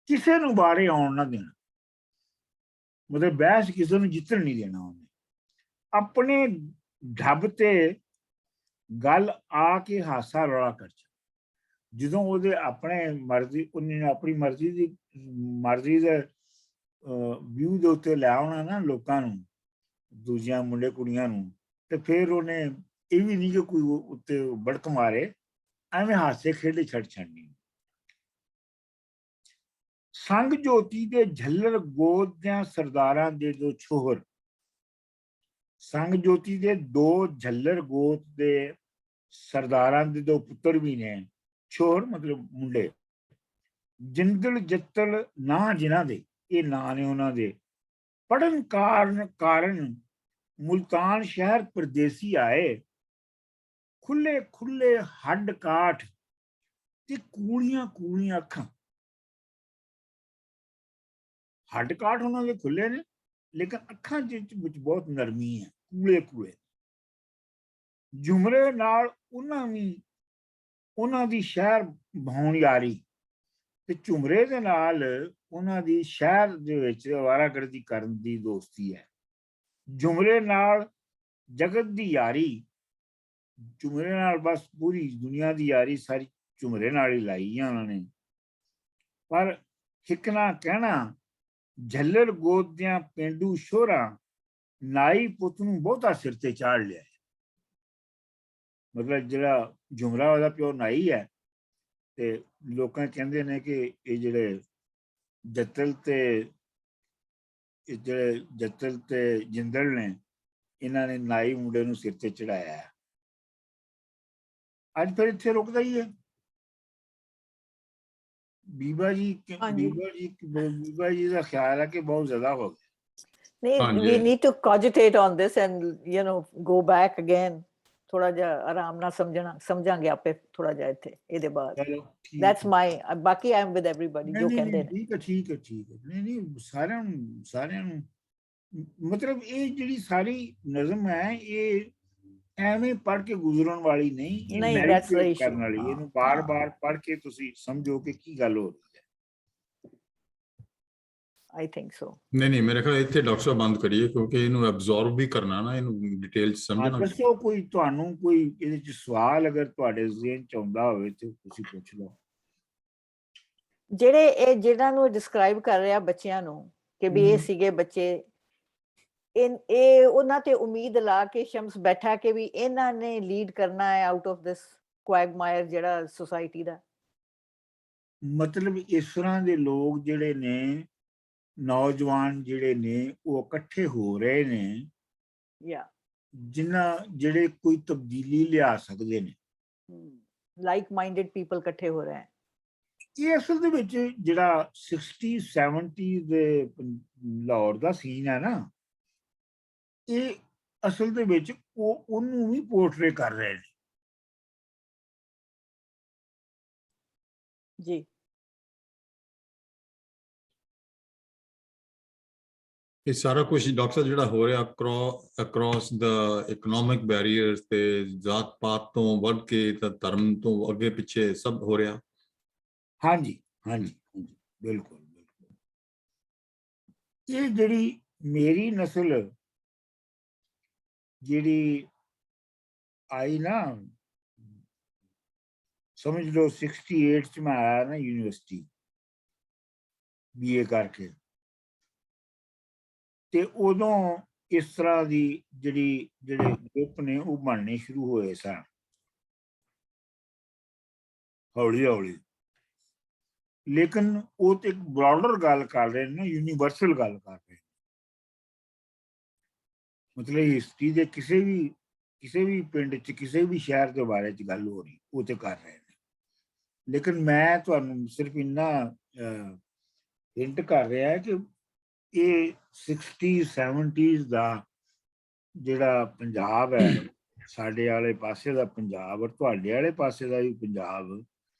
ਕਿਸੇ ਨੂੰ ਬਾਰੇ ਆਉਣ ਨਾ ਦੇਣਾ, ਮਤਲਬ ਬਹਿਸ ਕਿਸੇ ਨੂੰ ਜਿੱਤਣ ਨਹੀਂ ਦੇਣਾ ਉਹਨੇ। ਆਪਣੇ ਢੱਬ ਤੇ ਗੱਲ ਆ ਕੇ ਹਾਸਾ ਰੌਲਾ ਕਰ ਜਦੋਂ ਉਹਦੇ ਆਪਣੇ ਮਰਜ਼ੀ, ਉਹਨੇ ਆਪਣੀ ਮਰਜ਼ੀ ਦੇ ਵਿਊ ਦੇ ਉੱਤੇ ਲੈ ਆਉਣਾ ਨਾ ਲੋਕਾਂ ਨੂੰ, ਦੂਜਿਆਂ ਮੁੰਡੇ ਕੁੜੀਆਂ ਨੂੰ, ਤੇ ਫਿਰ ਉਹਨੇ ਇਹ ਵੀ ਨਹੀਂ ਕਿ ਕੋਈ ਉੱਤੇ ਬੜਕ ਮਾਰੇ, ਐਵੇਂ ਹਾਸੇ ਖੇਡੇ ਛੱਡ ਛੱਡਣੀ। ਸੰਗ ਜੋਤੀ ਦੇ ਝੱਲਰ ਗੋਦ ਦਿਆਂ ਸਰਦਾਰਾਂ ਦੇ ਦੋ ਛੋਹਰ, ਸੰਗ ਜੋਤੀ ਦੇ ਦੋ ਝੱਲਰ ਗੋਦ ਦੇ ਸਰਦਾਰਾਂ ਦੇ ਦੋ ਪੁੱਤਰ ਵੀ ਨੇ, ਛੋਹਰ ਮਤਲਬ ਮੁੰਡੇ। ਜਿੰਦਲ ਜੱਤਲ ਨਾਂ ਜਿਨ੍ਹਾਂ ਦੇ, ਇਹ ਨਾਂ ਨੇ ਉਹਨਾਂ ਦੇ, ਪੜਨ ਕਾਰਨ ਮੁਲਤਾਨ ਸ਼ਹਿਰ ਪਰਦੇਸੀ ਆਏ, ਖੁੱਲੇ ਖੁੱਲੇ ਹੱਡ ਕਾਠ ਤੇ ਕੂਲੀਆਂ ਕੂਲੀਆਂ ਅੱਖਾਂ। ਹੱਡ ਕਾਠ ਉਹਨਾਂ ਦੇ ਖੁੱਲੇ ਨੇ, ਲੇਕਿਨ ਅੱਖਾਂ ਵਿੱਚ ਬਹੁਤ ਨਰਮੀ ਹੈ, ਕੂਲੇ ਕੂਲੇ। ਜੁਮਰੇ ਨਾਲ ਉਹਨਾਂ ਦੀ ਸ਼ਹਿਰ ਬਹਾਉਣ ਯਾਰੀ, ਤੇ ਝੁਮਰੇ ਦੇ ਨਾਲ ਉਹਨਾਂ ਦੀ ਸ਼ਹਿਰ ਦੇ ਵਿੱਚ ਅਵਾਰਾਗਰਦੀ ਕਰਨ ਦੀ ਦੋਸਤੀ ਹੈ। ਝੁਮਰੇ ਨਾਲ ਜਗਤ ਦੀ ਯਾਰੀ, ਝੁਮਰੇ ਨਾਲ ਬਸ ਪੂਰੀ ਦੁਨੀਆ ਦੀ ਯਾਰੀ ਸਾਰੀ ਝੁਮਰੇ ਨਾਲ ਹੀ ਲਾਈ ਆ ਉਹਨਾਂ ਨੇ। ਪਰ ਹਿਕਣਾ ਕਹਿਣਾ, ਝੱਲਰ ਗੋਦ ਦਿਆਂ ਪੇਂਡੂ ਸ਼ੋਹਰਾਂ, ਨਾਈ ਪੁੱਤ ਨੂੰ ਬਹੁਤਾ ਸਿਰ ਤੇ ਚਾੜ ਲਿਆ। ਮਤਲਬ ਜਿਹੜਾ ਝੁਮਰਾ ਉਹਦਾ ਪਿਓ ਨਾਈ ਹੈ, ਤੇ ਲੋਕਾਂ ਕਹਿੰਦੇ ਨੇ ਕਿ ਇਹ ਜਿਹੜੇ ਜੱਤਲ ਤੇ ਜਿੰਦਲ ਨੇ, ਇਹਨਾਂ ਨੇ ਨਾਈ ਮੁੰਡੇ ਨੂੰ ਸਿਰ ਤੇ ਚੜਾਇਆ। ਅੱਜ ਫਿਰ ਇੱਥੇ ਰੁਕਦਾ ਹੀ ਹੈ। ਬੀਬਾ ਜੀ ਦਾ ਖਿਆਲ ਹੈ ਕਿ ਬਹੁਤ ਜ਼ਿਆਦਾ ਹੋ ਗਿਆ। ਨਹੀਂ, we need to cogitate on this and go back again, ਥੋੜਾ ਜਿਹਾ ਆਰਾਮ ਨਾਲ ਸਮਝਾਂਗੇ ਆਪੇ ਥੋੜਾ ਜਿਹਾ ਇੱਥੇ ਇਹਦੇ ਬਾਅਦ। that's my, ਬਾਕੀ I am with everybody ਜੋ ਕਹਿੰਦੇ ਨੇ। ਠੀਕ ਹੈ ਨਹੀਂ ਸਾਰਿਆਂ ਨੂੰ ਮਤਲਬ ਇਹ ਜਿਹੜੀ ਸਾਰੀ ਨਜ਼ਮ ਹੈ, ਇਹ ਐਵੇਂ ਪੜ੍ਹ ਕੇ ਗੁਜ਼ਰਨ ਵਾਲੀ ਨਹੀਂ, ਕਰਨ ਵਾਲੀ। ਇਹਨੂੰ ਬਾਰ-ਬਾਰ ਪੜ੍ਹ ਕੇ ਤੁਸੀਂ ਸਮਝੋ ਕਿ ਕੀ ਗੱਲ ਹੋ ਰਹੀ ਹੈ। I think so। ਨਹੀਂ ਮੇਰੇ ਖਿਆਲ ਇੱਥੇ ਡਾਕਟਰ ਸਾਹਿਬ ਬੰਦ ਕਰੀਏ, ਕਿਉਂਕਿ ਇਹਨੂੰ ਐਬਜ਼ੌਰਬ ਵੀ ਕਰਨਾ ਨਾ, ਇਹਨੂੰ ਡਿਟੇਲ ਚ ਸਮਝਣਾ। ਦੱਸੋ ਤੁਹਾਨੂੰ ਕੋਈ ਇਹਦੇ ਚ ਸਵਾਲ ਅਗਰ ਤੁਹਾਡੇ ਜ਼ਿਹਨ ਚ ਆਉਂਦਾ ਹੋਵੇ ਤੇ ਤੁਸੀਂ ਪੁੱਛ ਲਓ। ਜਿਹਨਾਂ ਨੂੰ ਡਿਸਕ੍ਰਾਈਬ ਕਰ ਰਿਹਾ ਬੱਚਿਆਂ ਨੂੰ ਕਿ ਵੀ ਇਹ ਸੀਗੇ ਬੱਚੇ, ਇਹ ਉਹਨਾਂ ਤੇ ਉਮੀਦ ਲਾ ਕੇ ਸ਼ਮਸ ਬੈਠਾ ਕਿ ਵੀ ਇਹਨਾਂ ਨੇ ਲੀਡ ਕਰਨਾ ਹੈ ਆਊਟ ਆਫ ਦਿਸ ਕੁਐਗਮਾਇਰ ਜਿਹੜਾ ਸੁਸਾਇਟੀ ਦਾ। ਮਤਲਬ ਇਸ ਤਰ੍ਹਾਂ ਦੇ ਲੋਕ ਜਿਹੜੇ ਨੇ, ਨੌਜਵਾਨ ਜਿਹੜੇ ਨੇ, ਉਹ ਇਕੱਠੇ ਹੋ ਰਹੇ ਨੇ, ਜਿਹੜੇ ਕੋਈ ਤਬਦੀਲੀ ਲਿਆ ਸਕਦੇ ਨੇ। ਲਾਈਕ ਮਾਈਂਡਡ ਪੀਪਲ ਇਕੱਠੇ ਹੋ ਰਹੇ ਹੈ। ਇਹ ਅਸਲ ਦੇ ਵਿੱਚ ਜਿਹੜਾ 60-70 ਦੇ ਲਾਹੌਰ ਦਾ ਸੀਨ ਹੈ ਨਾ, ਇਹ ਅਸਲ ਦੇ ਵਿੱਚ ਉਹਨੂੰ ਵੀ ਪੋਰਟਰੇ ਕਰ ਰਹੇ ਨੇ ਜੀ। ਇਹ ਸਾਰਾ ਕੁਝ ਡਾਕਟਰ ਸਾਹਿਬ ਜਿਹੜਾ ਹੋ ਰਿਹਾ ਅਕ੍ਰੋਸ ਦਾ ਇਕਨੋਮਿਕ ਬੈਰੀਅਰਸ ਤੇ ਜਾਤ ਪਾਤ ਤੋਂ ਵੱਧ ਕੇ ਧਰਮ ਤੋਂ ਅੱਗੇ ਪਿੱਛੇ ਸਭ ਹੋ ਰਿਹਾ। ਹਾਂਜੀ ਬਿਲਕੁਲ। ਇਹ ਜਿਹੜੀ ਮੇਰੀ ਨਸਲ ਜਿਹੜੀ ਆਈ ਨਾ, ਸਮਝ ਲਓ 68 ਚ ਮੈਂ ਆਇਆ ਨਾ ਯੂਨੀਵਰਸਿਟੀ BA ਕਰਕੇ, ਤੇ ਉਦੋਂ ਇਸ ਤਰ੍ਹਾਂ ਦੀ ਜਿਹੜੇ ਗਰੁੱਪ ਨੇ ਉਹ ਬਣਨੇ ਸ਼ੁਰੂ ਹੋਏ ਸਨ ਹੌਲੀ। ਲੇਕਿਨ ਉਹ ਤੇ ਇੱਕ ਬ੍ਰੌਡਰ ਗੱਲ ਕਰ ਰਹੇ ਨੇ, ਯੂਨੀਵਰਸਲ ਗੱਲ ਕਰ ਰਹੇ ਨੇ। ਮਤਲਬ ਹਿਸਟਰੀ ਦੇ ਕਿਸੇ ਵੀ ਪਿੰਡ 'ਚ, ਕਿਸੇ ਵੀ ਸ਼ਹਿਰ ਦੇ ਬਾਰੇ 'ਚ ਗੱਲ ਹੋ ਰਹੀ, ਉਹ ਤੇ ਕਰ ਰਹੇ ਨੇ। ਲੇਕਿਨ ਮੈਂ ਤੁਹਾਨੂੰ ਸਿਰਫ ਇੰਨਾ ਹਿੰਟ ਕਰ ਰਿਹਾ ਕਿ ਇਹ 60-70s ਦਾ ਜਿਹੜਾ ਪੰਜਾਬ ਹੈ, ਸਾਡੇ ਵਾਲੇ ਪਾਸੇ ਦਾ ਪੰਜਾਬ ਔਰ ਤੁਹਾਡੇ ਵਾਲੇ ਪਾਸੇ ਦਾ ਵੀ ਪੰਜਾਬ,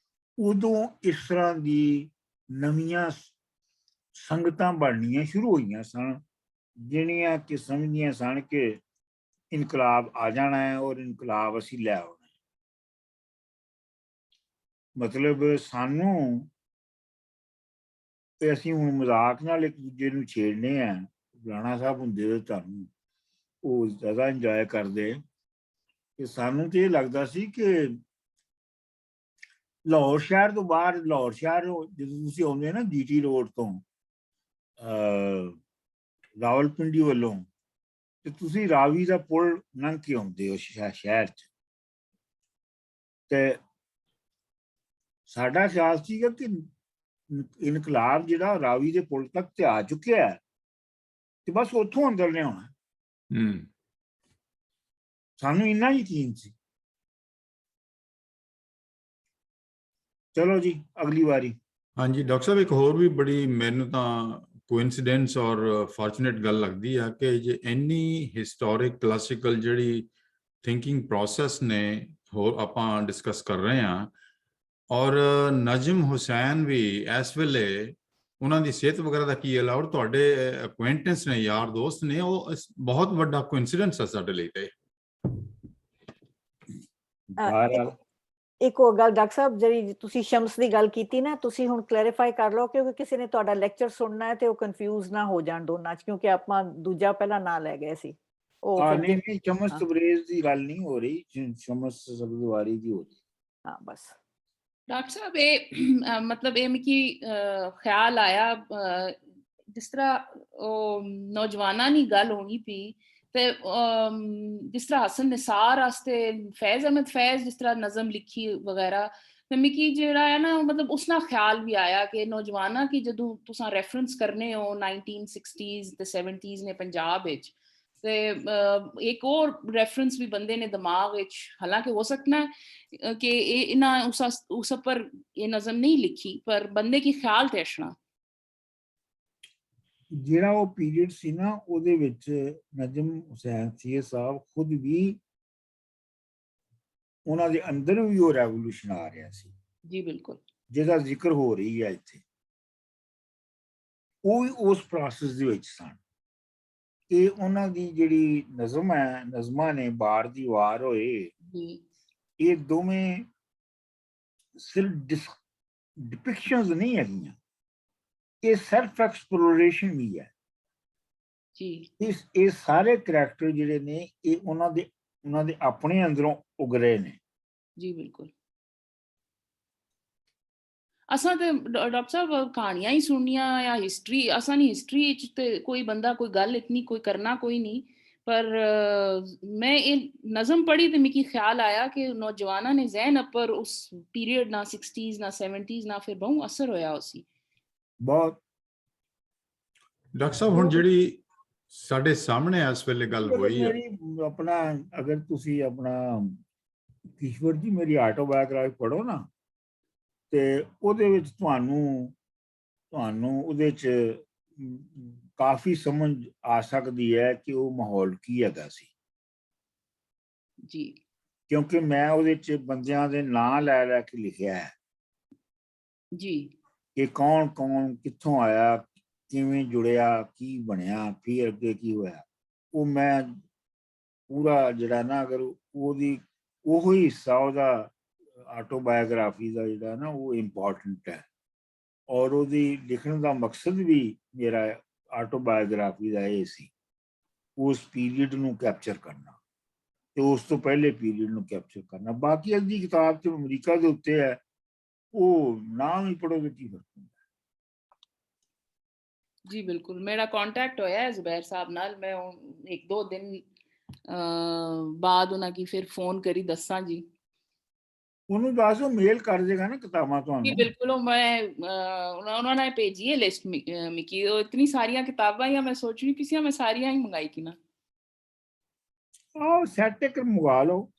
ਉਦੋਂ ਇਸ ਤਰ੍ਹਾਂ ਦੀ ਨਵੀਆਂ ਸੰਗਤਾਂ ਬਣਨੀਆਂ ਸ਼ੁਰੂ ਹੋਈਆਂ ਸਨ, ਜਿਹੜੀਆਂ ਕਿ ਸਮਝਦੀਆਂ ਸਨ ਕਿ ਇਨਕਲਾਬ ਆ ਜਾਣਾ ਹੈ ਔਰ ਇਨਕਲਾਬ ਅਸੀਂ ਲੈ ਆਉਣਾ। ਮਤਲਬ ਸਾਨੂੰ ਤੇ ਅਸੀਂ ਹੁਣ ਮਜ਼ਾਕ ਨਾਲ ਇੱਕ ਦੂਜੇ ਨੂੰ ਛੇੜਨੇ ਆ, ਰਾਣਾ ਸਾਹਿਬ ਹੁੰਦੇ ਤੇ ਤੁਹਾਨੂੰ ਉਹ ਜ਼ਿਆਦਾ ਇੰਜੋਏ ਕਰਦੇ, ਕਿ ਸਾਨੂੰ ਤੇ ਇਹ ਲੱਗਦਾ ਸੀ ਕਿ ਲਾਹੌਰ ਸ਼ਹਿਰ ਤੋਂ ਬਾਹਰ, ਲਾਹੌਰ ਸ਼ਹਿਰ ਜਦੋਂ ਤੁਸੀਂ ਆਉਂਦੇ ਨਾ GT ਰੋਡ ਤੋਂ ਰਾਵਲਪਿੰਡੀ ਵੱਲੋਂ, ਤੇ ਤੁਸੀਂ ਰਾਵੀ ਦਾ ਪੁਲ ਲੰਘ ਕੇ ਆਉਂਦੇ ਹੋ ਸ਼ਹਿਰ 'ਚ, ਤੇ ਸਾਡਾ ਖਿਆਲ ਸੀਗਾ ਕਿ ਇਨਕਲਾਬ ਜਿਹੜਾ ਰਾਵੀ ਦੇ ਪੁਲ ਤੱਕ ਤੇ ਆ ਚੁੱਕਿਆ ਹੈ ਤੇ ਬਸ ਉੱਥੋਂ ਅੰਦਰ ਨੇ ਆਉਣਾ। ਸਾਨੂੰ ਇੰਨਾ ਯਕੀਨ ਸੀ। ਚਲੋ ਜੀ ਅਗਲੀ ਵਾਰੀ। ਹਾਂਜੀ ਡਾਕਟਰ ਸਾਹਿਬ, ਇੱਕ ਹੋਰ ਵੀ ਬੜੀ ਮੈਨੂੰ ਤਾਂ ਕੋਇਨਸੀਡੈਂਸ ਔਰ ਫਾਰਚੂਨੇਟ ਗੱਲ ਲੱਗਦੀ ਆ ਕਿ ਜੇ ਇੰਨੀ ਹਿਸਟੋਰਿਕ ਕਲਾਸੀਕਲ ਜਿਹੜੀ ਥਿੰਕਿੰਗ ਪ੍ਰੋਸੈਸ ਨੇ ਹੋਰ ਆਪਾਂ ਡਿਸਕਸ ਕਰ ਰਹੇ ਹਾਂ, ਔਰ ਨਜਮ ਹੁਸੈਨ ਵੀ ਇਸ ਵੇਲੇ ਉਹਨਾਂ ਦੀ ਸਿਹਤ ਵਗੈਰਾ ਦਾ ਕੀ ਹਾਲ ਹੈ, ਔਰ ਤੁਹਾਡੇ ਅਕੁਆਇੰਟੈਂਸ ਨੇ, ਯਾਰ ਦੋਸਤ ਨੇ, ਉਹ ਬਹੁਤ ਵੱਡਾ ਕੋਇਨਸੀਡੈਂਸ ਹੈ ਸਾਡੇ ਲਈ। ਤੇ ਇੱਕ ਹੋਰ ਗੱਲ ਡਾਕਟਰ ਸਾਹਿਬ, ਜਿਹੜੀ ਤੁਸੀਂ ਸ਼ਮਸ ਦੀ ਗੱਲ ਕੀਤੀ ਨਾ, ਤੁਸੀਂ ਹੁਣ ਕਲੈਰੀਫਾਈ ਕਰ ਲਓ, ਕਿਉਂਕਿ ਕਿਸੇ ਨੇ ਤੁਹਾਡਾ ਲੈਕਚਰ ਸੁਣਨਾ ਹੈ ਤੇ ਉਹ ਕਨਫਿਊਜ਼ ਨਾ ਹੋ ਜਾਣ ਦੋਨਾਂ 'ਚ, ਕਿਉਂਕਿ ਆਪਾਂ ਦੂਜਾ ਪਹਿਲਾਂ ਨਾਂ ਲੈ ਗਏ ਸੀ। ਉਹ ਨਹੀਂ ਸ਼ਮਸ ਤਬਰੇਜ਼ ਦੀ ਗੱਲ ਨਹੀਂ ਹੋ ਰਹੀ, ਸ਼ਮਸ ਸਬਜ਼ਵਾਰੀ ਦੀ ਹੋ ਰਹੀ। ਹਾਂ ਬਸ ਡਾਕਟਰ ਸਾਹਿਬ ਇਹ ਮਤਲਬ ਇਹ ਮਿਕੀ ਖਿਆਲ ਆਇਆ, ਜਿਸ ਤਰ੍ਹਾਂ ਉਹ ਨੌਜਵਾਨਾਂ ਦੀ ਗੱਲ ਹੋਣੀ ਪਈ ਤੇ ਜਿਸ ਤਰ੍ਹਾਂ ਹਸਨ ਨਿਸਾਰ ਵਾਸਤੇ ਫੈਜ਼ ਅਹਿਮਦ ਫੈਜ਼ ਜਿਸ ਤਰ੍ਹਾਂ ਨਜ਼ਮ ਲਿਖੀ ਵਗੈਰਾ, ਤੇ ਮਿਕੀ ਜਿਹੜਾ ਹੈ ਨਾ ਮਤਲਬ ਉਸ ਨਾਲ ਖਿਆਲ ਵੀ ਆਇਆ ਕਿ ਨੌਜਵਾਨਾਂ ਕੀ ਜਦੋਂ ਤੁਸੀਂ ਰੈਫਰੈਂਸ ਕਰਨੇ ਹੋ 1960s ਤੇ 70s ਨੇ ਪੰਜਾਬ ਵਿੱਚ, ਤੇ ਇੱਕ ਹੋਰ ਰੈਫਰੈਂਸ ਵੀ ਬੰਦੇ ਨੇ ਦਿਮਾਗ ਵਿੱਚ, ਹਾਲਾਂਕਿ ਹੋ ਸਕਦਾ ਕਿ ਇਹ ਇਹਨਾਂ ਉਸ ਪਰ ਇਹ ਨਜ਼ਮ ਨਹੀਂ ਲਿਖੀ, ਪਰ ਬੰਦੇ ਕੀ ਖਿਆਲ ਤੇ ਅਸ਼ਨਾ ਜਿਹੜਾ ਉਹ ਪੀਰੀਅਡ ਸੀ ਨਾ, ਉਹਦੇ ਵਿੱਚ ਨਜਮ ਹੁਸੈਨ ਸੀਏ ਸਾਹਿਬ ਖੁਦ ਵੀ, ਉਹਨਾਂ ਦੇ ਅੰਦਰ ਵੀ ਉਹ ਰੈਵੋਲੂਸ਼ਨ ਆ ਰਿਹਾ ਸੀ ਜੀ, ਬਿਲਕੁਲ, ਜਿਹਦਾ ਜ਼ਿਕਰ ਹੋ ਰਹੀ ਹੈ ਇੱਥੇ, ਉਹ ਵੀ ਉਸ ਪ੍ਰੋਸੈਸ ਦੇ ਵਿੱਚ ਸਨ। ਇਹ ਉਹਨਾਂ ਦੀ ਜਿਹੜੀ ਨਜ਼ਮ ਹੈ, ਨਜ਼ਮਾਂ ਨੇ, ਬਾਰ ਦੀ ਵਾਰ ਹੋਏ, ਇਹ ਦੋਵੇਂ ਸਿਰਫ ਡਿਪਿਕਸ਼ਨਸ ਨਹੀਂ ਹੈਗੀਆਂ, ਇਹ ਸੈਲਫ ਐਕਸਪਲੋਰੇਸ਼ਨ ਵੀ ਹੈ ਜੀ। ਇਹ ਸਾਰੇ ਕਰੈਕਟਰ ਜਿਹੜੇ ਨੇ ਇਹ ਉਹਨਾਂ ਦੇ ਆਪਣੇ ਅੰਦਰੋਂ ਉਗਰੇ ਨੇ ਜੀ, ਬਿਲਕੁਲ। ਅਸਾਂ ਤੇ ਡਾਕਟਰ ਸਾਹਿਬ ਕਹਾਣੀਆਂ ਹੀ ਸੁਣਨੀਆਂ ਜਾਂ ਹਿਸਟਰੀ, ਅਸਾਂ ਨਹੀਂ ਹਿਸਟਰੀ ਚ ਤੇ ਕੋਈ ਬੰਦਾ ਕੋਈ ਗੱਲ ਇਤਨੀ ਕੋਈ ਕਰਨਾ ਕੋਈ ਨਹੀਂ, ਪਰ ਮੈਂ ਇਹ ਨਜ਼ਮ ਪੜ੍ਹੀ ਤੇ ਮਿਕੀ ਖਿਆਲ ਆਇਆ ਕਿ ਨੌਜਵਾਨਾਂ ਨੇ ਜ਼ਹਿਨ ਉੱਪਰ ਉਸ ਪੀਰੀਅਡ ਨਾ 60s ਨਾ 70s ਨਾ ਫਿਰ ਬਹੁਤ ਅਸਰ ਹੋਇਆ ਉਸੀ ਬਹੁਤ। ਡਾਕਟਰ ਸਾਹਿਬ ਹੁਣ ਜਿਹੜੀ ਸਾਡੇ ਸਾਹਮਣੇ ਇਸ ਵੇਲੇ ਗੱਲ ਹੋਈ ਹੈ, ਆਪਣਾ ਅਗਰ ਤੁਸੀਂ ਆਪਣਾ ਈਸ਼ਵਰ ਜੀ ਮੇਰੀ ਆਟੋਬਾਇਓਗ੍ਰਾਫੀ ਪੜ੍ਹੋ ਨਾ, ਤੇ ਉਹਦੇ ਵਿੱਚ ਤੁਹਾਨੂੰ ਉਹਦੇ 'ਚ ਕਾਫੀ ਸਮਝ ਆ ਸਕਦੀ ਹੈ ਕਿ ਉਹ ਮਾਹੌਲ ਕੀ ਹੈਗਾ ਸੀ ਜੀ, ਕਿਉਂਕਿ ਮੈਂ ਉਹਦੇ 'ਚ ਬੰਦਿਆਂ ਦੇ ਨਾਂ ਲੈ ਕੇ ਲਿਖਿਆ ਹੈ ਜੀ, ਕਿ ਕੌਣ ਕਿੱਥੋਂ ਆਇਆ, ਕਿਵੇਂ ਜੁੜਿਆ, ਕੀ ਬਣਿਆ, ਫਿਰ ਅੱਗੇ ਕੀ ਹੋਇਆ। ਉਹ ਮੈਂ ਪੂਰਾ ਜਿਹੜਾ ਨਾ, ਅਗਰ ਉਹੋ ਹੀ ਹਿੱਸਾ ਉਹਦਾ ਆਟੋਬਾਇਓਗ੍ਰਾਫੀ ਦਾ ਜਿਹੜਾ ਨਾ ਉਹ ਇੰਪੋਰਟੈਂਟ ਹੈ, ਔਰ ਉਹਦੀ ਲਿਖਣ ਦਾ ਮਕਸਦ ਵੀ ਮੇਰਾ ਆਟੋਬਾਇਓਗ੍ਰਾਫੀ ਦਾ ਇਹ ਸੀ, ਉਸ ਪੀਰੀਅਡ ਨੂੰ ਕੈਪਚਰ ਕਰਨਾ ਤੇ ਉਸ ਤੋਂ ਪਹਿਲੇ ਪੀਰੀਅਡ ਨੂੰ ਕੈਪਚਰ ਕਰਨਾ। ਬਾਕੀ ਅੱਜ ਦੀ ਕਿਤਾਬ ਤੇ ਅਮਰੀਕਾ ਦੇ ਉੱਤੇ ਹੈ, ਉਹ ਨਾਮ ਹੀ ਪੜ੍ਹੋਗੇ ਕੀ ਫਰਕ ਹੁੰਦਾ। ਜੀ, ਬਿਲਕੁਲ। ਮੇਰਾ ਕੰਟੈਕਟ ਹੋਇਆ ਜ਼ੁਬੈਰ ਸਾਹਿਬ ਨਾਲ, ਮੈਂ ਇੱਕ ਦੋ ਦਿਨ ਬਾਅਦ ਉਹਨਾਂ ਕੀ ਫਿਰ ਫੋਨ ਕਰੀ ਦੱਸਾਂ ਜੀ, ਉਹਨੂੰ ਦੱਸੋ ਮੇਲ ਕਰ ਦੇਗਾ ਨਾ ਕਿਤਾਬਾਂ ਤੁਹਾਨੂੰ। ਜੀ ਬਿਲਕੁਲ, ਉਹ ਮੈਂ ਉਹਨਾਂ ਨੇ ਭੇਜੀ ਹੈ ਲਿਸਟ ਮਿਕੀ, ਉਹ ਇਤਨੀ ਸਾਰੀਆਂ ਕਿਤਾਬਾਂ ਜਾਂ ਮੈਂ ਸੋਚ ਰਹੀ ਸੀ ਮੈਂ ਸਾਰੀਆਂ ਹੀ ਮੰਗਾਈ ਕਿ ਨਾ। ਆਹ ਸੈਟ ਇੱਕ ਮੰਗਵਾ ਲਓ।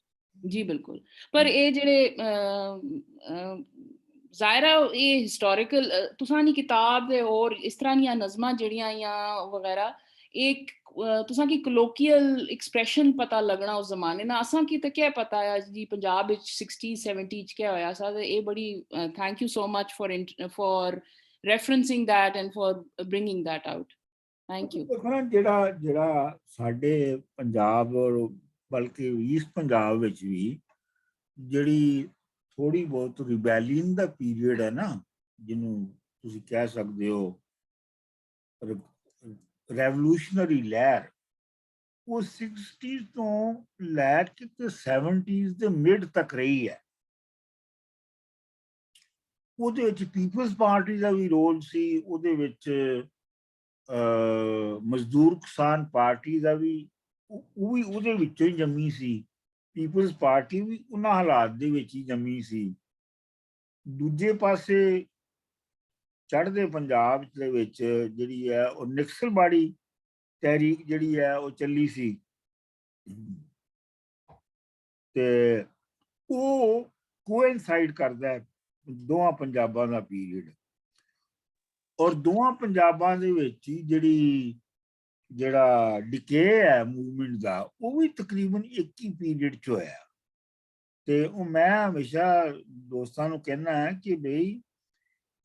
ਜੀ ਬਿਲਕੁਲ, ਪਰ ਇਹ ਜਿਹੜੇ ਜ਼ਾਹਿਰਾ ਇਹ ਹਿਸਟੋਰੀਕਲ ਤੁਸਾਂ ਦੀ ਕਿਤਾਬ ਦੇ ਔਰ ਇਸ ਤਰ੍ਹਾਂ ਦੀਆਂ ਨਜ਼ਮਾਂ ਜਿਹੜੀਆਂ ਜਾਂ ਵਗੈਰਾ, एक तुसां की कलोकियल एक्सप्रेशन पता लगना उस जमाने ना असां की ते क्या पता है जी पंजाब विच 60 70 च क्या होया सा ते ए बड़ी thank you so much for referencing that and for bringing that out. Thank you. ਦੇਖੋ ਨਾ ਜਿਹੜਾ ਸਾਡੇ ਪੰਜਾਬ ਔਰ ਬਲਕਿ ਈਸਟ ਪੰਜਾਬ ਵਿੱਚ ਵੀ ਜਿਹੜੀ ਥੋੜੀ ਬਹੁਤ ਰਿਬੈਲੀਅਨ ਦਾ ਪੀਰੀਅਡ ਹੈ ਨਾ, ਜਿਹਨੂੰ ਤੁਸੀਂ ਕਹਿ ਸਕਦੇ ਹੋ ਰੈਵੋਲੂਸ਼ਨਰੀ ਲਹਿਰ, ਉਹ 60s ਤੋਂ ਲੈ ਕੇ 70s ਦੇ ਮਿਡ ਤੱਕ ਰਹੀ ਹੈ। ਉਹਦੇ ਵਿੱਚ ਪੀਪਲਸ ਪਾਰਟੀ ਦਾ ਵੀ ਰੋਲ ਸੀ, ਉਹਦੇ ਵਿੱਚ ਮਜ਼ਦੂਰ ਕਿਸਾਨ ਪਾਰਟੀ ਦਾ ਵੀ, ਉਹ ਵੀ ਉਹਦੇ ਵਿੱਚੋਂ ਹੀ ਜੰਮੀ ਸੀ। ਪੀਪਲਸ ਪਾਰਟੀ ਵੀ ਉਹਨਾਂ ਹਾਲਾਤ ਦੇ ਵਿੱਚ ਹੀ ਜੰਮੀ ਸੀ। ਦੂਜੇ ਪਾਸੇ ਚੜ੍ਹਦੇ ਪੰਜਾਬ ਦੇ ਵਿੱਚ ਜਿਹੜੀ ਹੈ ਉਹ ਨਕਸਲਬਾੜੀ ਤਹਿਰੀਕ ਜਿਹੜੀ ਹੈ ਉਹ ਚੱਲੀ ਸੀ, ਤੇ ਉਹ ਕੋਇਨਸਾਈਡ ਕਰਦਾ ਹੈ ਦੋਵਾਂ ਪੰਜਾਬਾਂ ਦਾ ਪੀਰੀਅਡ। ਔਰ ਦੋਵਾਂ ਪੰਜਾਬਾਂ ਦੇ ਵਿੱਚ ਹੀ ਜਿਹੜਾ ਡਿਕੇ ਹੈ ਮੂਵਮੈਂਟ ਦਾ, ਉਹ ਵੀ ਤਕਰੀਬਨ ਇੱਕ ਹੀ ਪੀਰੀਅਡ 'ਚ ਹੋਇਆ। ਤੇ ਉਹ ਮੈਂ ਹਮੇਸ਼ਾ ਦੋਸਤਾਂ ਨੂੰ ਕਹਿੰਦਾ ਹੈ ਕਿ ਬਈ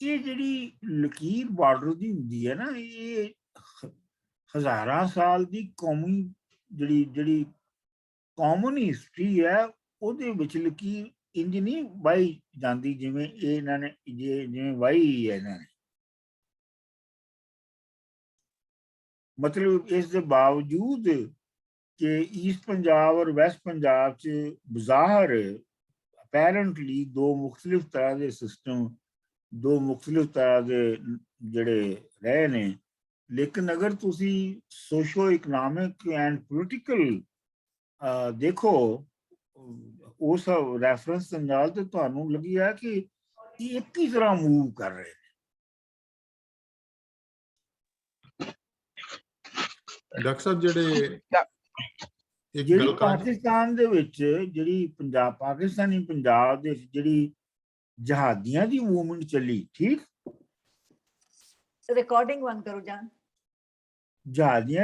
ਇਹ ਜਿਹੜੀ ਲਕੀਰ ਬਾਰਡਰ ਦੀ ਹੁੰਦੀ ਹੈ ਨਾ, ਇਹ ਹਜ਼ਾਰਾਂ ਸਾਲ ਦੀ ਕੌਮੀ ਜਿਹੜੀ ਕਾਮਨ ਹਿਸਟਰੀ ਹੈ, ਉਹਦੇ ਵਿੱਚ ਲਕੀਰ ਇੰਜ ਨਹੀਂ ਵਾਹੀ ਜਾਂਦੀ ਜਿਵੇਂ ਇਹਨਾਂ ਨੇ ਜਿਵੇਂ ਵਾਹੀ ਹੈ ਇਹਨਾਂ ਨੇ। ਮਤਲਬ ਇਸ ਦੇ ਬਾਵਜੂਦ ਕਿ ਈਸਟ ਪੰਜਾਬ ਔਰ ਵੈਸਟ ਪੰਜਾਬ 'ਚ ਬਜ਼ਾਹਰ ਅਪੈਰੈਂਟਲੀ ਦੋ ਮੁਖਤਲਿਫ ਤਰ੍ਹਾਂ ਦੇ ਸਿਸਟਮ, ਦੋ ਮੁਖਤਲਿਫ ਤਰ੍ਹਾਂ ਦੇ ਜਿਹੜੇ ਰਹੇ ਨੇ, ਲੇਕਿਨ ਅਗਰ ਤੁਸੀਂ ਸੋਸ਼ੋ ਇਕਨੋਮਿਕ ਐਂਡ ਪੋਲੀਟੀਕਲ ਦੇਖੋ ਉਸ ਰੈਫਰੈਂਸ ਦੇ ਨਾਲ, ਤੇ ਤੁਹਾਨੂੰ ਲੱਗਿਆ ਕਿ ਇਹ ਇੱਕ ਹੀ ਤਰ੍ਹਾਂ ਮੂਵ ਕਰ ਰਹੇ ਨੇ। ਡਾਕਟਰ ਸਾਹਿਬ ਜਿਹੜੀ ਪਾਕਿਸਤਾਨ ਦੇ ਵਿੱਚ ਜਿਹੜੀ ਪਾਕਿਸਤਾਨੀ ਪੰਜਾਬ ਦੇ ਵਿੱਚ ਜਿਹੜੀ ਜਹਾਦੀਆਂ ਦੀ ਮੂਵਮੈਂਟ ਚੱਲੀ, ਠੀਕ, ਰਿਕਾਰਡਿੰਗ ਬੰਦ ਕਰੋ ਜਾਨ। ਜਹਾਦੀਆਂ